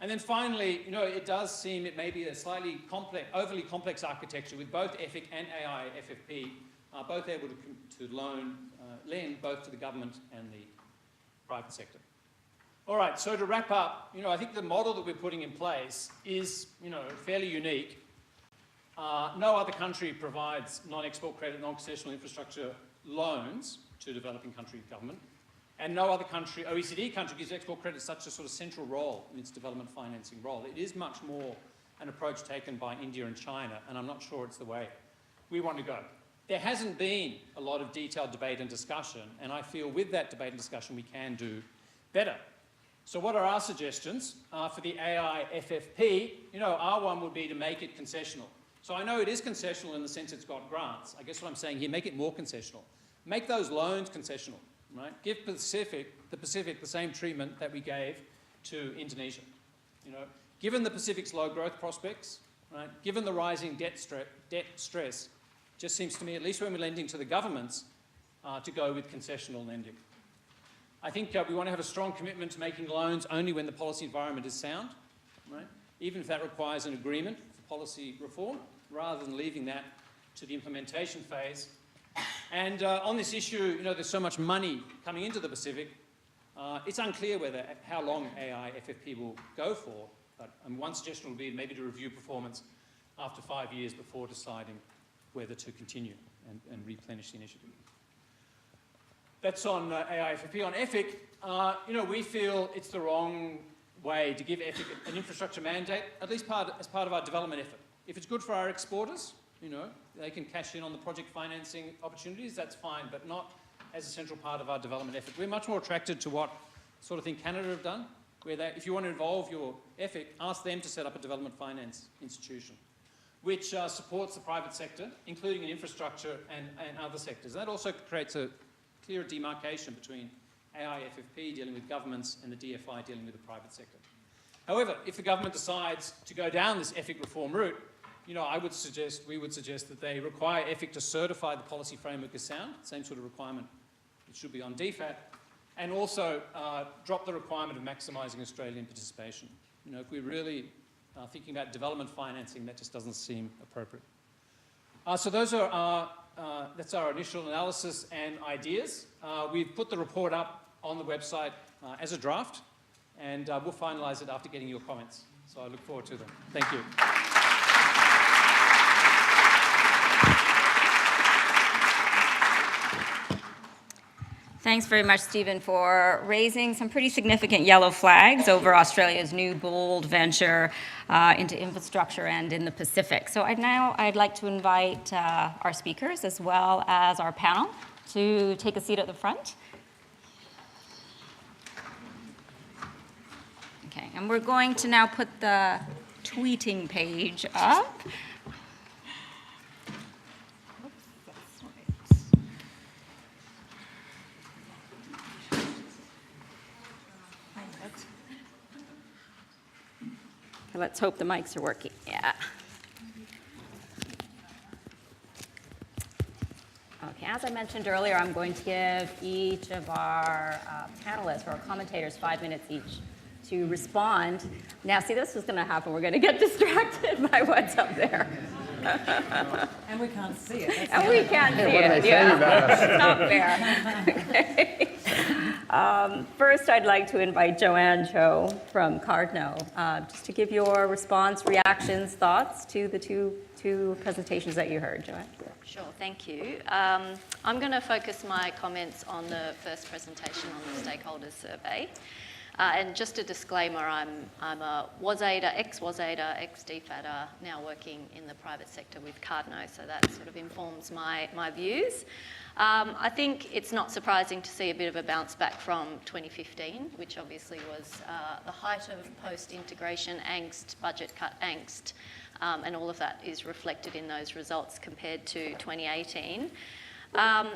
And then finally, it does seem it may be a slightly overly complex architecture with both EFIC and AI FFP both able to lend both to the government and the private sector. All right, so to wrap up, I think the model that we're putting in place is, fairly unique. No other country provides non-export credit, non-concessional infrastructure loans to developing country government. And no other country, OECD country, gives export credit such a sort of central role in its development financing role. It is much more an approach taken by India and China, and I'm not sure it's the way we want to go. There hasn't been a lot of detailed debate and discussion, and I feel with that debate and discussion we can do better. So what are our suggestions for the AI FFP? Our one would be to make it concessional. So I know it is concessional in the sense it's got grants. I guess what I'm saying here, make it more concessional. Make those loans concessional. Right? Give the Pacific the same treatment that we gave to Indonesia. Given the Pacific's low growth prospects, right? Given the rising debt stress, just seems to me, at least when we're lending to the governments, to go with concessional lending. I think we want to have a strong commitment to making loans only when the policy environment is sound, right? Even if that requires an agreement for policy reform, rather than leaving that to the implementation phase. And on this issue, there's so much money coming into the Pacific, it's unclear how long AI FFP will go for, but one suggestion would be maybe to review performance after 5 years before deciding whether to continue and replenish the initiative. That's on AI FFP. On EFIC, we feel it's the wrong way to give EFIC an infrastructure mandate, at least as part of our development effort. If it's good for our exporters, they can cash in on the project financing opportunities, that's fine, but not as a central part of our development effort. We're much more attracted to what sort of thing Canada have done, where if you want to involve your EFIC, ask them to set up a development finance institution, which supports the private sector, including in infrastructure and other sectors. That also creates a clearer demarcation between AI FFP dealing with governments and the DFI dealing with the private sector. However, if the government decides to go down this EFIC reform route, we would suggest that they require EFIC to certify the policy framework as sound, same sort of requirement it should be on DFAT, and also drop the requirement of maximising Australian participation. If we're really thinking about development financing, that just doesn't seem appropriate. So those are that's our initial analysis and ideas. We've put the report up on the website as a draft, and we'll finalise it after getting your comments. So I look forward to them. Thank you. Thanks very much, Stephen, for raising some pretty significant yellow flags over Australia's new bold venture into infrastructure and in the Pacific. So I'd like to invite our speakers as well as our panel to take a seat at the front. Okay, and we're going to now put the tweeting page up. let's hope the mics are working. Yeah. Okay, as I mentioned earlier, I'm going to give each of our panelists, or our commentators, 5 minutes each to respond. Now, see, this is going to happen. We're going to get distracted by what's up there. And we can't see it. And we can't see What are they it. saying about us? It's not fair. Okay. First, I'd like to invite Joanne Cho from Cardno, just to give your response, reactions, thoughts to the two presentations that you heard, Joanne. Sure, thank you. I'm going to focus my comments on the first presentation on the Stakeholder survey. And just a disclaimer, I'm a WASAIDer, ex-WASAIDer, ex-DFATer, now working in the private sector with Cardno, so that sort of informs my views. I think it's not surprising to see a bit of a bounce back from 2015, which obviously was the height of post-integration angst, budget cut angst, and all of that is reflected in those results compared to 2018.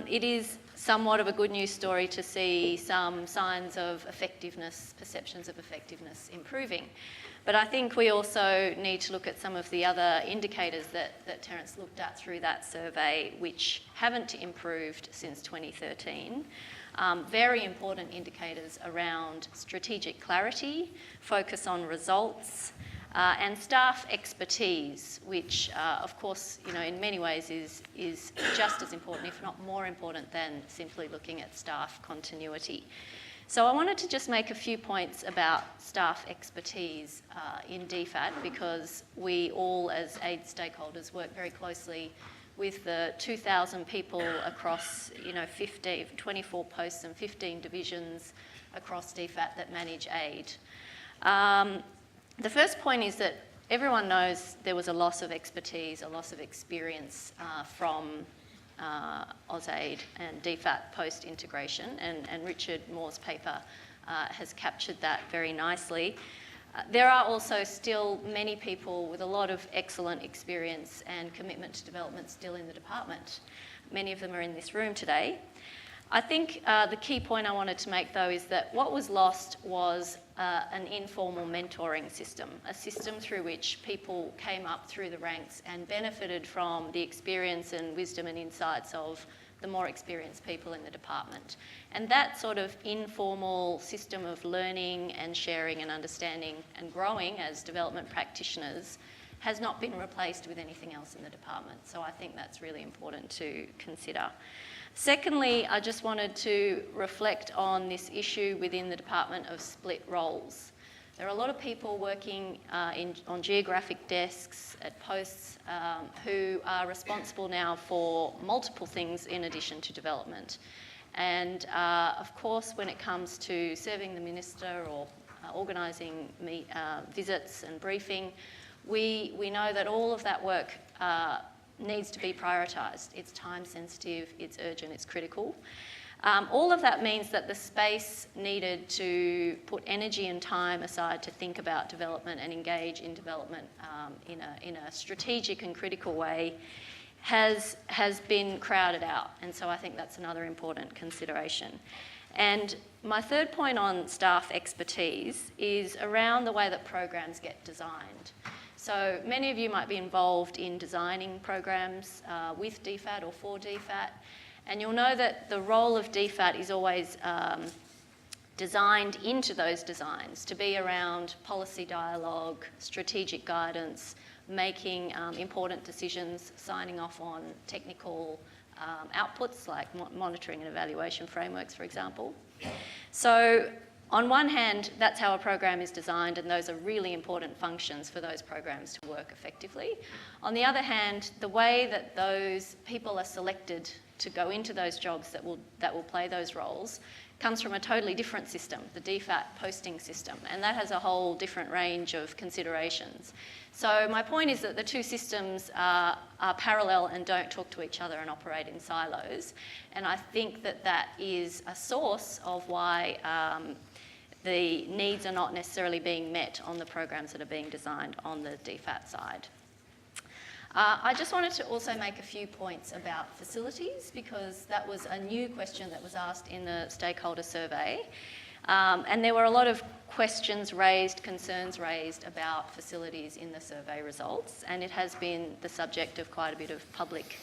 It is somewhat of a good news story to see some signs of effectiveness, perceptions of effectiveness improving. But I think we also need to look at some of the other indicators that Terence looked at through that survey, which haven't improved since 2013. Very important indicators around strategic clarity, focus on results, and staff expertise, which, of course, in many ways is just as important, if not more important, than simply looking at staff continuity. So I wanted to just make a few points about staff expertise in DFAT, because we all, as aid stakeholders, work very closely with the 2,000 people across 24 posts and 15 divisions across DFAT that manage aid. The first point is that everyone knows there was a loss of expertise, a loss of experience from AusAid and DFAT post-integration, and Richard Moore's paper has captured that very nicely. There are also still many people with a lot of excellent experience and commitment to development still in the department. Many of them are in this room today. I think the key point I wanted to make, though, is that what was lost was an informal mentoring system, a system through which people came up through the ranks and benefited from the experience and wisdom and insights of the more experienced people in the department. And that sort of informal system of learning and sharing and understanding and growing as development practitioners has not been replaced with anything else in the department. So I think that's really important to consider. Secondly, I just wanted to reflect on this issue within the department of split roles. There are a lot of people working on geographic desks at posts who are responsible now for multiple things in addition to development. And of course, when it comes to serving the minister or organising visits and briefing, we know that all of that work needs to be prioritised. It's time sensitive, it's urgent, it's critical. All of that means that the space needed to put energy and time aside to think about development and engage in development in a strategic and critical way has been crowded out. And so I think that's another important consideration. And my third point on staff expertise is around the way that programs get designed. So many of you might be involved in designing programs with DFAT or for DFAT, and you'll know that the role of DFAT is always designed into those designs to be around policy dialogue, strategic guidance, making important decisions, signing off on technical outputs like monitoring and evaluation frameworks, for example. So on one hand, that's how a program is designed, and those are really important functions for those programs to work effectively. On the other hand, the way that those people are selected to go into those jobs that will play those roles comes from a totally different system, the DFAT posting system, and that has a whole different range of considerations. So my point is that the two systems are parallel and don't talk to each other and operate in silos, and I think that is a source of why the needs are not necessarily being met on the programs that are being designed on the DFAT side. I just wanted to also make a few points about facilities, because that was a new question that was asked in the stakeholder survey. And there were a lot of questions raised, concerns raised about facilities in the survey results, and it has been the subject of quite a bit of public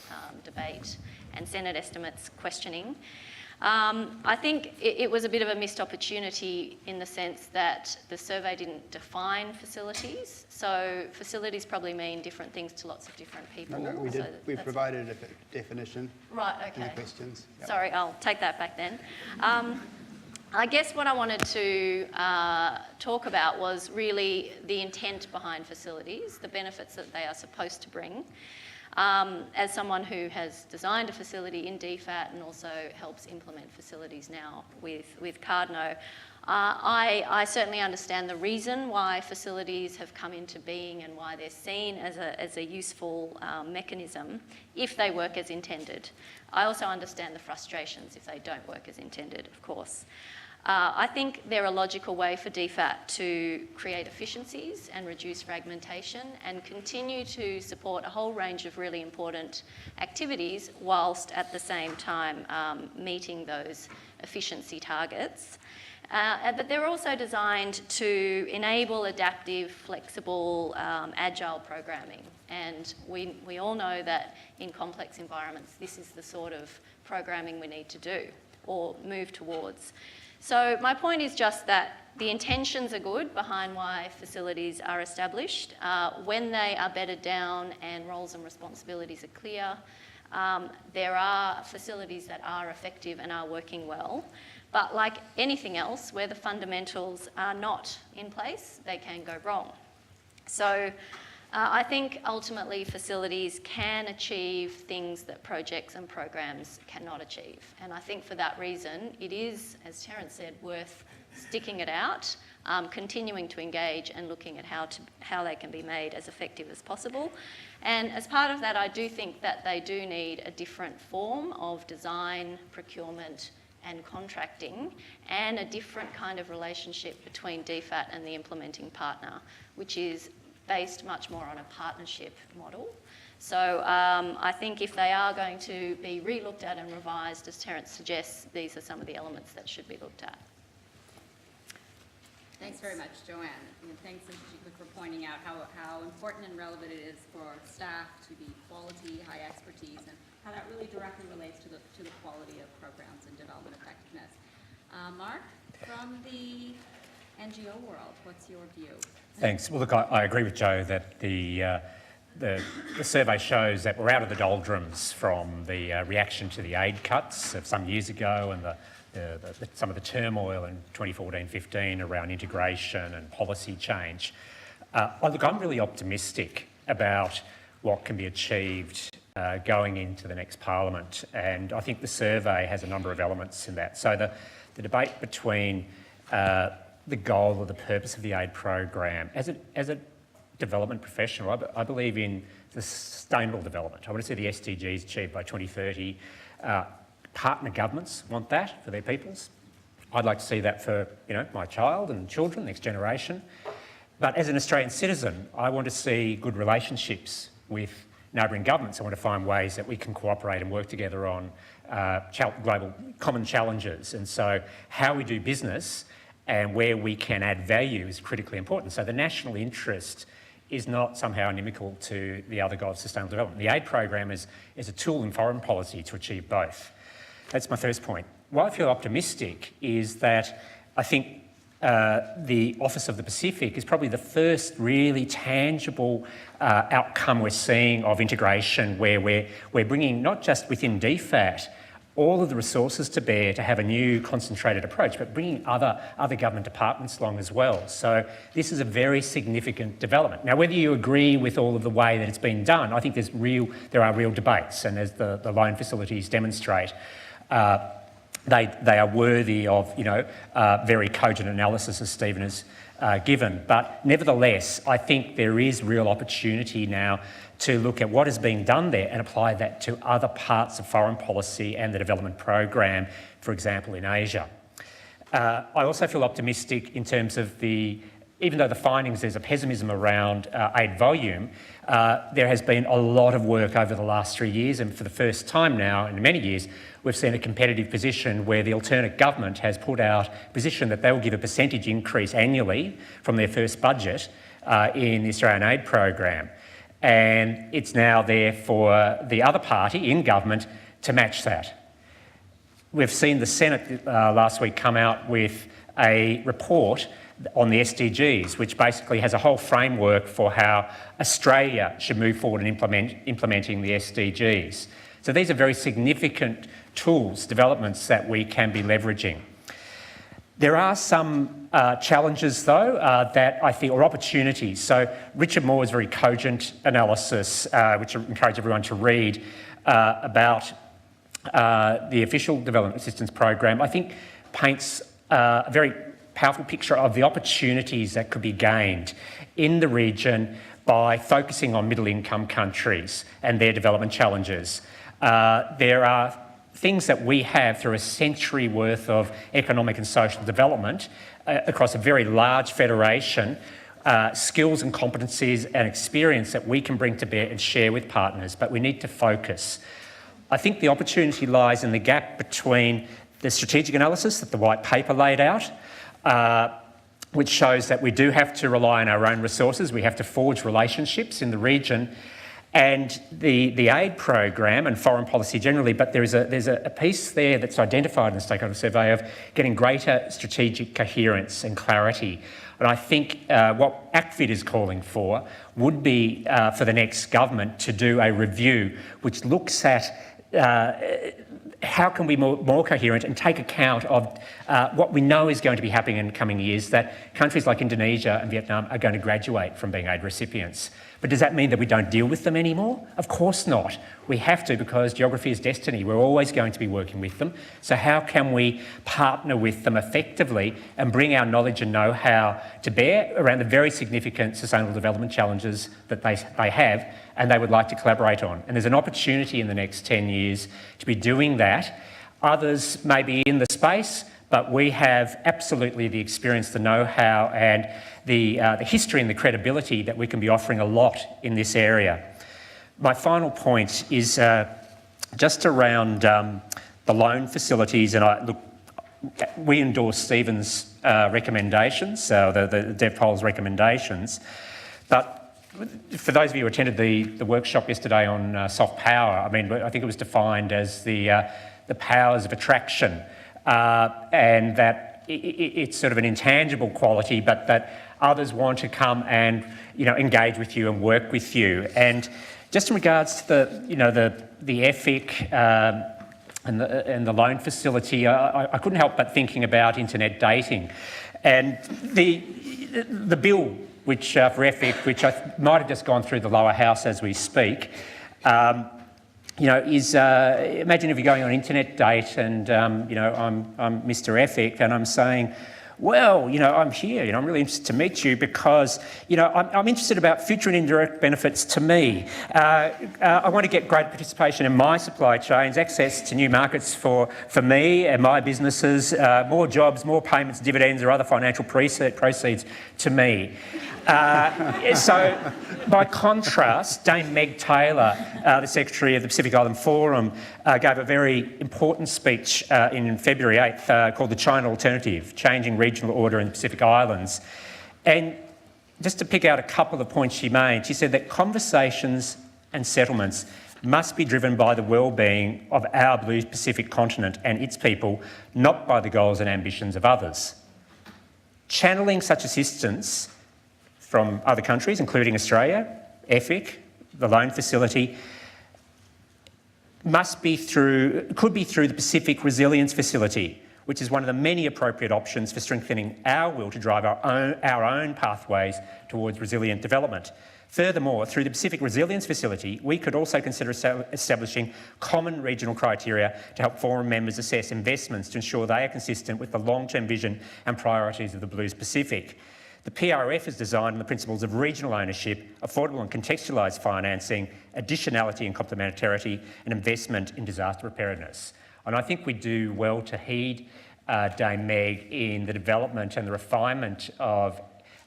debate and Senate estimates questioning. I think it was a bit of a missed opportunity in the sense that the survey didn't define facilities. So facilities probably mean different things to lots of different people. No, we did. We provided a definition. Right, In the okay. questions. Yep. Sorry, I'll take that back then. I guess what I wanted to talk about was really the intent behind facilities, the benefits that they are supposed to bring. As someone who has designed a facility in DFAT and also helps implement facilities now with Cardno, I certainly understand the reason why facilities have come into being and why they're seen as a useful mechanism if they work as intended. I also understand the frustrations if they don't work as intended, of course. I think they're a logical way for DFAT to create efficiencies and reduce fragmentation and continue to support a whole range of really important activities whilst at the same time meeting those efficiency targets. But they're also designed to enable adaptive, flexible, agile programming. And we all know that in complex environments, this is the sort of programming we need to do or move towards. So my point is just that the intentions are good behind why facilities are established. When they are bedded down and roles and responsibilities are clear, there are facilities that are effective and are working well. But like anything else, where the fundamentals are not in place, they can go wrong. So I think ultimately facilities can achieve things that projects and programs cannot achieve. And I think for that reason, it is, as Terence said, worth sticking it out, continuing to engage and looking at how they can be made as effective as possible. And as part of that, I do think that they do need a different form of design, procurement, and contracting, and a different kind of relationship between DFAT and the implementing partner, which is based much more on a partnership model. So I think if they are going to be re-looked at and revised, as Terence suggests, these are some of the elements that should be looked at. Thanks very much, Joanne. And thanks, Nchika, for pointing out how important and relevant it is for staff to be quality, high expertise, and how that really directly relates to the quality of programs and development effectiveness. Mark, from the NGO world, what's your view? Thanks. Well, look, I agree with Joe that the survey shows that we're out of the doldrums from the reaction to the aid cuts of some years ago and some of the turmoil in 2014-15 around integration and policy change. Look, I'm really optimistic about what can be achieved going into the next Parliament, and I think the survey has a number of elements in that. So the debate between the goal or the purpose of the aid program. As a development professional, I believe in the sustainable development. I want to see the SDGs achieved by 2030. Partner governments want that for their peoples. I'd like to see that for my child and children, next generation. But as an Australian citizen, I want to see good relationships with neighbouring governments. I want to find ways that we can cooperate and work together on global common challenges. And so how we do business and where we can add value is critically important. So the national interest is not somehow inimical to the other goal of sustainable development. The aid program is a tool in foreign policy to achieve both. That's my first point. Why I feel optimistic is that I think the Office of the Pacific is probably the first really tangible outcome we're seeing of integration, where we're bringing not just within DFAT all of the resources to bear to have a new concentrated approach, but bringing other government departments along as well. So this is a very significant development. Now, whether you agree with all of the way that it's been done, I think there are real debates, and as the loan facilities demonstrate, they are worthy of very cogent analysis, as Stephen has given. But nevertheless, I think there is real opportunity now to look at what is being done there and apply that to other parts of foreign policy and the development program, for example, in Asia. I also feel optimistic in terms of the even though the findings, there's a pessimism around aid volume, there has been a lot of work over the last 3 years, and for the first time now in many years, we've seen a competitive position where the alternate government has put out a position that they will give a percentage increase annually from their first budget in the Australian Aid program. And it's now there for the other party in government to match that. We've seen the Senate last week come out with a report on the SDGs, which basically has a whole framework for how Australia should move forward in implementing the SDGs. So these are very significant tools, developments that we can be leveraging. There are some challenges, though, that I think are opportunities. So Richard Moore's very cogent analysis, which I encourage everyone to read, about the official development assistance program, I think paints a very powerful picture of the opportunities that could be gained in the region by focusing on middle-income countries and their development challenges. There are things that we have through a century worth of economic and social development across a very large federation, skills and competencies and experience that we can bring to bear and share with partners, but we need to focus. I think the opportunity lies in the gap between the strategic analysis that the white paper laid out, which shows that we do have to rely on our own resources, we have to forge relationships in the region, and the aid program and foreign policy generally, but there's a piece there that's identified in the stakeholder survey of getting greater strategic coherence and clarity. And I think what ACFID is calling for would be for the next government to do a review which looks at how can we be more coherent and take account of what we know is going to be happening in the coming years, that countries like Indonesia and Vietnam are going to graduate from being aid recipients. But does that mean that we don't deal with them anymore? Of course not. We have to, because geography is destiny. We're always going to be working with them. So how can we partner with them effectively and bring our knowledge and know-how to bear around the very significant sustainable development challenges that they have and they would like to collaborate on? And there's an opportunity in the next 10 years to be doing that. Others may be in the space, but we have absolutely the experience, the know-how and the history and the credibility that we can be offering a lot in this area. My final point is just around the loan facilities, and we endorse Stephen's recommendations, the DevPol's recommendations, but for those of you who attended the workshop yesterday on soft power, I mean, I think it was defined as the powers of attraction, and that it's sort of an intangible quality, but that others want to come and engage with you and work with you. And just in regards to the EFIC and the loan facility, I couldn't help but thinking about internet dating, and the bill which for EFIC, which might have just gone through the lower house as we speak. Is imagine if you're going on an internet date and, I'm Mr. Ethic and I'm saying, well, I'm here, I'm really interested to meet you because, I'm interested about future and indirect benefits to me. I want to get great participation in my supply chains, access to new markets for me and my businesses, more jobs, more payments, dividends or other financial proceeds to me. So, by contrast, Dame Meg Taylor, the Secretary of the Pacific Island Forum, gave a very important speech in February 8th called The China Alternative, Changing Regional Order in the Pacific Islands. And just to pick out a couple of points she made, she said that conversations and settlements must be driven by the well-being of our blue Pacific continent and its people, not by the goals and ambitions of others. Channeling such assistance from other countries, including Australia, EFIC, the loan facility, could be through the Pacific Resilience Facility, which is one of the many appropriate options for strengthening our will to drive our own pathways towards resilient development. Furthermore, through the Pacific Resilience Facility, we could also consider establishing common regional criteria to help forum members assess investments to ensure they are consistent with the long-term vision and priorities of the Blues Pacific. The PRF is designed on the principles of regional ownership, affordable and contextualised financing, additionality and complementarity, and investment in disaster preparedness. And I think we do well to heed Dame Meg in the development and the refinement of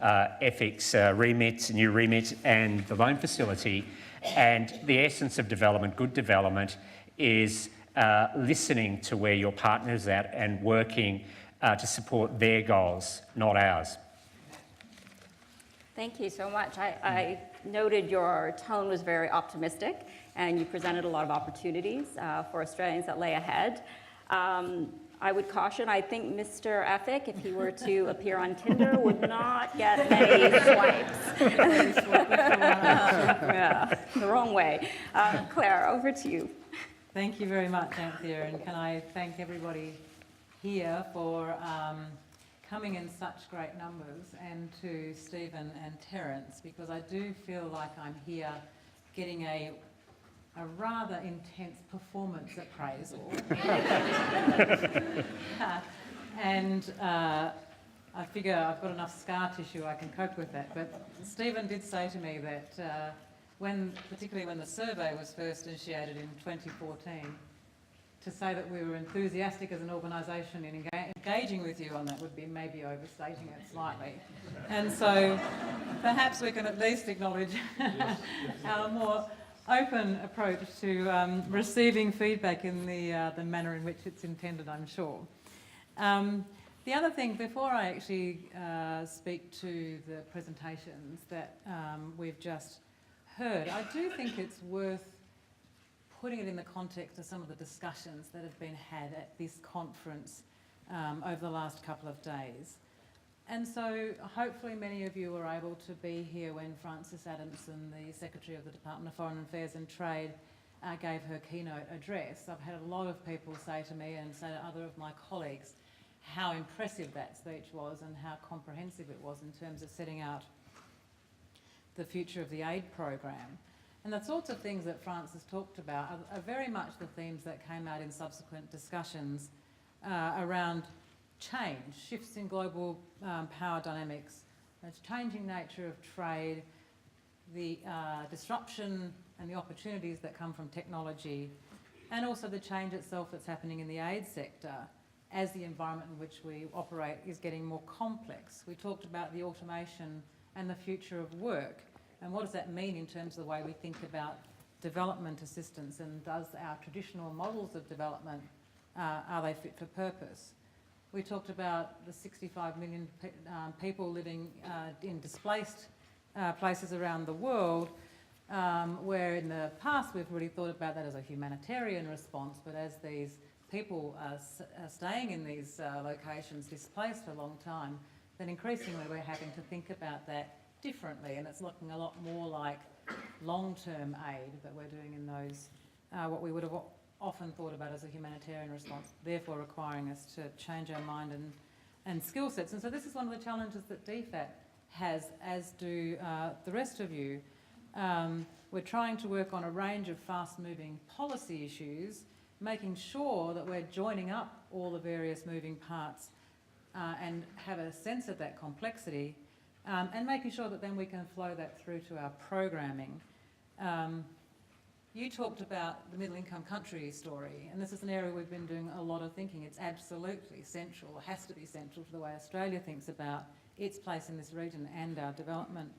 ethics remit, new remit, and the loan facility. And the essence of development, good development, is listening to where your partner's at and working to support their goals, not ours. Thank you so much. I noted your tone was very optimistic, and you presented a lot of opportunities for Australians that lay ahead. I would caution, I think Mr. Effick, if he were to appear on Tinder, would not get many swipes. Yeah, the wrong way. Claire, over to you. Thank you very much, Anthea, and can I thank everybody here for coming in such great numbers, and to Stephen and Terence, because I do feel like I'm here getting a rather intense performance appraisal. And I figure I've got enough scar tissue, I can cope with that. But Stephen did say to me that particularly when the survey was first initiated in 2014, to say that we were enthusiastic as an organisation in engaging with you on that would be maybe overstating it slightly. And so perhaps we can at least acknowledge our more open approach to receiving feedback in the manner in which it's intended, I'm sure. The other thing, before I actually speak to the presentations that we've just heard, I do think it's worth putting it in the context of some of the discussions that have been had at this conference over the last couple of days. And so hopefully many of you were able to be here when Frances Adamson, the Secretary of the Department of Foreign Affairs and Trade, gave her keynote address. I've had a lot of people say to me, and say to other of my colleagues, how impressive that speech was and how comprehensive it was in terms of setting out the future of the aid program. And the sorts of things that Frances talked about are very much the themes that came out in subsequent discussions around change, shifts in global power dynamics, the changing nature of trade, the disruption and the opportunities that come from technology, and also the change itself that's happening in the aid sector as the environment in which we operate is getting more complex. We talked about the automation and the future of work, and what does that mean in terms of the way we think about development assistance, and does our traditional models of development, are they fit for purpose? We talked about the 65 million people living in displaced places around the world, where in the past we've really thought about that as a humanitarian response, but as these people are staying in these locations displaced for a long time, then increasingly we're having to think about that differently, and it's looking a lot more like long-term aid that we're doing in those, what we would have often thought about as a humanitarian response, therefore requiring us to change our mind and skill sets. And so this is one of the challenges that DFAT has, as do the rest of you. We're trying to work on a range of fast-moving policy issues, making sure that we're joining up all the various moving parts and have a sense of that complexity, and making sure that then we can flow that through to our programming. You talked about the middle-income country story, and this is an area we've been doing a lot of thinking. It's absolutely central, has to be central to the way Australia thinks about its place in this region and our development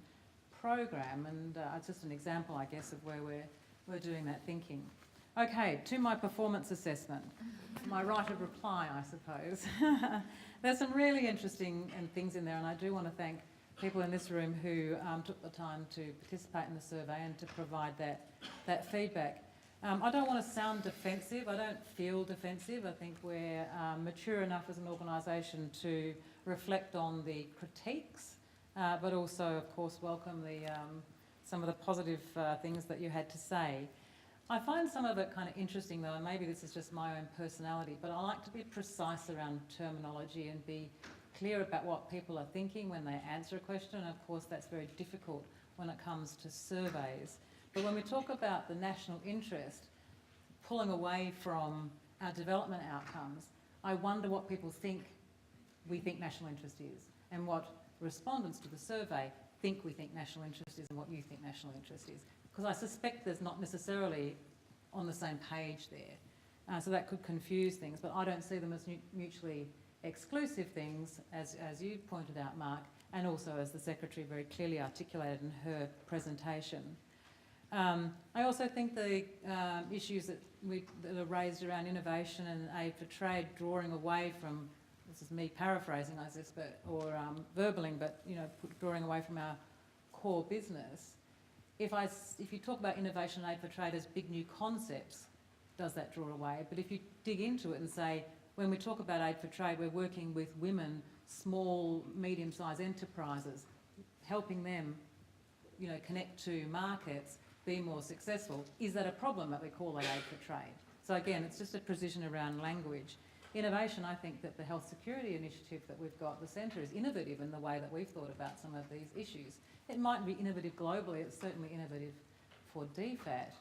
program, and it's just an example, I guess, of where we're doing that thinking. Okay, to my performance assessment, my right of reply, I suppose. There's some really interesting things in there, and I do want to thank people in this room who took the time to participate in the survey and to provide that feedback. I don't want to sound defensive. I don't feel defensive. I think we're mature enough as an organisation to reflect on the critiques, but also, of course, welcome some of the positive things that you had to say. I find some of it kind of interesting, though, and maybe this is just my own personality, but I like to be precise around terminology and be clear about what people are thinking when they answer a question. And of course, that's very difficult when it comes to surveys. But when we talk about the national interest, pulling away from our development outcomes, I wonder what people think we think national interest is, and what respondents to the survey think we think national interest is, and what you think national interest is. Because I suspect there's not necessarily on the same page there. So that could confuse things, but I don't see them as mutually exclusive things, as you pointed out, Mark, and also as the Secretary very clearly articulated in her presentation. I also think the issues that are raised around innovation and aid for trade, drawing away from, this is me paraphrasing, I guess, or verbling, but drawing away from our core business. If you talk about innovation and aid for trade as big new concepts, does that draw away? But if you dig into it and say, when we talk about aid for trade, we're working with women, small, medium-sized enterprises, helping them, connect to markets, be more successful. Is that a problem that we call that aid for trade? So again, it's just a precision around language. Innovation, I think that the health security initiative that we've got, the centre, is innovative in the way that we've thought about some of these issues. It might be innovative globally, it's certainly innovative for DFAT.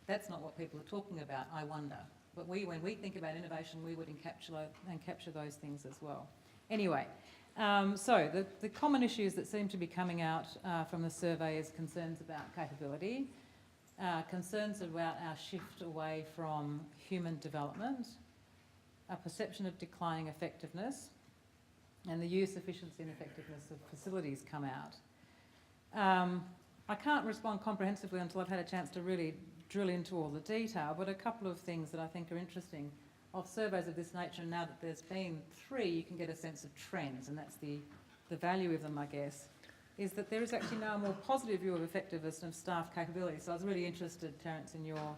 That's not what people are talking about, I wonder. But when we think about innovation, we would capture those things as well. Anyway, so the common issues that seem to be coming out from the survey is concerns about capability, concerns about our shift away from human development, a perception of declining effectiveness, and the use, efficiency and effectiveness of facilities come out. I can't respond comprehensively until I've had a chance to really drill into all the detail, but a couple of things that I think are interesting of surveys of this nature, and now that there's been 3, you can get a sense of trends, and that's the value of them, I guess, is that there is actually now a more positive view of effectiveness and of staff capability. So I was really interested, Terence, in your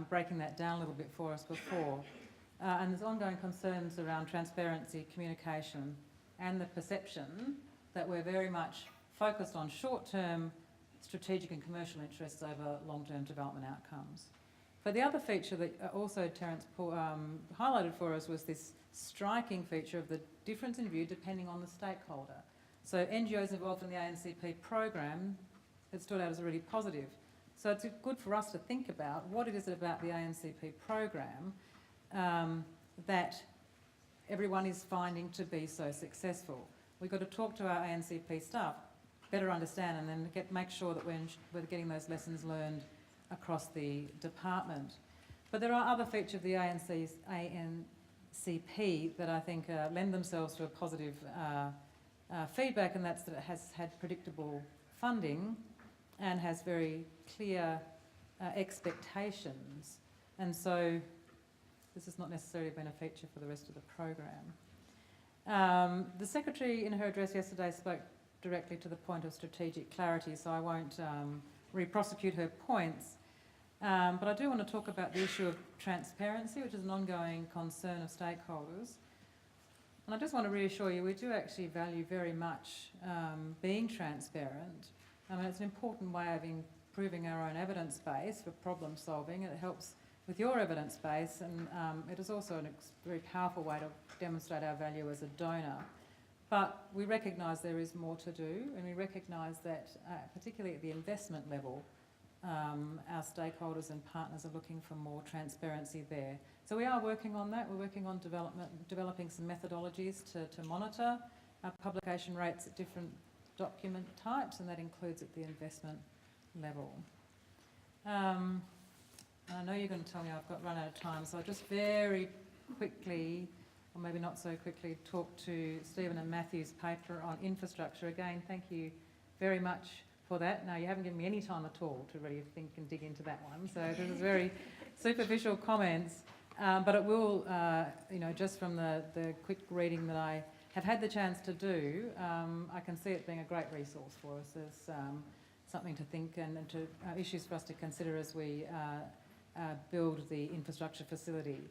breaking that down a little bit for us before. And there's ongoing concerns around transparency, communication, and the perception that we're very much focused on short-term strategic and commercial interests over long-term development outcomes. But the other feature that also Terence highlighted for us was this striking feature of the difference in view depending on the stakeholder. So NGOs involved in the ANCP program, it stood out as really positive. So it's good for us to think about what it is about the ANCP program that everyone is finding to be so successful. We've got to talk to our ANCP staff, better understand, and then make sure that we're getting those lessons learned across the department. But there are other features of the ANCP that I think lend themselves to a positive feedback, and that's that it has had predictable funding and has very clear expectations. And so this has not necessarily been a feature for the rest of the program. The Secretary in her address yesterday spoke directly to the point of strategic clarity, so I won't re-prosecute her points. But I do want to talk about the issue of transparency, which is an ongoing concern of stakeholders. And I just want to reassure you, we do actually value very much being transparent. I mean, it's an important way of improving our own evidence base for problem solving, and it helps with your evidence base, and it is also a very powerful way to demonstrate our value as a donor. But we recognise there is more to do, and we recognise that, particularly at the investment level, our stakeholders and partners are looking for more transparency there. So we are working on that. We're working on developing some methodologies to monitor our publication rates at different document types, and that includes at the investment level. I know you're going to tell me I've run out of time, so I'll just very quickly, or maybe not so quickly, talk to Stephen and Matthew's paper on infrastructure. Again, thank you very much for that. Now, you haven't given me any time at all to really think and dig into that one, so this is very superficial comments, but it will, just from the quick reading that I have had the chance to do, I can see it being a great resource for us as something to think and to issues for us to consider as we build the infrastructure facility.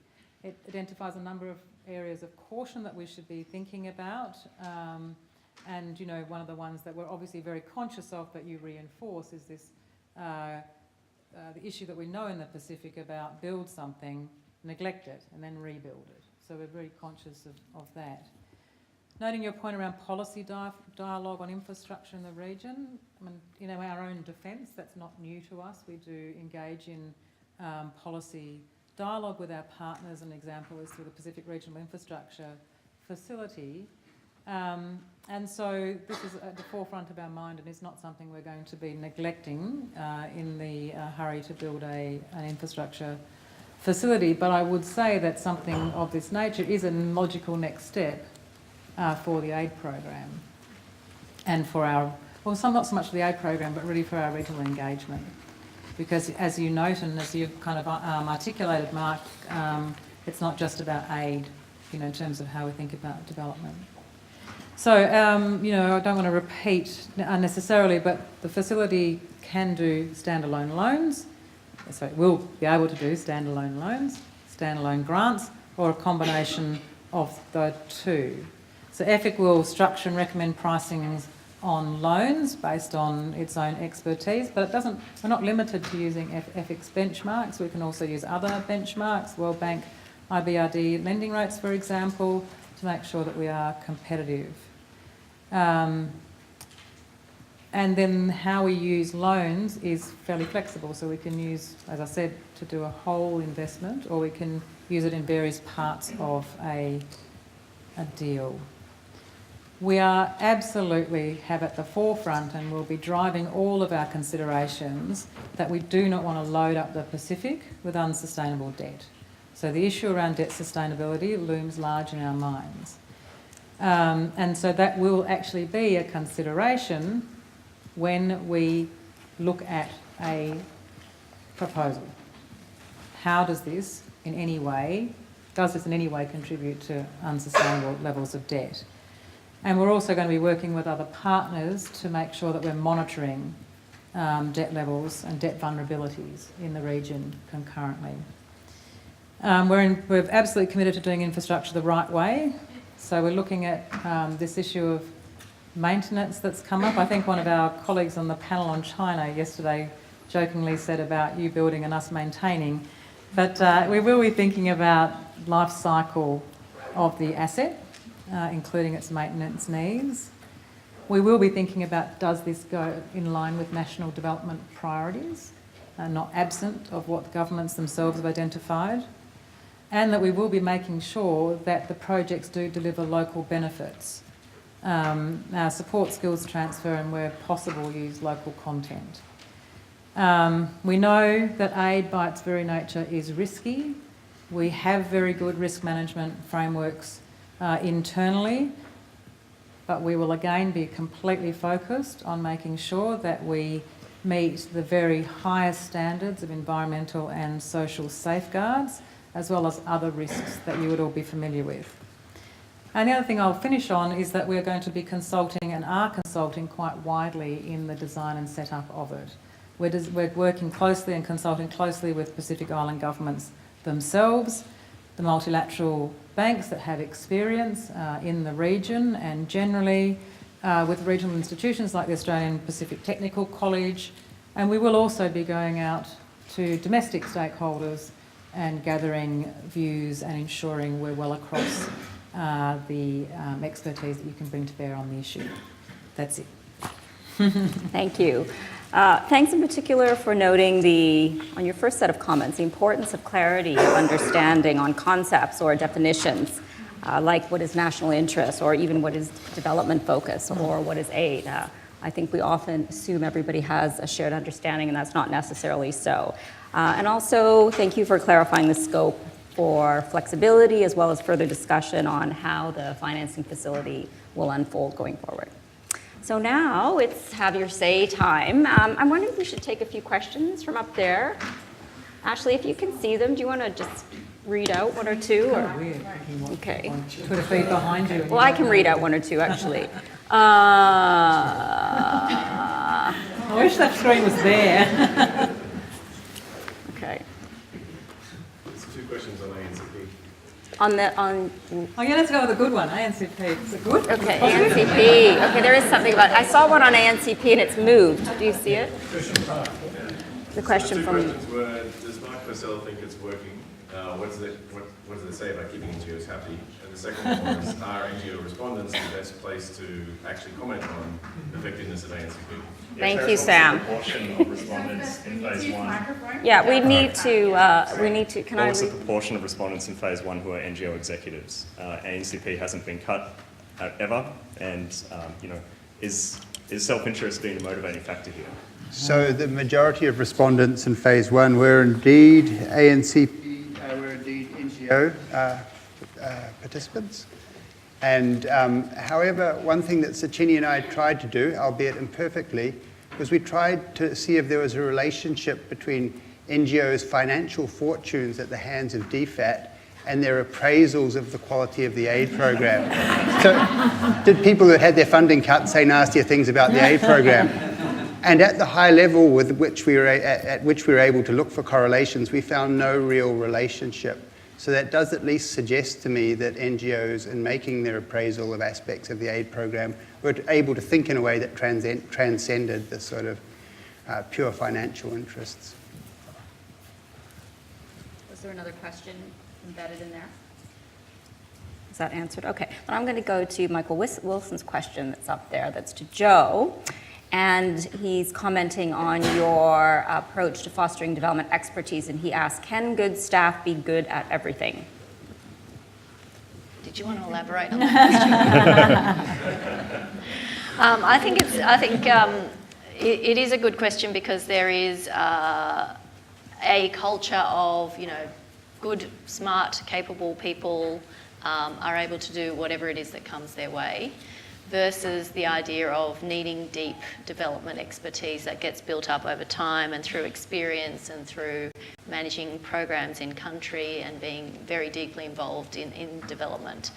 It identifies a number of areas of caution that we should be thinking about, and one of the ones that we're obviously very conscious of, but you reinforce, is this the issue that we know in the Pacific about build something, neglect it, and then rebuild it. So we're very conscious of that. Noting your point around policy dialogue on infrastructure in the region, I mean, our own defence, that's not new to us. We do engage in policy dialogue with our partners. An example is through the Pacific Regional Infrastructure Facility. And so this is at the forefront of our mind, and is not something we're going to be neglecting in the hurry to build an infrastructure facility. But I would say that something of this nature is a logical next step for the aid program. and for our, well, not so much for the aid program, but really for our regional engagement. Because as you note and as you've kind of articulated, Mark, it's not just about aid, you know, in terms of how we think about development. So, you know, I don't want to repeat unnecessarily, but the facility can do standalone loans. So it will be able to do standalone loans, standalone grants, or a combination of the two. So EFIC will structure and recommend pricings on loans based on its own expertise, but we're not limited to using EFIC's benchmarks. We can also use other benchmarks, World Bank, IBRD lending rates, for example, to make sure that we are competitive. And then how we use loans is fairly flexible. So we can use, as I said, to do a whole investment, or we can use it in various parts of a deal. We are absolutely have at the forefront and will be driving all of our considerations that we do not want to load up the Pacific with unsustainable debt. So the issue around debt sustainability looms large in our minds. And so that will actually be a consideration when we look at a proposal. How does this in any way contribute to unsustainable levels of debt? And we're also going to be working with other partners to make sure that we're monitoring debt levels and debt vulnerabilities in the region concurrently. We're absolutely committed to doing infrastructure the right way. So we're looking at this issue of maintenance that's come up. I think one of our colleagues on the panel on China yesterday jokingly said about you building and us maintaining. But we will be thinking about life cycle of the asset, including its maintenance needs. We will be thinking about, does this go in line with national development priorities, not absent of what the governments themselves have identified, and that we will be making sure that the projects do deliver local benefits. Our support skills transfer and where possible use local content. We know that aid by its very nature is risky. We have very good risk management frameworks internally, but we will again be completely focused on making sure that we meet the very highest standards of environmental and social safeguards, as well as other risks that you would all be familiar with. And the other thing I'll finish on is that we're going to be consulting and are consulting quite widely in the design and setup of it. We're working closely and consulting closely with Pacific Island governments themselves, the multilateral banks that have experience in the region, and generally with regional institutions like the Australian Pacific Technical College. And we will also be going out to domestic stakeholders and gathering views and ensuring we're well across the expertise that you can bring to bear on the issue. That's it. Thank you. Thanks in particular for noting on your first set of comments, the importance of clarity of understanding on concepts or definitions, like what is national interest or even what is development focus or what is aid. I think we often assume everybody has a shared understanding, and that's not necessarily so. And also, thank you for clarifying the scope for flexibility as well as further discussion on how the financing facility will unfold going forward. So now it's have your say time. I'm wondering if we should take a few questions from up there. Ashley, if you can see them, do you want to just read out one or two? Or? Okay. Put a feet behind you. Well, I can read out one or two, actually. I wish that screen was there. Okay. There's two questions on ANCP. Oh yeah, let's go with a good one. ANCP. Is it good? Okay, ANCP. Okay, there is something about it. I saw one on ANCP and it's moved. Do you see it? The question from... The two questions were, does Mike Purcell think it's working? What does it say about keeping NGOs happy? And the second one was, are NGO respondents the best place to actually comment on the effectiveness of ANCP? Thank you, Sam. What's the proportion of respondents in phase one? Yeah, we need to, can I What's the read? proportion of respondents in phase one who are NGO executives? ANCP hasn't been cut ever, and is self-interest being a motivating factor here? So the majority of respondents in phase one were indeed ANCP, were indeed NGO participants. And however, one thing that Sachini and I tried to do, albeit imperfectly, was we tried to see if there was a relationship between NGOs' financial fortunes at the hands of DFAT and their appraisals of the quality of the aid program. So did people that had their funding cut say nastier things about the aid program? And at the high level with which we were able to look for correlations, we found no real relationship. So that does at least suggest to me that NGOs, in making their appraisal of aspects of the aid program, were able to think in a way that transcended the sort of pure financial interests. Was there another question embedded in there? Is that answered? Okay. Then I'm going to go to Michael Wilson's question that's up there. That's to Joe. And he's commenting on your approach to fostering development expertise. And he asks, can good staff be good at everything? Did you want to elaborate on that? I think it is a good question because there is a culture of, good, smart, capable people are able to do whatever it is that comes their way, versus the idea of needing deep development expertise that gets built up over time and through experience and through managing programs in country and being very deeply involved in development.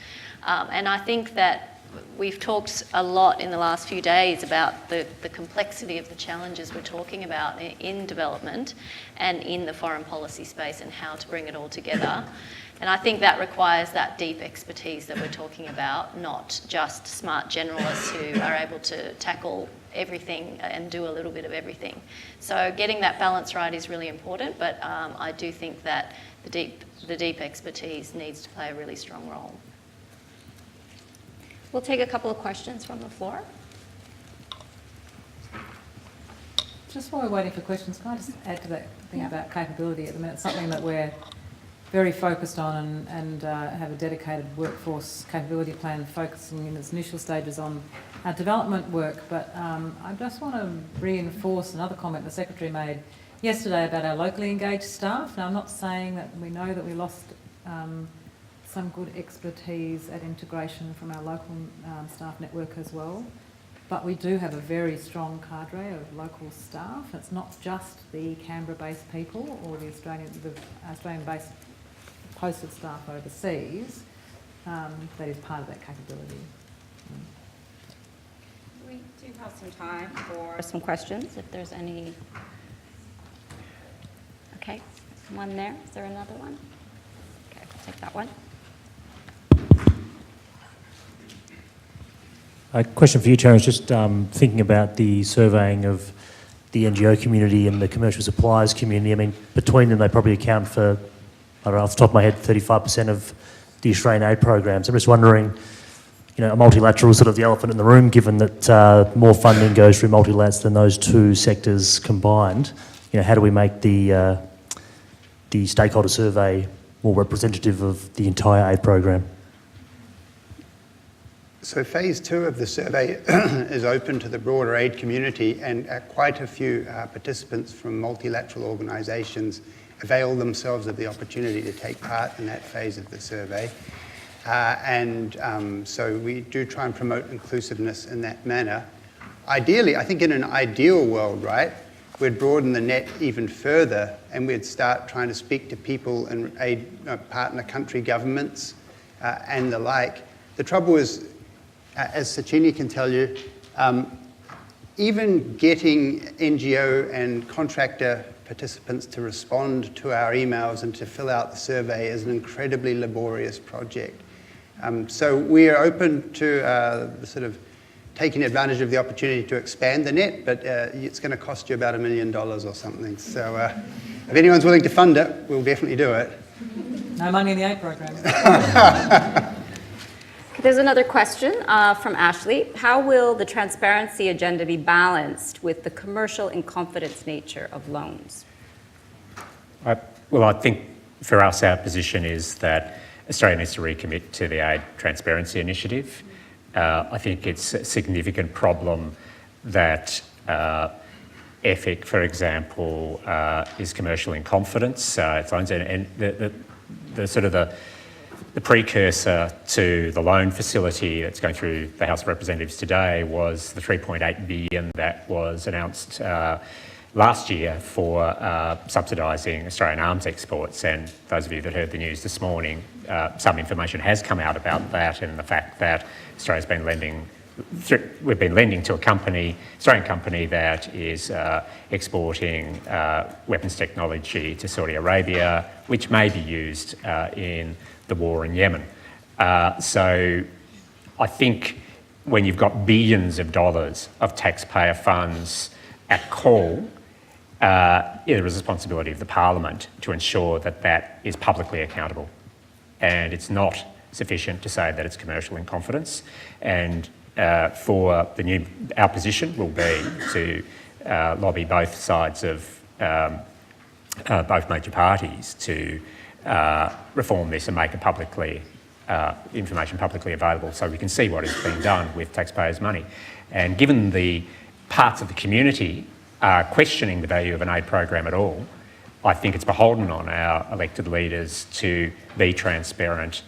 And I think that we've talked a lot in the last few days about the complexity of the challenges we're talking about in development and in the foreign policy space and how to bring it all together. And I think that requires that deep expertise that we're talking about, not just smart generalists who are able to tackle everything and do a little bit of everything. So getting that balance right is really important, but I do think that the deep expertise needs to play a really strong role. We'll take a couple of questions from the floor. Just while we're waiting for questions, can I just add to that thing about capability at the minute? It's something that we're very focused on and have a dedicated workforce capability plan focusing in its initial stages on our development work. But I just want to reinforce another comment the Secretary made yesterday about our locally engaged staff. Now, I'm not saying that we know that we lost some good expertise at integration from our local staff network as well. But we do have a very strong cadre of local staff. It's not just the Canberra-based people or the Australian-based posted staff overseas that is part of that capability. We do have some time for some questions, if there's any. Okay, one there. Is there another one? Okay, I'll take that one. A question for you, Chair, is just thinking about the surveying of the NGO community and the commercial suppliers community. I mean, between them, they probably account for, I don't know, off the top of my head, 35% of the Australian aid programs. I'm just wondering, a multilateral sort of the elephant in the room, given that more funding goes through multilats than those two sectors combined. How do we make the stakeholder survey more representative of the entire aid program? So phase 2 of the survey is open to the broader aid community, and quite a few participants from multilateral organisations avail themselves of the opportunity to take part in that phase of the survey. So we do try and promote inclusiveness in that manner. Ideally, I think in an ideal world, right, we'd broaden the net even further and we'd start trying to speak to people in aid partner country governments and the like. The trouble is, as Sachini can tell you, even getting NGO and contractor participants to respond to our emails and to fill out the survey is an incredibly laborious project. So we are open to the sort of taking advantage of the opportunity to expand the net, but it's going to cost you about $1 million or something. So if anyone's willing to fund it, we'll definitely do it. No money in the aid program. There's another question from Ashley. How will the transparency agenda be balanced with the commercial and confidence nature of loans? Well, I think for us, our position is that Australia needs to recommit to the Aid Transparency Initiative. I think it's a significant problem that EFIC, for example, is commercial in confidence. Its loans and the sort of the the precursor to the loan facility that's going through the House of Representatives today was the $3.8 billion that was announced last year for subsidising Australian arms exports. And those of you that heard the news this morning, some information has come out about that and the fact that Australia's been lending. We've been lending to a company, Australian company, that is exporting weapons technology to Saudi Arabia, which may be used in the war in Yemen. So I think when you've got billions of dollars of taxpayer funds at call, there is a responsibility of the Parliament to ensure that that is publicly accountable. And it's not sufficient to say that it's commercial in confidence. And our position will be to lobby both sides of both major parties to reform this and make it information publicly available so we can see what is being done with taxpayers' money. And given the parts of the community are questioning the value of an aid program at all, I think it's beholden on our elected leaders to be transparent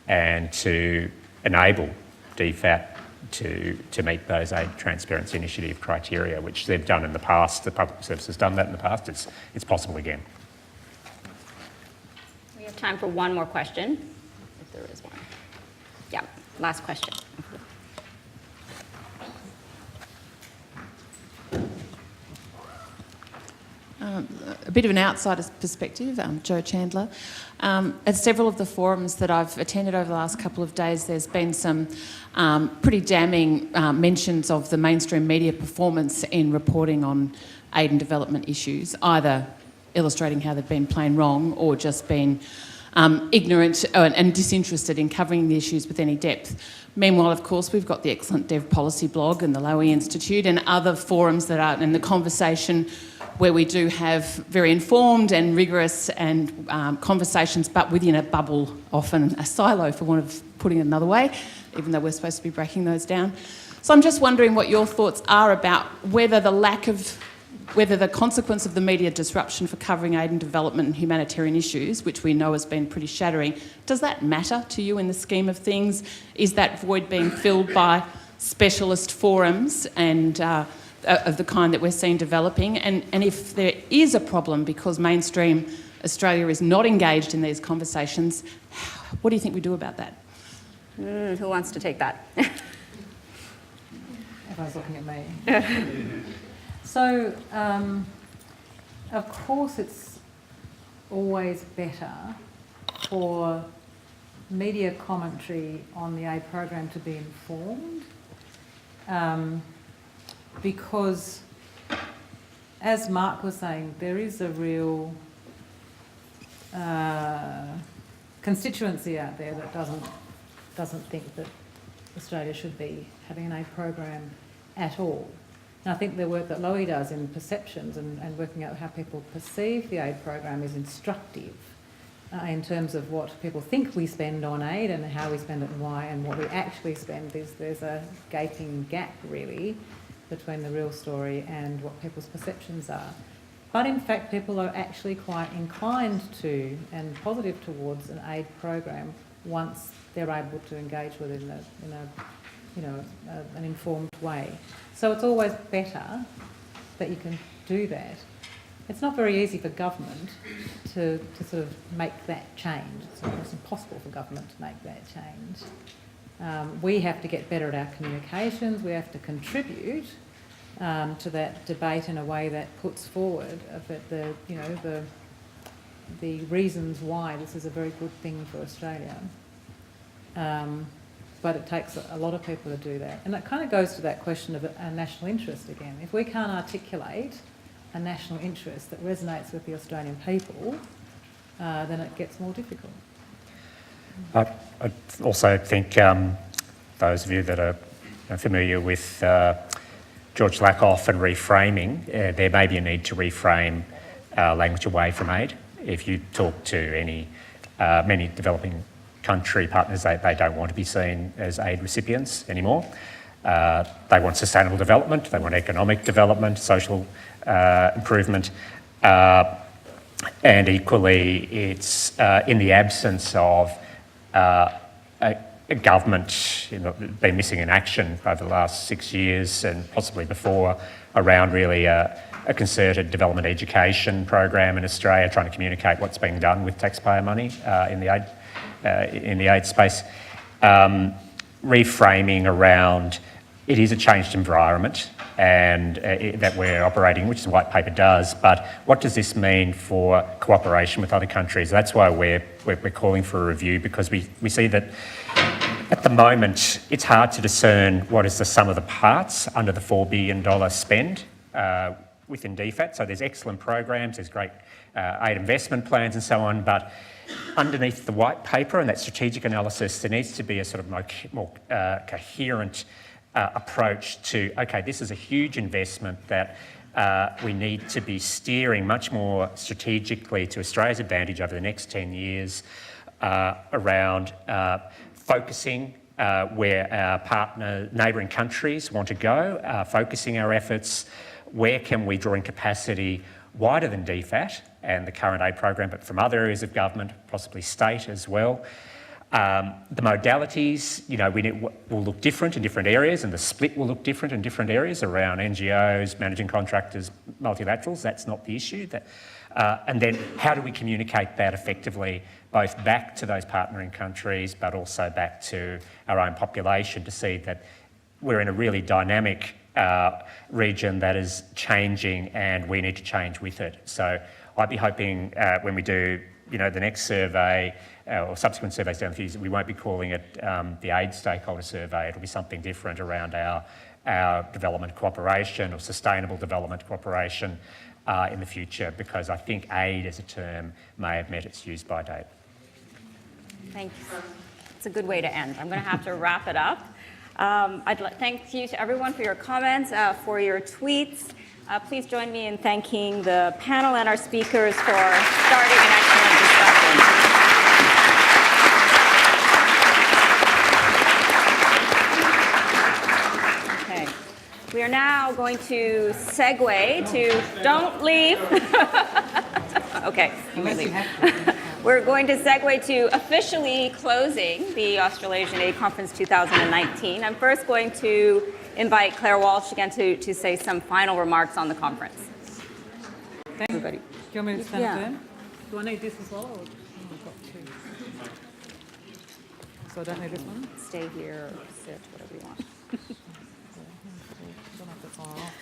and to enable DFAT to meet those aid transparency initiative criteria, which they've done in the past. The public service has done that in the past. It's possible again. We have time for one more question, if there is one. Yeah, last question. A bit of an outsider's perspective, Jo Chandler. At several of the forums that I've attended over the last couple of days, there's been some pretty damning mentions of the mainstream media performance in reporting on aid and development issues, either illustrating how they've been plain wrong or just been ignorant and disinterested in covering the issues with any depth. Meanwhile, of course, we've got the excellent Dev Policy blog and the Lowy Institute and other forums that are in the conversation where we do have very informed and rigorous and conversations, but within a bubble, often a silo, for want of putting it another way, even though we're supposed to be breaking those down. So I'm just wondering what your thoughts are about whether the consequence of the media disruption for covering aid and development and humanitarian issues, which we know has been pretty shattering, does that matter to you in the scheme of things? Is that void being filled by specialist forums and of the kind that we're seeing developing? And if there is a problem because mainstream Australia is not engaged in these conversations, what do you think we do about that? Who wants to take that? Everyone's looking at me. So, of course, it's always better for media commentary on the aid program to be informed, because, as Mark was saying, there is a real constituency out there that doesn't think that Australia should be having an aid program at all. And I think the work that Lowy does in perceptions and working out how people perceive the aid program is instructive in terms of what people think we spend on aid and how we spend it and why, and what we actually spend. There's a gaping gap, really, between the real story and what people's perceptions are. But in fact, people are actually quite inclined to and positive towards an aid program once they're able to engage with it in an informed way. So it's always better that you can do that. It's not very easy for government to sort of make that change. It's almost impossible for government to make that change. We have to get better at our communications. We have to contribute to that debate in a way that puts forward the reasons why this is a very good thing for Australia. But it takes a lot of people to do that. And that kind of goes to that question of a national interest again. If we can't articulate a national interest that resonates with the Australian people, then it gets more difficult. I also think those of you that are familiar with George Lakoff and reframing, there may be a need to reframe language away from aid. If you talk to many developing country partners, they don't want to be seen as aid recipients anymore. They want sustainable development, they want economic development, social improvement, and equally it's in the absence of a government been missing in action over the last 6 years and possibly before around really a concerted development education program in Australia, trying to communicate what's being done with taxpayer money in the aid space. Reframing around it is a changed environment and that we're operating, which the white paper does, but what does this mean for cooperation with other countries? That's why we're calling for a review, because we see that at the moment it's hard to discern what is the sum of the parts under the $4 billion spend within DFAT. So there's excellent programs, there's great aid investment plans and so on, but underneath the white paper and that strategic analysis, there needs to be a sort of more coherent approach to, okay, this is a huge investment that we need to be steering much more strategically to Australia's advantage over the next 10 years around focusing where our neighbouring countries want to go, focusing our efforts, where can we draw in capacity wider than DFAT and the current aid program, but from other areas of government, possibly state as well. The modalities, will look different in different areas, and the split will look different in different areas around NGOs, managing contractors, multilaterals. That's not the issue. And then how do we communicate that effectively, both back to those partnering countries, but also back to our own population, to see that we're in a really dynamic region that is changing and we need to change with it. So I'd be hoping when we do the next survey or subsequent surveys down the future, we won't be calling it the Aid Stakeholder Survey. It'll be something different around our development cooperation or sustainable development cooperation in the future, because I think aid as a term may have met its use by date. Thanks. It's a good way to end. I'm going to have to wrap it up. Thank you to everyone for your comments, for your tweets. Please join me in thanking the panel and our speakers for starting an excellent discussion. Okay. We are now going to segue to, don't leave. Okay, you may leave. We're going to segue to officially closing the Australasian Aid Conference 2019. I'm first going to invite Claire Walsh again to say some final remarks on the conference. Thank you. Do you want me to stand firm? Do I need this as well? Or I've got two. So I don't need this one? Stay here or sit, whatever you want. Don't know if that's all right.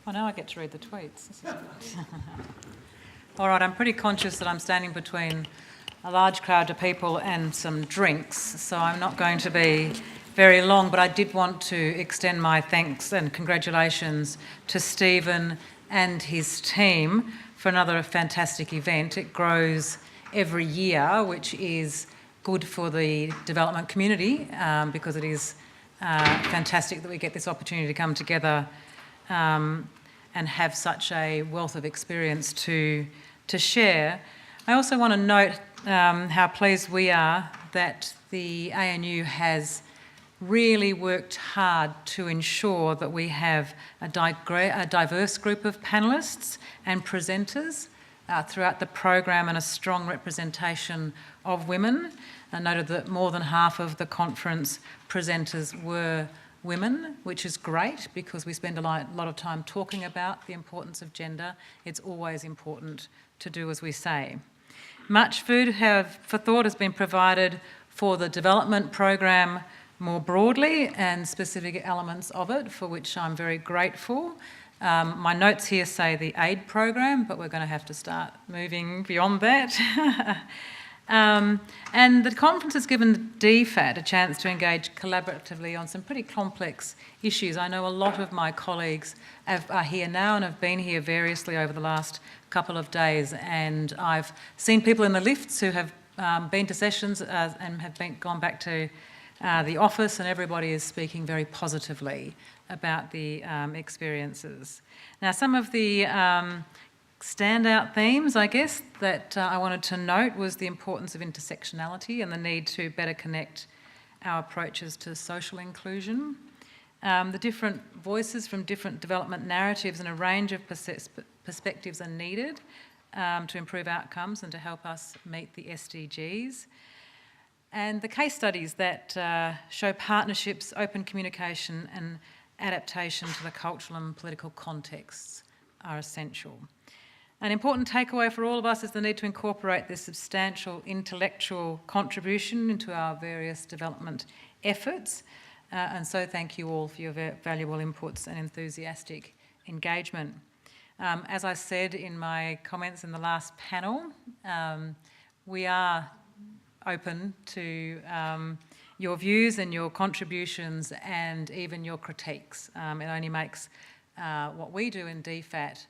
Oh, now I get to read the tweets. This is good. All right, I'm pretty conscious that I'm standing between a large crowd of people and some drinks, so I'm not going to be very long, but I did want to extend my thanks and congratulations to Stephen and his team for another fantastic event. It grows every year, which is good for the development community because it is fantastic that we get this opportunity to come together and have such a wealth of experience to share. I also want to note how pleased we are that the ANU has really worked hard to ensure that we have a diverse group of panellists and presenters throughout the program and a strong representation of women. I noted that more than half of the conference presenters were women, which is great because we spend a lot of time talking about the importance of gender. It's always important to do as we say. Much food for thought has been provided for the development program more broadly and specific elements of it, for which I'm very grateful. My notes here say the aid program, but we're going to have to start moving beyond that. And the conference has given DFAT a chance to engage collaboratively on some pretty complex issues. I know a lot of my colleagues are here now and have been here variously over the last couple of days, and I've seen people in the lifts who have been to sessions and have gone back to the office, and everybody is speaking very positively about the experiences. Now, some of the standout themes, I guess, that I wanted to note was the importance of intersectionality and the need to better connect our approaches to social inclusion. The different voices from different development narratives and a range of perspectives are needed to improve outcomes and to help us meet the SDGs. And the case studies that show partnerships, open communication and adaptation to the cultural and political contexts are essential. An important takeaway for all of us is the need to incorporate this substantial intellectual contribution into our various development efforts. And so thank you all for your valuable inputs and enthusiastic engagement. As I said in my comments in the last panel, we are open to your views and your contributions and even your critiques. It only makes what we do in DFAT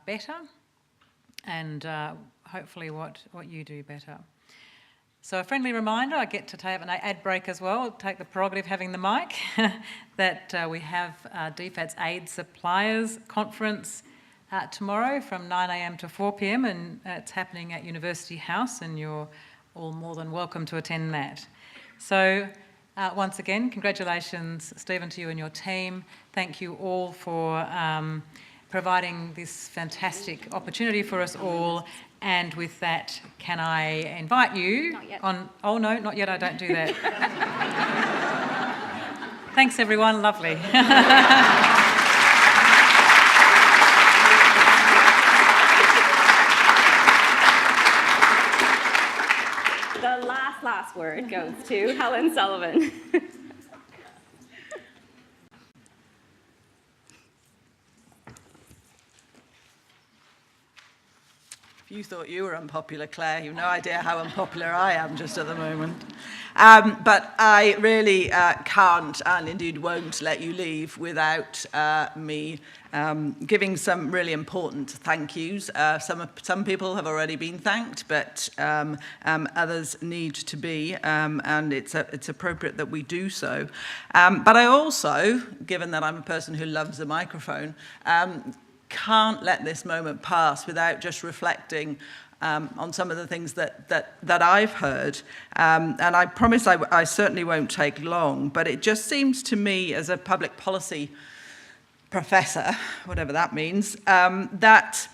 better and hopefully what you do better. So a friendly reminder, I get to take an ad break as well, take the prerogative of having the mic, that we have DFAT's Aid Suppliers Conference tomorrow from 9 a.m. to 4 p.m. and it's happening at University House and you're all more than welcome to attend that. So once again, congratulations, Stephen, to you and your team. Thank you all for providing this fantastic opportunity for us all. And with that, can I invite you on... Oh, no, not yet, I don't do that. Thanks, everyone, lovely. The last word goes to Helen Sullivan. If you thought you were unpopular, Claire, you've no idea how unpopular I am just at the moment. But I really can't and indeed won't let you leave without me giving some really important thank yous. Some people have already been thanked, but others need to be, and it's appropriate that we do so. But I also, given that I'm a person who loves the microphone, can't let this moment pass without just reflecting on some of the things that I've heard. And I promise I certainly won't take long, but it just seems to me as a public policy professor, whatever that means, that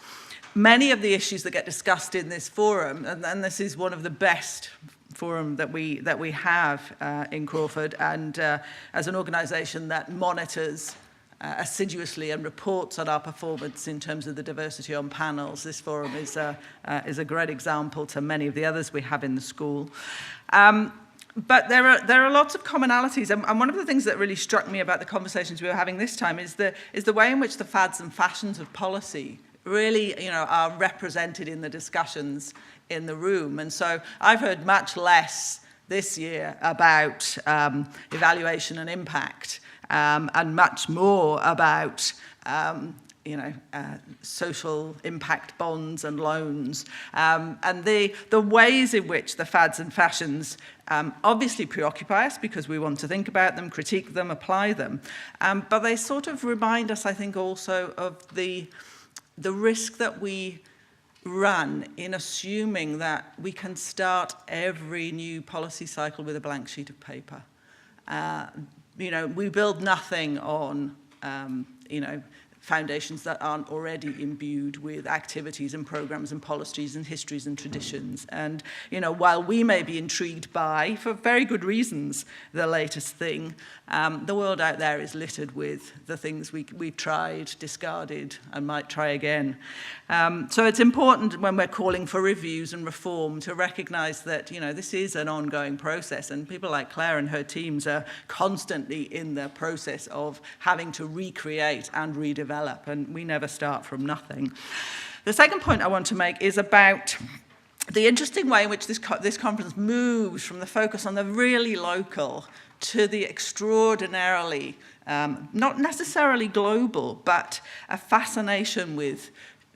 many of the issues that get discussed in this forum, and this is one of the best forum that we have in Crawford, and as an organisation that monitors assiduously and reports on our performance in terms of the diversity on panels. This forum is a great example to many of the others we have in the school. But there are lots of commonalities, and one of the things that really struck me about the conversations we were having this time is the way in which the fads and fashions of policy really, are represented in the discussions in the room. And so I've heard much less this year about evaluation and impact, and much more about social impact bonds and loans, and the ways in which the fads and fashions obviously preoccupy us because we want to think about them, critique them, apply them, but they sort of remind us, I think, also of the risk that we run in assuming that we can start every new policy cycle with a blank sheet of paper. We build nothing on, foundations that aren't already imbued with activities and programs and policies and histories and traditions. And, while we may be intrigued by, for very good reasons, the latest thing, the world out there is littered with the things we've tried, discarded, and might try again. So it's important when we're calling for reviews and reform to recognise that, this is an ongoing process, and people like Claire and her teams are constantly in the process of having to recreate and redevelop, and we never start from nothing. The second point I want to make is about the interesting way in which this conference moves from the focus on the really local to the extraordinarily, not necessarily global, but a fascination with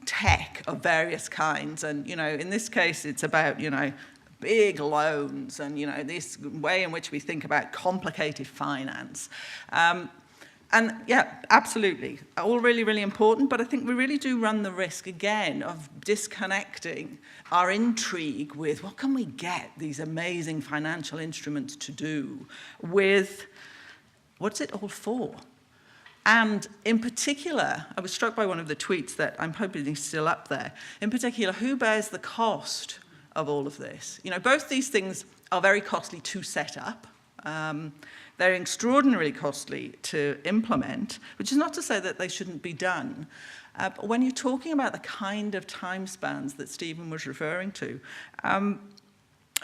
tech of various kinds. And, in this case, it's about, big loans and, this way in which we think about complicated finance. And yeah, absolutely, all really, really important, but I think we really do run the risk, again, of disconnecting our intrigue with what can we get these amazing financial instruments to do with what's it all for? And in particular, I was struck by one of the tweets that I'm hoping is still up there. In particular, who bears the cost of all of this? You know, both these things are very costly to set up. They're extraordinarily costly to implement, which is not to say that they shouldn't be done. But when you're talking about the kind of time spans that Stephen was referring to,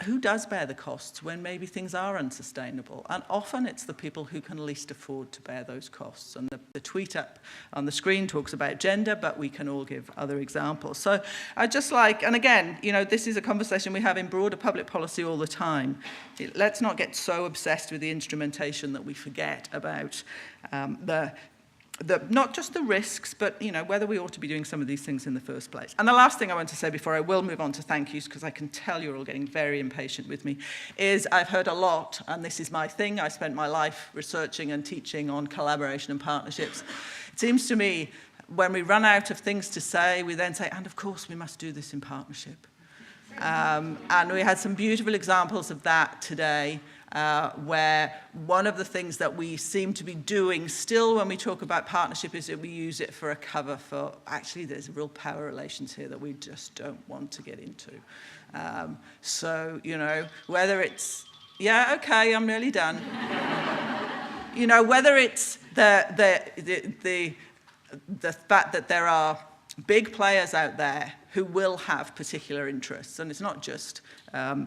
who does bear the costs when maybe things are unsustainable? And often it's the people who can least afford to bear those costs. And the tweet up on the screen talks about gender, but we can all give other examples. So I just like, and again, you know, this is a conversation we have in broader public policy all the time. Let's not get so obsessed with the instrumentation that we forget about not just the risks, but you know, whether we ought to be doing some of these things in the first place. And the last thing I want to say before I will move on to thank yous, because I can tell you're all getting very impatient with me, is I've heard a lot, and this is my thing. I spent my life researching and teaching on collaboration and partnerships. It seems to me when we run out of things to say, we then say, and of course we must do this in partnership. And we had some beautiful examples of that today. Where one of the things that we seem to be doing still when we talk about partnership is that we use it for a cover for, actually there's real power relations here that we just don't want to get into. So, you know, whether it's, yeah, okay, I'm nearly done. You know, whether it's the fact that there are big players out there who will have particular interests, and it's not just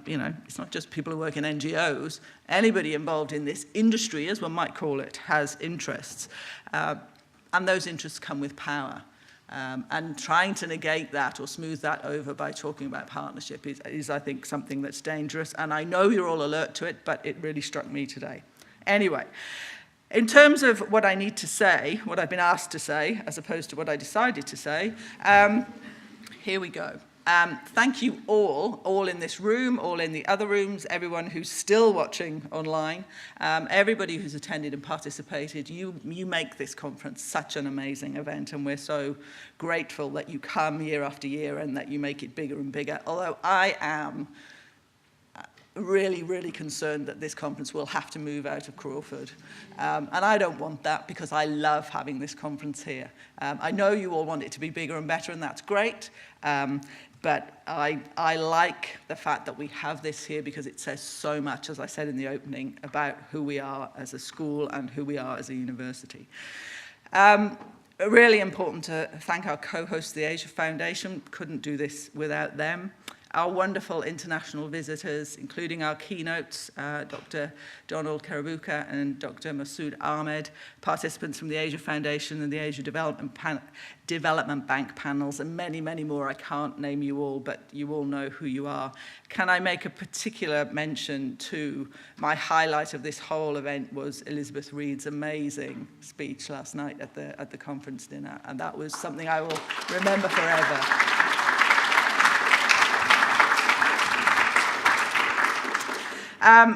you know, it's not just people who work in NGOs. Anybody involved in this industry, as one might call it, has interests. And those interests come with power. And trying to negate that or smooth that over by talking about partnership is, I think, something that's dangerous. And I know you're all alert to it, but it really struck me today. Anyway, in terms of what I need to say, what I've been asked to say, as opposed to what I decided to say, here we go. Thank you all in this room, all in the other rooms, everyone who's still watching online, everybody who's attended and participated. You make this conference such an amazing event, and we're so grateful that you come year after year and that you make it bigger and bigger. Although I am really, really concerned that this conference will have to move out of Crawford. And I don't want that because I love having this conference here. I know you all want it to be bigger and better, and that's great. But I like the fact that we have this here because it says so much, as I said in the opening, about who we are as a school and who we are as a university. Really important to thank our co-hosts, the Asia Foundation. Couldn't do this without them. Our wonderful international visitors, including our keynotes, Dr. Donald Karabuka and Dr. Masood Ahmed, participants from the Asia Foundation and the Asia Development Bank panels, and many, many more. I can't name you all, but you all know who you are. Can I make a particular mention to my highlight of this whole event was Elizabeth Reed's amazing speech last night at the conference dinner, and that was something I will remember forever.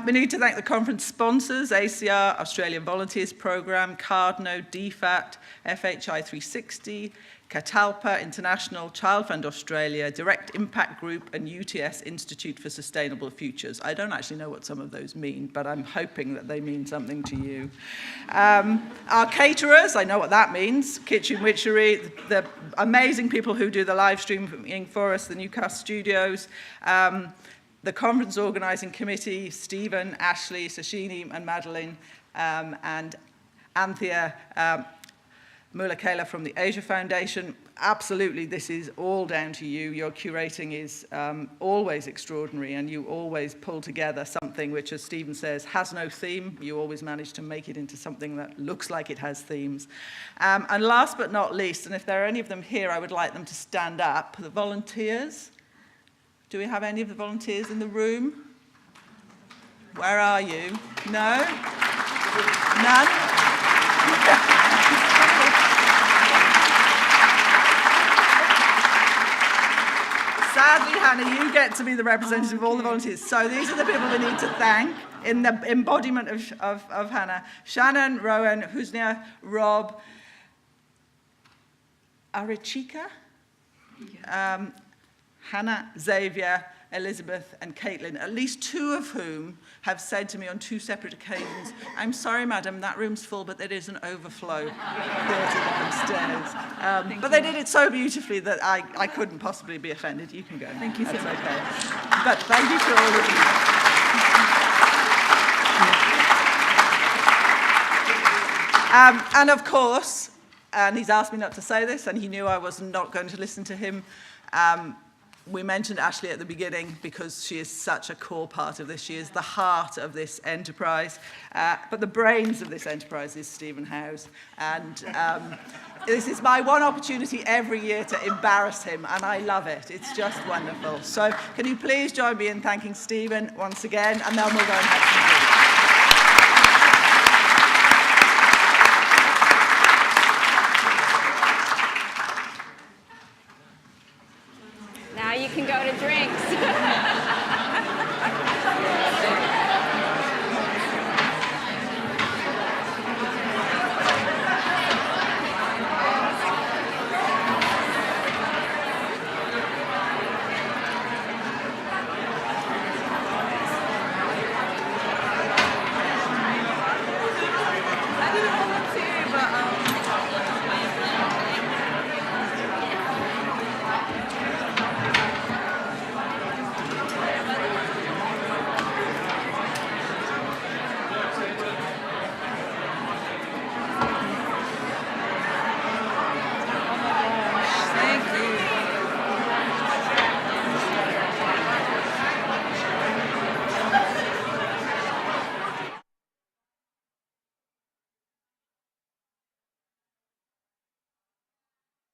We need to thank the conference sponsors, ACR, Australian Volunteers Programme, Cardno, DFAT, FHI 360, Catalpa International, Child Fund Australia, Direct Impact Group, and UTS Institute for Sustainable Futures. I don't actually know what some of those mean, but I'm hoping that they mean something to you. Our caterers, I know what that means, Kitchen Witchery, the amazing people who do the live streaming for us, the Newcastle studios, the conference organising committee, Stephen, Ashley, Sashini and Madeline, and Anthea Mulakela from the Asia Foundation. Absolutely, this is all down to you. Your curating is always extraordinary, and you always pull together something which, as Stephen says, has no theme. You always manage to make it into something that looks like it has themes. And last but not least, and if there are any of them here, I would like them to stand up, the volunteers. Do we have any of the volunteers in the room? Where are you? No? None? Sadly, Hannah, you get to be the representative of all the volunteers. So these are the people we need to thank in the embodiment of Hannah. Shannon, Rowan, Husnia, Rob, Arichika, Hannah, Xavier, Elizabeth and Caitlin, at least 2 of whom have said to me on 2 separate occasions, "I'm sorry, madam, that room's full, but there is an overflow downstairs." But they did it so beautifully that I couldn't possibly be offended. You can go. Thank you so much. Okay. But thank you to all of you. And of course, and he's asked me not to say this, and he knew I was not going to listen to him, we mentioned Ashley at the beginning because she is such a core part of this. She is the heart of this enterprise. But the brains of this enterprise is Stephen Howes. And this is my one opportunity every year to embarrass him, and I love it. It's just wonderful. So can you please join me in thanking Stephen once again, and then we'll go and have some food.